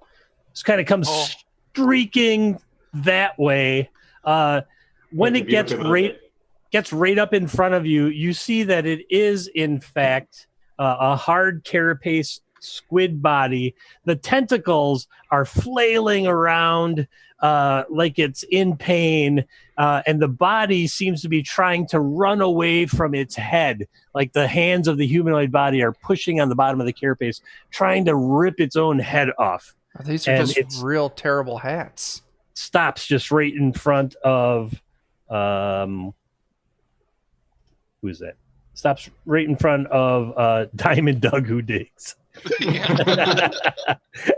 this kind of comes streaking that way. When it gets right up in front of you, you see that it is in fact a hard carapace squid body. The tentacles are flailing around like it's in pain, and the body seems to be trying to run away from its head. Like the hands of the humanoid body are pushing on the bottom of the carapace, trying to rip its own head off. These are and just real terrible hats. Stops just right in front of who's that? Stops right in front of Diamond Doug Who Digs.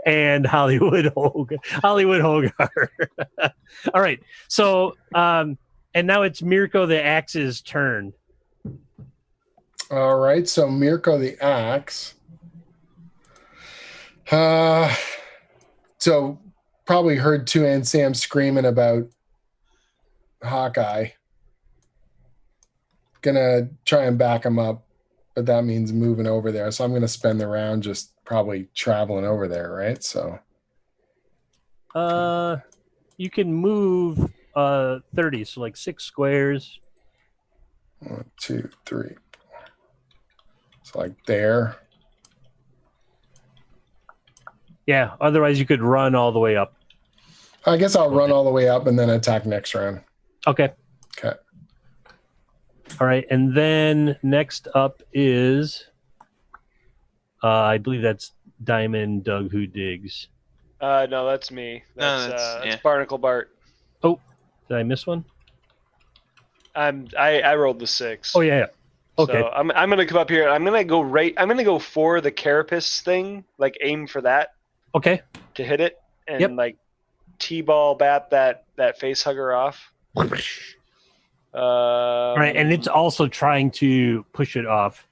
And Hollywood Hogar. All right. So and now it's Mirko the Axe's turn. All right. So Mirko the Axe. So probably heard Two Hand Sam screaming about Hawkeye. Gonna try and back him up but that means moving over there. So I'm going to spend the round just probably traveling over there, right? So you can move 30, so like 6 squares. 1, 2, 3. So like there. Yeah, otherwise you could run all the way up. I guess I'll run all the way up and then attack next round. Okay. Okay. All right, and then next up is, I believe that's Diamond Doug Who Digs. No, that's me. That's Barnacle Bart. Oh, did I miss one? I rolled the 6. Oh yeah. Okay. So I'm gonna come up here. I'm gonna go for the carapace thing, like aim for that. Okay. To hit it and like T-ball bat that face hugger off. Right, and it's also trying to push it off.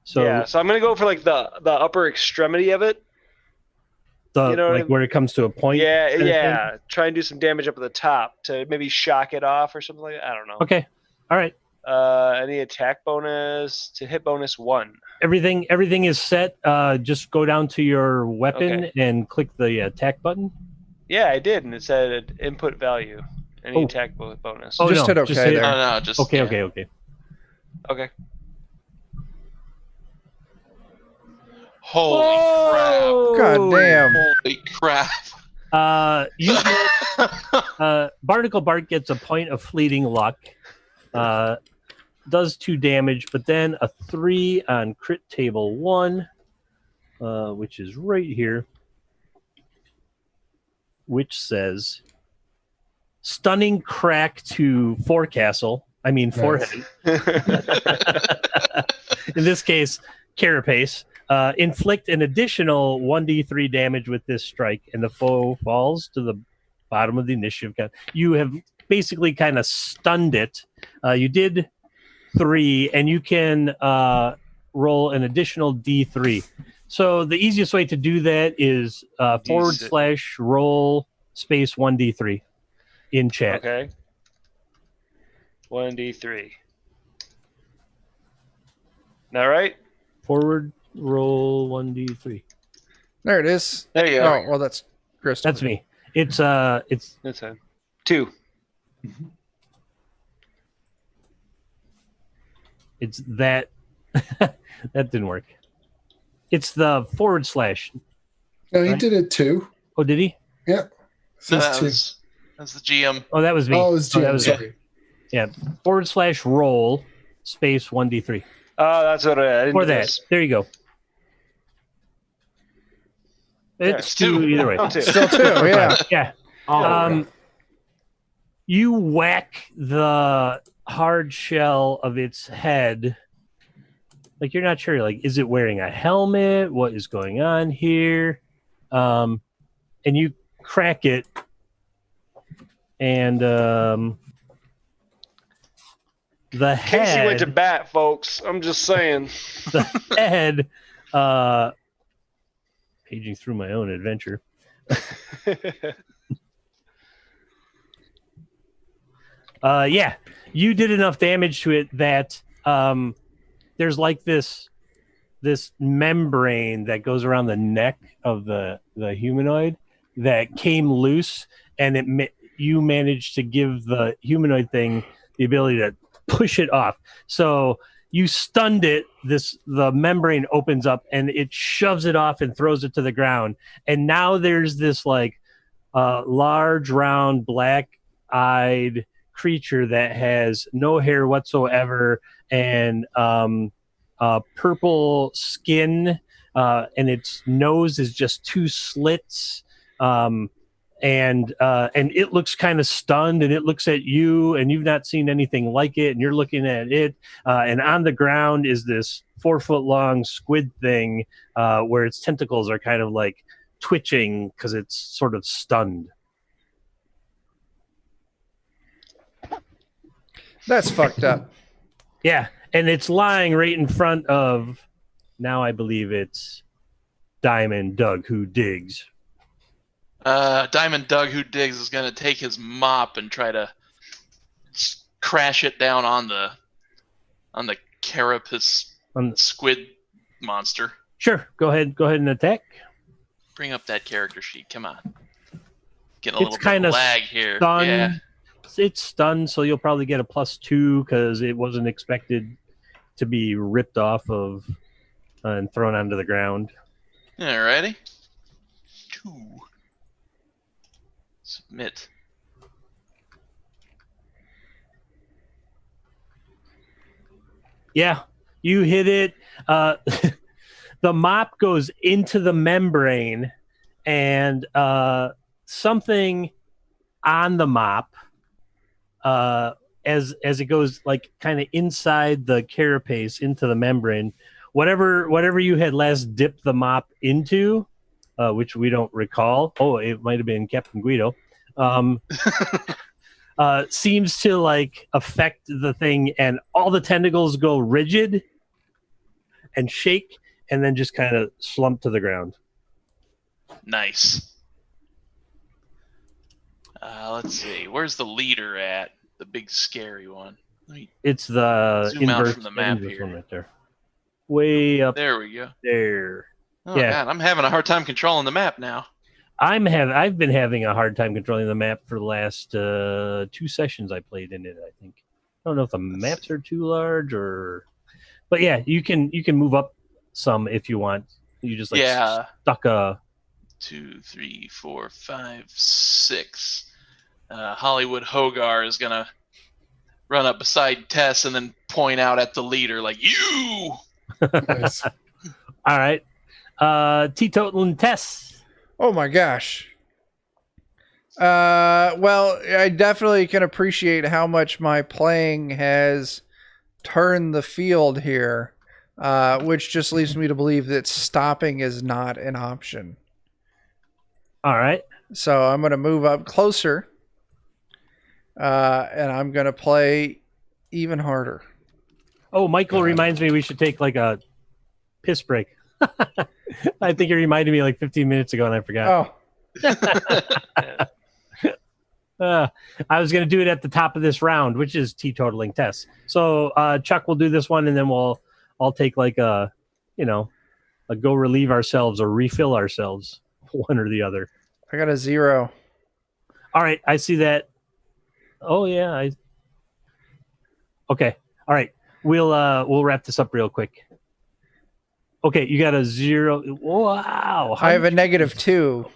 So yeah, so I'm gonna go for like the upper extremity of it. Where it comes to a point. Yeah. Try and do some damage up at the top to maybe shock it off or something like that. I don't know. Okay. All right. Any attack bonus to hit bonus 1. Everything is set. Just go down to your weapon and click the attack button. Yeah, I did, and it said input value. Any attack bonus. Oh, just hit okay just hit there. No, just okay. Okay. Holy crap! God damn! Holy crap! Barnacle Bart gets a point of fleeting luck. Does 2 damage, but then a 3 on crit table 1, which is right here, which says stunning crack to forehead. In this case, carapace. Inflict an additional 1d3 damage with this strike, and the foe falls to the bottom of the initiative count. You have basically kind of stunned it. You did 3, and you can roll an additional d3. So the easiest way to do that is / roll space 1d3 in chat. Okay. 1d3. All right. Forward roll 1d3. There it is. There you go. Oh, well, that's Chris. That's me. It's That's a 2. It's that that didn't work. It's the / No, he did it too. Oh, did he? Yeah. No, that's the GM. Oh, that was me. Oh, it was Jim. that was Sorry. Yeah. / roll space 1d3. Oh, that's what I didn't Or do that. this. There you go. It's 2 either way. Still 2, yeah. Yeah. You whack the hard shell of its head. Like, you're not sure. Like, is it wearing a helmet? What is going on here? And you crack it. And the head... Casey went to bat, folks. I'm just saying. The head... paging through my own adventure. Yeah, you did enough damage to it that there's like this membrane that goes around the neck of the humanoid that came loose, and you managed to give the humanoid thing the ability to push it off. So you stunned it. The membrane opens up and it shoves it off and throws it to the ground. And now there's this like large, round, black-eyed creature that has no hair whatsoever and purple skin, and its nose is just 2 slits. And it looks kind of stunned, and it looks at you, and you've not seen anything like it, and you're looking at it. And on the ground is this 4-foot-long squid thing where its tentacles are kind of like twitching because it's sort of stunned. That's fucked up. Yeah, and it's lying right in front of, now I believe it's Diamond Doug Who Digs. Diamond Doug Who Digs is going to take his mop and try to crash it down on the carapace squid monster. Sure. Go ahead and attack. Bring up that character sheet. Come on. Getting a It's little bit kind of of lag here. stunned. Yeah. It's stunned, so you'll probably get a +2 because it wasn't expected to be ripped off of and thrown onto the ground. Alrighty. 2. Submit. Yeah, you hit it. The mop goes into the membrane, and something on the mop, as it goes like kind of inside the carapace into the membrane, whatever you had last dipped the mop into, which we don't recall. Oh, it might have been Captain Guido. Seems to like affect the thing, and all the tentacles go rigid and shake, and then just kind of slump to the ground. Nice. Let's see. Where's the leader at? The big scary one. Let me It's the zoom out inverse from the map inverse here. one right there. Way up There we go. there. Oh Yeah. God, I'm having a hard time controlling the map now. I've been having a hard time controlling the map for the last 2 sessions I played in it, I think. I don't know if the maps are too large but yeah, you can move up some if you want. You just like stuck a 2, 3, 4, 5, 6. Hollywood Hogar is gonna run up beside Tess and then point out at the leader like, "You!" Nice. All right. Teetotal and Tess. Oh my gosh. Well, I definitely can appreciate how much my playing has turned the field here, which just leads me to believe that stopping is not an option. All right. So I'm going to move up closer, and I'm going to play even harder. Oh, Michael reminds me we should take like a piss break. I think he reminded me like 15 minutes ago, and I forgot. I was going to do it at the top of this round, which is teetotaling Tess. So Chuck will do this one, and then I'll take like a go relieve ourselves or refill ourselves, one or the other. I got a 0. All right, I see that. Oh yeah, Okay, all right. We'll wrap this up real quick. Okay, you got a 0. Wow, I have a -2.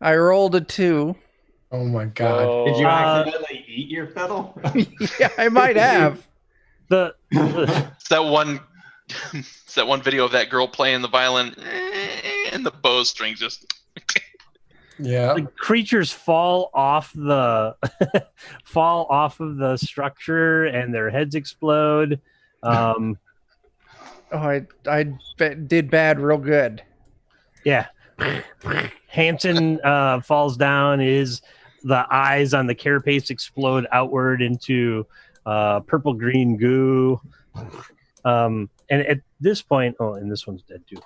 I rolled a 2. Oh my God. Did you accidentally eat your fiddle? Yeah, I might have. It's that one. It's that one video of that girl playing the violin and the bowstring just. Yeah. The creatures fall off of the structure and their heads explode. I did bad real good. Yeah. Hampton falls down. The eyes on the carapace explode outward into purple green goo. And at this point, and this one's dead too.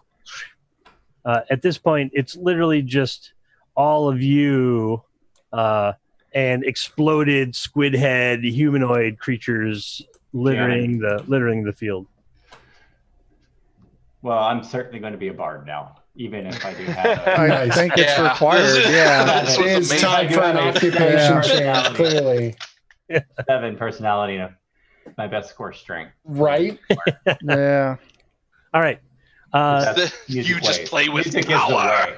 At this point, it's literally just all of you and exploded squid head humanoid creatures littering the field. Well, I'm certainly going to be a bard now, even if I do have I think it's required. Yeah. This It was is amazing. time for an occupation change, clearly. 7 personality and my best score strength. Right? Yeah. All right. You just play with Music is the power. way.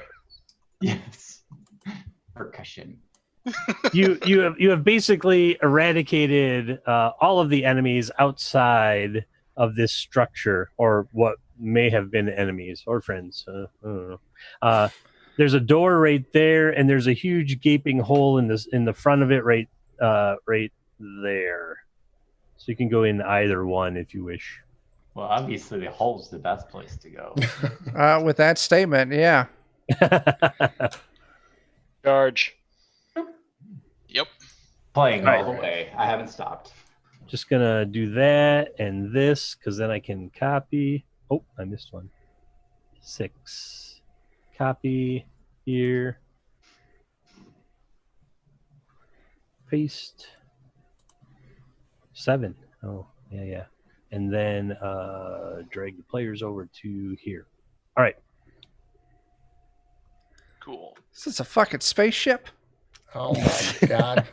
Yes. Percussion. You have basically eradicated all of the enemies outside of this structure, or what may have been enemies or friends. I don't know. There's a door right there, and there's a huge gaping hole in the front of it right there. So you can go in either one if you wish. Well, obviously the hole's the best place to go. With that statement, yeah. Charge. Yep. Playing all the way. I haven't stopped. Just gonna do that and this, because then I can copy. Oh, I missed one. 6. Copy here. Paste. 7. Oh, yeah. and then drag the players over to here. All right. Cool. Is this a fucking spaceship? Oh my god.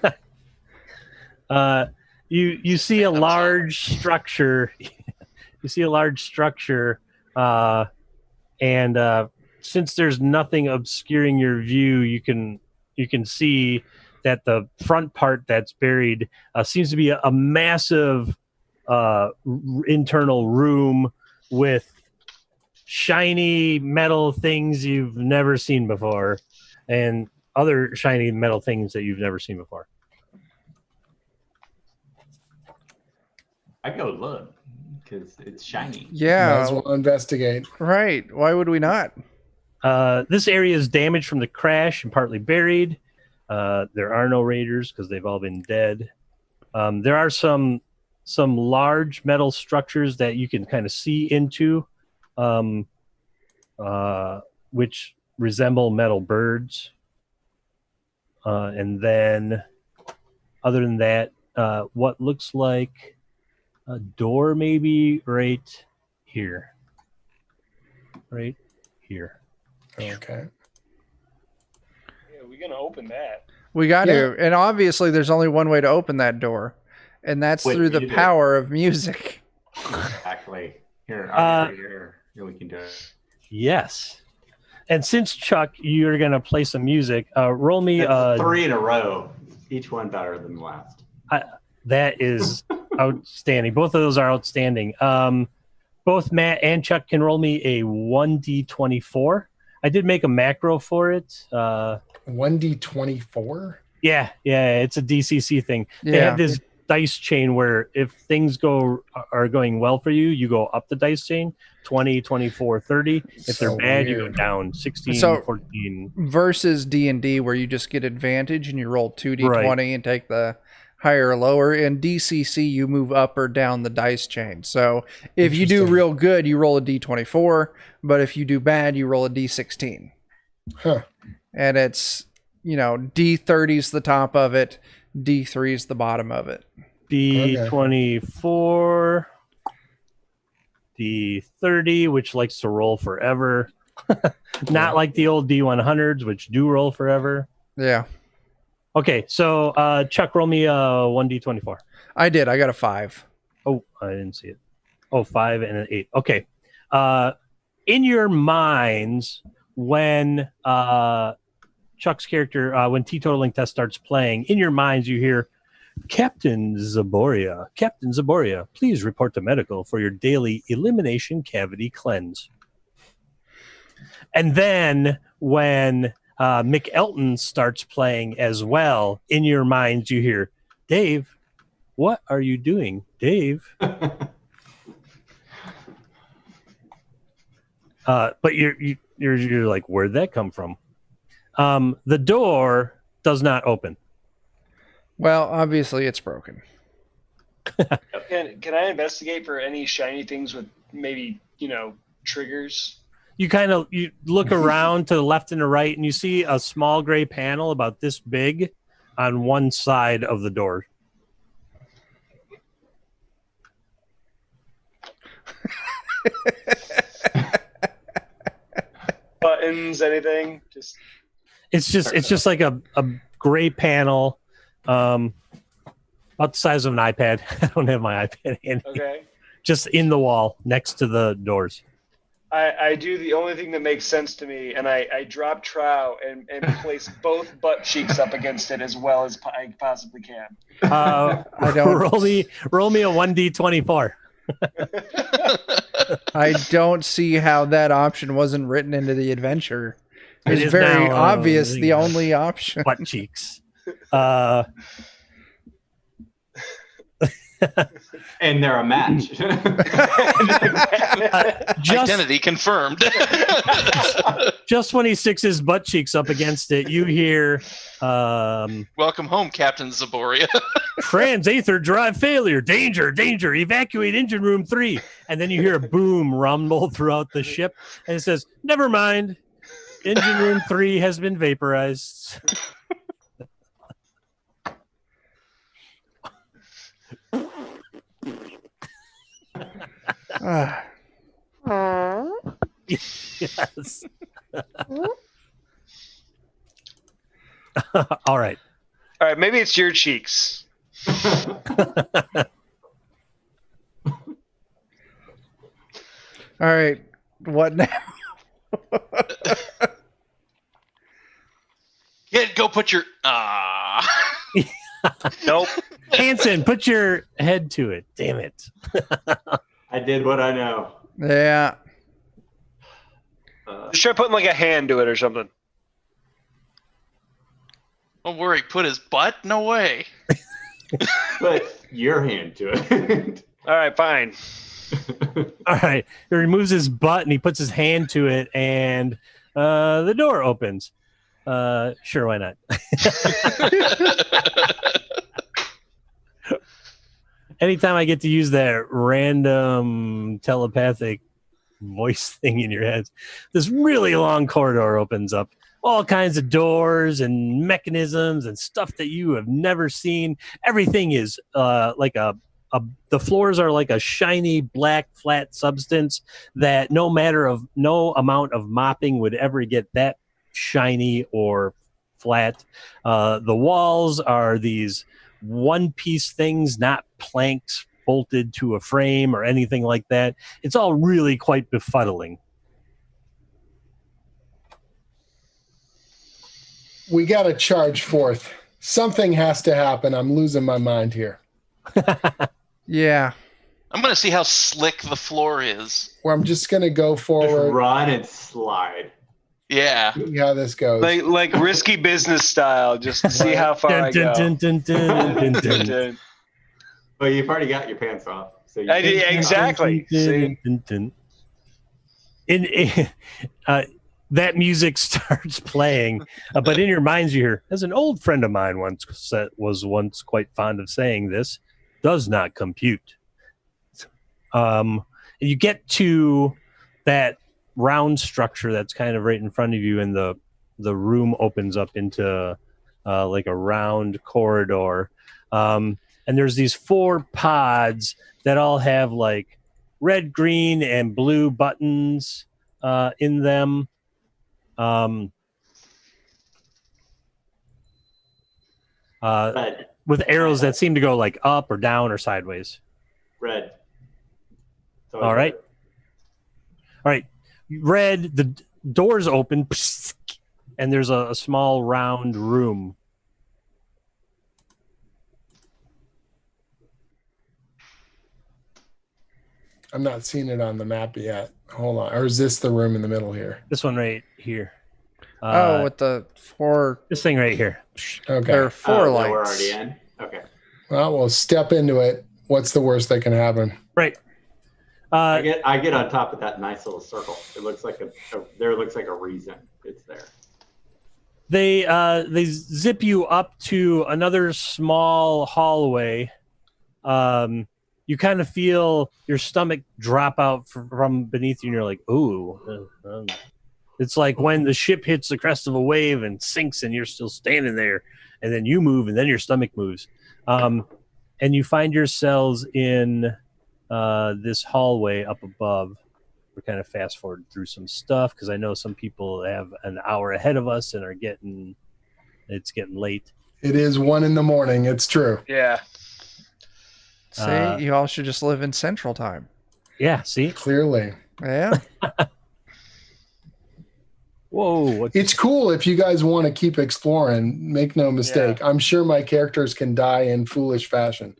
You see a large structure. You see a large structure, and since there's nothing obscuring your view, you can see that the front part that's buried seems to be a massive internal room with shiny metal things you've never seen before, and other shiny metal things that you've never seen before. I go look because it's shiny. Might Yeah. as well investigate. Right. Why would we not? This area is damaged from the crash and partly buried. There are no raiders because they've all been dead. There are some large metal structures that you can kind of see into, which resemble metal birds. And then, other than that, what looks like a door maybe right here. Right here. Okay. Yeah, we're gonna open that. We got to. And obviously, there's only one way to open that door, and that's With through the music. power of music. Exactly. Here, here we can do it. Yes. And since Chuck, you're going to play some music, roll me. That's 3 in a row. Each one better than the last. That is outstanding. Both of those are outstanding. Both Matt and Chuck can roll me a 1d24. I did make a macro for it. 1d24? Yeah, it's a DCC thing. They Yeah. have this dice chain where if things are going well for you, you go up the dice chain, 20, 24, 30. If they're So bad, you go weird. down 16, So- 14. Versus D&D, where you just get advantage and you roll 2d20 Right. and take the higher or lower. In DCC, you move up or down the dice chain. So if you do Interesting. real good, you roll a D24. But if you do bad, you roll a D16. Huh. And it's, D30's the top of it. D3's the bottom of it. D24, D30, which likes to roll forever. Not like the old D100s, which do roll forever. Yeah, Okay, so Chuck, roll me a 1D24. I did. I got a 5. Oh, I didn't see it. Oh, 5 and an 8. Okay. In your minds, when Chuck's character, when Teetotaling Test starts playing, in your minds you hear, Captain Zaboria, please report to medical for your daily elimination cavity cleanse. And then when Mick Elton starts playing as well, in your minds you hear, Dave, what are you doing, Dave? But you're like, where'd that come from? The door does not open. Well, obviously it's broken. Can I investigate for any shiny things with maybe triggers? You look around to the left and the right, and you see a small gray panel about this big on one side of the door. Buttons, anything? It's just like a gray panel, about the size of an iPad. I don't have my iPad handy. Okay. Just in the wall next to the doors. I do the only thing that makes sense to me, and I drop trow and place both butt cheeks up against it as well as I possibly can. I don't. roll me a 1d24. I don't see how that option wasn't written into the adventure. It It's is very now, obvious the only option. Butt cheeks. And they're a match. Identity confirmed. Just when he sticks his butt cheeks up against it, you hear Welcome home, Captain Zaboria. trans-aether drive failure, danger, evacuate engine room 3. And then you hear a boom rumble throughout the ship, and it says, never mind, engine room 3 has been vaporized. Yes. All right. All right, maybe it's your cheeks. All right. What now? Yeah, go put your Nope. Hanson, put your head to it. Damn it. I did what I know. Yeah. Just try putting like a hand to it or something. Don't worry, put his butt? No way. Put your hand to it. All right, fine. All right. He removes his butt and he puts his hand to it, and the door opens. Sure, why not? Anytime I get to use that random telepathic voice thing in your head, this really long corridor opens up. All kinds of doors and mechanisms and stuff that you have never seen. Everything is like the floors are like a shiny black flat substance that no amount of mopping would ever get that shiny or flat. The walls are these one-piece things, not planks bolted to a frame or anything like that. It's all really quite befuddling. We got to charge forth. Something has to happen. I'm losing my mind here. Yeah. I'm gonna see how slick the floor is. Well, I'm just going to go Just forward. run and slide. Yeah. See how this goes. Like risky business style, just to see how far I go. Well, you've already got your pants off. So you Exactly. See? That music starts playing, but in your minds you hear, as an old friend of mine was once quite fond of saying, this does not compute. You get to that round structure that's kind of right in front of you, and the room opens up into like a round corridor. And there's these 4 pods that all have like red, green, and blue buttons in them. With arrows that seem to go like up or down or sideways. Red. All right. All right. Red, the doors open, and there's a small round room. I'm not seeing it on the map yet. Hold on. Or is this the room in the middle here? This one right here. With the 4. This thing right here. Okay. There are 4 lights. We're already in. Okay. Well, we'll step into it. What's the worst that can happen? Right. I get on top of that nice little circle. It looks like there looks like a reason it's there. They zip you up to another small hallway. You kind of feel your stomach drop out from beneath you, and you're like, ooh. It's like when the ship hits the crest of a wave and sinks, and you're still standing there, and then you move, and then your stomach moves. And you find yourselves in this hallway up above. We're kind of fast forward through some stuff because I know some people have an hour ahead of us and it's getting late. It is 1 a.m. It's true. Yeah. See, you all should just live in Central Time. Yeah, see? Clearly. Yeah. Whoa. It's cool if you guys want to keep exploring. Make no mistake. I'm sure my characters can die in foolish fashion.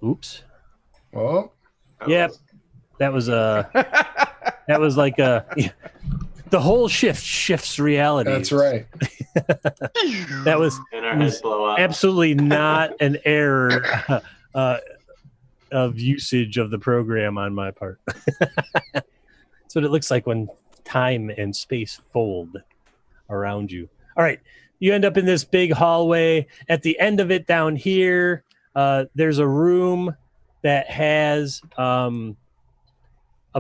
Oops. Oh. Yep. That was like the whole shifts reality. That's right. That was And our heads blow up. absolutely not an error of usage of the program on my part. That's what it looks like when time and space fold around you. All right. You end up in this big hallway. At the end of it down here, there's a room that has a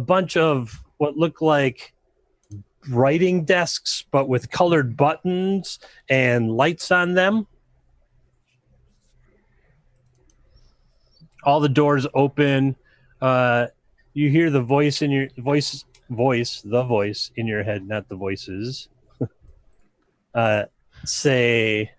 bunch of what look like writing desks, but with colored buttons and lights on them. all the doors open. You hear the voice in your voice in your head, not the voices. Say,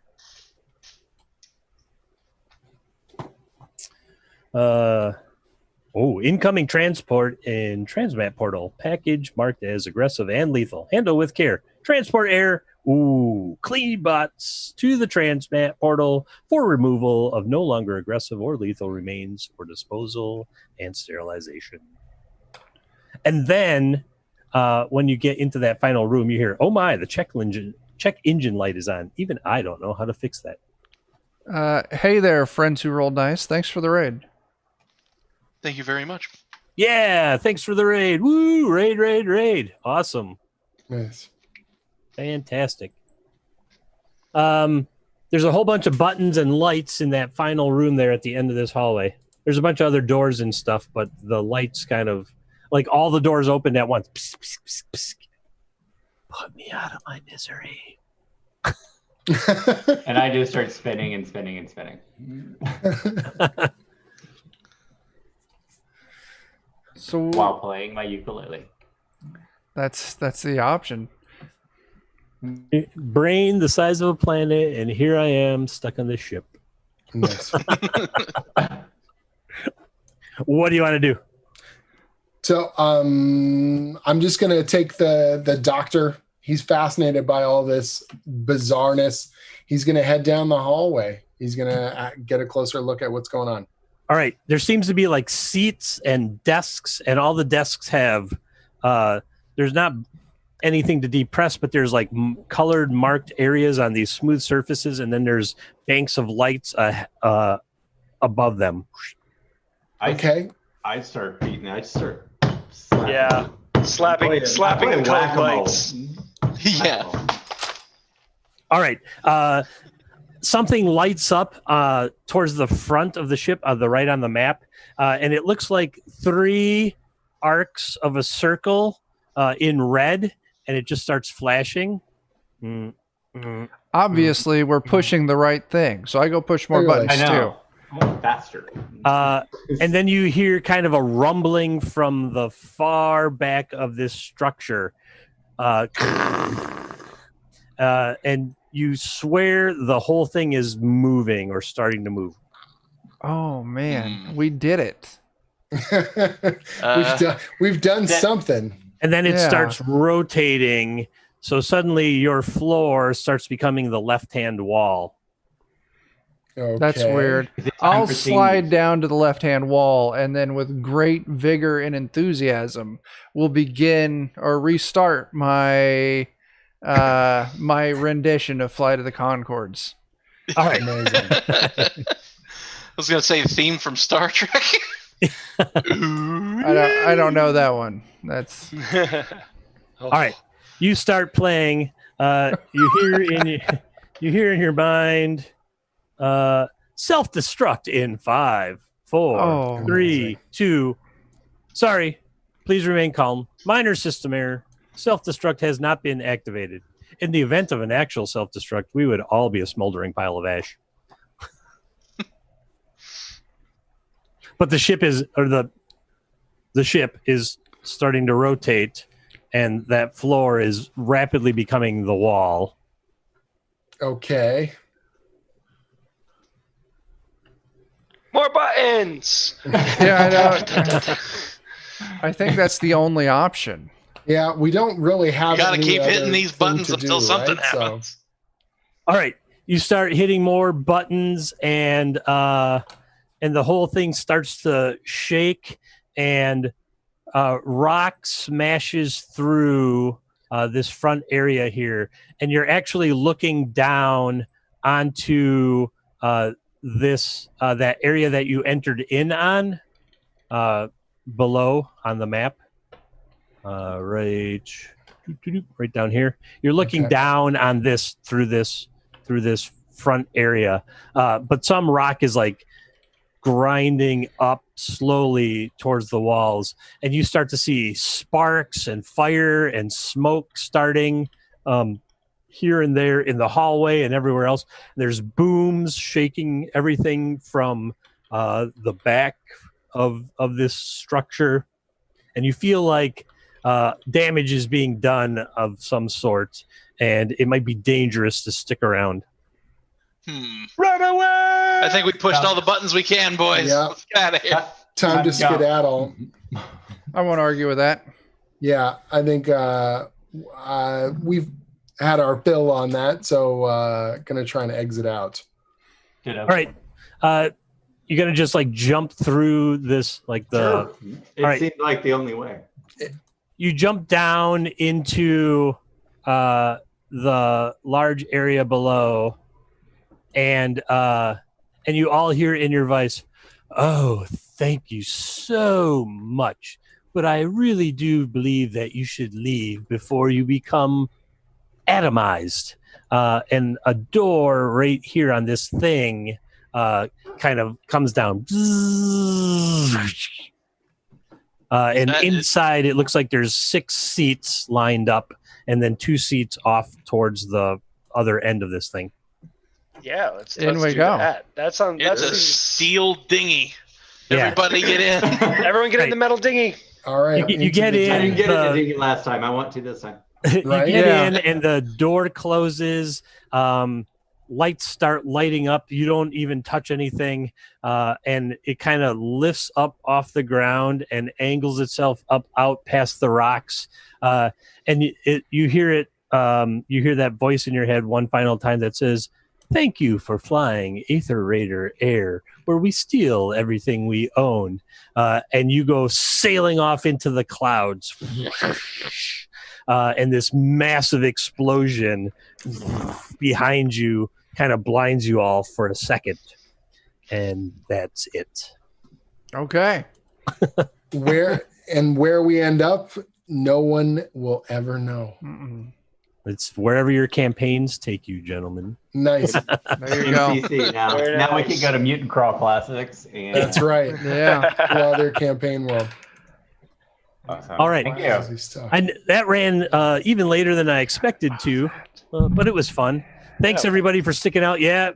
incoming transport in transmat portal. Package marked as aggressive and lethal. Handle with care. Transport air. Clean bots to the transmat portal for removal of no longer aggressive or lethal remains for disposal and sterilization. And then when you get into that final room, you hear, oh my, the check engine light is on. Even I don't know how to fix that. Hey there, friends who rolled dice. Thanks for the raid. Thank you very much. Yeah, thanks for the raid. Woo, raid. Awesome. Nice. Fantastic. There's a whole bunch of buttons and lights in that final room there at the end of this hallway. There's a bunch of other doors and stuff, but the lights kind of, like all the doors opened at once. Psst, psst, psst, psst. Put me out of my misery. And I just start spinning and spinning and spinning. So while playing my ukulele. that's the option. Brain the size of a planet, and here I am stuck on this ship. Nice. What do you want to do? So I'm just gonna take the doctor. He's fascinated by all this bizarreness. He's gonna head down the hallway. He's gonna get a closer look at what's going on. All right. There seems to be like seats and desks, and all the desks have there's not anything to depress, but there's like colored marked areas on these smooth surfaces, and then there's banks of lights above them. Okay. I start beating. I start slapping. Yeah, slapping the colored lights. Yeah. All right. Something lights up towards the front of the ship, the right on the map, and it looks like 3 arcs of a circle in red, and it just starts flashing. Obviously, we're pushing the right thing, so I go push more Really? buttons I too. know. I'm faster. And then you hear kind of a rumbling from the far back of this structure. And you swear the whole thing is moving or starting to move. Oh man, we did it. We've done something. And then it Yeah. starts rotating. So suddenly your floor starts becoming the left-hand wall. Okay. That's weird. Is it time I'll for slide scenes? down to the left-hand wall, and then with great vigor and enthusiasm, we'll begin or restart my my rendition of Flight of the Conchords. All right. Amazing. I was gonna say the theme from Star Trek. Mm-hmm. I don't know that one. That's All right. You start playing. You hear in your mind self-destruct in 5, 4, Oh. 3, 2. Sorry. Please remain calm. Minor system error. Self-destruct has not been activated. In the event of an actual self-destruct, we would all be a smoldering pile of ash. But the ship is starting to rotate, and that floor is rapidly becoming the wall. Okay. More buttons. yeah. I think that's the only option. Yeah, we don't really have. You gotta any keep other hitting these thing buttons to until do, something right? So- happens. All right, you start hitting more buttons, and the whole thing starts to shake, and rock smashes through this front area here, and you're actually looking down onto this that area that you entered in on below on the map, right down here. You're looking Okay. down on this through this front area, but some rock is like grinding up slowly towards the walls, and you start to see sparks and fire and smoke starting here and there in the hallway and everywhere else. There's booms shaking everything from the back of this structure, and you feel like damage is being done of some sort, and it might be dangerous to stick around. Run away! I think we pushed all the buttons we can, boys. Yeah. Let's get out of here. Time to skedaddle. I won't argue with that. Yeah, I think we've had our fill on that, so gonna try and exit out. All right. You're going to just like jump through this, like the. Sure. It seemed like the only way. You jump down into the large area below, and you all hear in your voice, "Oh, thank you so much. But I really do believe that you should leave before you become atomized." And a door right here on this thing kind of comes down. And inside, it looks like there's 6 seats lined up and then 2 seats off towards the other end of this thing. Yeah, let's In we do go. that. That sounds. It's a steel dinghy. Yeah. Everybody get in. Everyone get in the metal dinghy. All right. You get in. I didn't get it last time. I want to this time. Right? You get in and the door closes. Lights start lighting up. You don't even touch anything. And it kind of lifts up off the ground and angles itself up out past the rocks. And you hear it. You hear that voice in your head one final time that says, "Thank you for flying Aether Raider Air, where we steal everything we own." And you go sailing off into the clouds. And this massive explosion behind you kind of blinds you all for a second. And that's it. Okay. Where we end up, no one will ever know. Mm-mm. It's wherever your campaigns take you, gentlemen. Nice. There you go. MCC now. Very Now we nice. can go to Mutant Crawl Classics. And That's right. Yeah. Well, their campaign world. Awesome. All right. Thank you. Crazy stuff. And that ran even later than I expected to, but it was fun. Thanks, everybody, for sticking out. Yeah,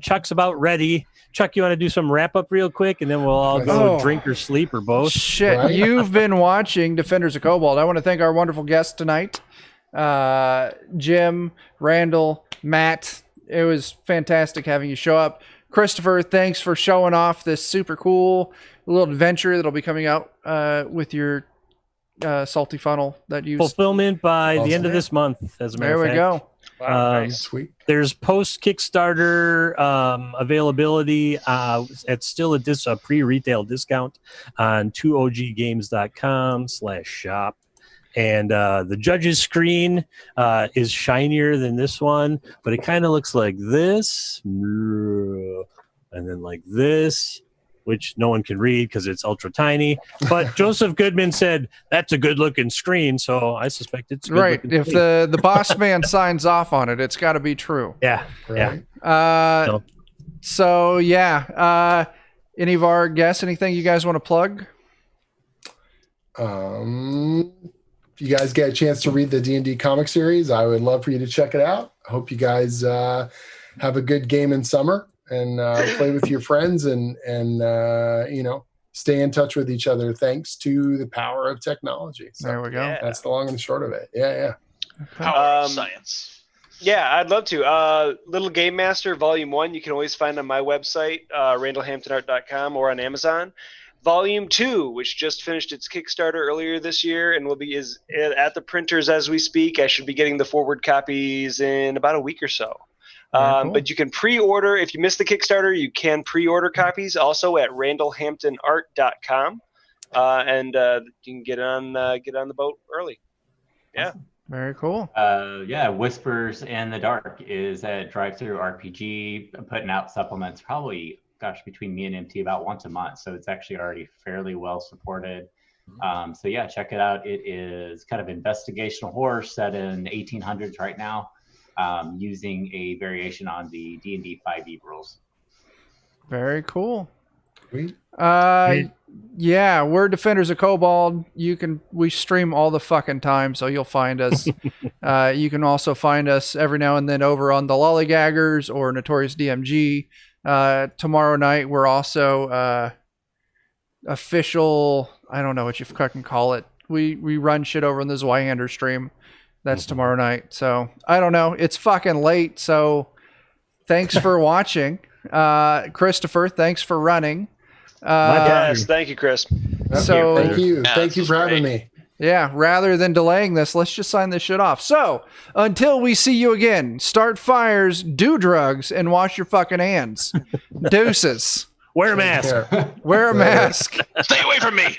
Chuck's about ready. Chuck, you want to do some wrap-up real quick, and then we'll all go Oh. drink or sleep or both? Shit, Right? you've been watching Defenders of Kobold. I want to thank our wonderful guests tonight. Jim, Randall, Matt. It was fantastic having you show up. Christopher, thanks for showing off this super cool little adventure that'll be coming out with your salty funnel that you Fulfillment by the end of Awesome. this month, as a matter There of we fact. go. Wow, Um, nice. Sweet. There's post-Kickstarter availability. It's still a pre-retail discount on 2oggames.com/shop. And the judge's screen is shinier than this one, but it kind of looks like this, and then like this, which no one can read because it's ultra tiny. But Joseph Goodman said that's a good-looking screen, so I suspect it's a Right. good-looking If screen. the boss man signs off on it, it's got to be true. Yeah. Right. So yeah. Any of our guests, anything you guys want to plug? If you guys get a chance to read the D&D comic series, I would love for you to check it out. I hope you guys have a good game in summer and play with your friends and stay in touch with each other thanks to the power of technology. So There we go. Yeah. that's the long and the short of it. Yeah. Power of science. Yeah, I'd love to. Little Game Master Volume 1, you can always find on my website, randallhamptonart.com, or on Amazon. Volume 2, which just finished its Kickstarter earlier this year and is at the printers as we speak. I should be getting the forward copies in about a week or so. Very cool. But you can pre-order. If you missed the Kickstarter, you can pre-order copies also at randallhamptonart.com. And you can get on the boat early. Yeah. Very cool. Whispers in the Dark is at Drive-Thru RPG, putting out supplements probably, between me and MT about once a month. So it's actually already fairly well supported. Check it out. It is kind of investigational horror set in 1800s right now, using a variation on the D&D 5e rules. Very cool. Sweet. Yeah, we're Defenders of Kobold. We stream all the fucking time, so you'll find us. You can also find us every now and then over on the Lollygaggers or Notorious DMG. Tomorrow night we're also official. I don't know what you fucking call it. We run shit over in the Zweihander stream. That's tomorrow night. So I don't know. It's fucking late. So thanks for watching. Christopher, thanks for running. Yes, thank you, Chris. So Thank you. Yeah, Thank you this for was having great. me. yeah, rather than delaying this, let's just sign this shit off. So until we see you again, start fires, do drugs, and wash your fucking hands. Deuces. Wear a mask. Yeah. Wear a mask. Stay away from me.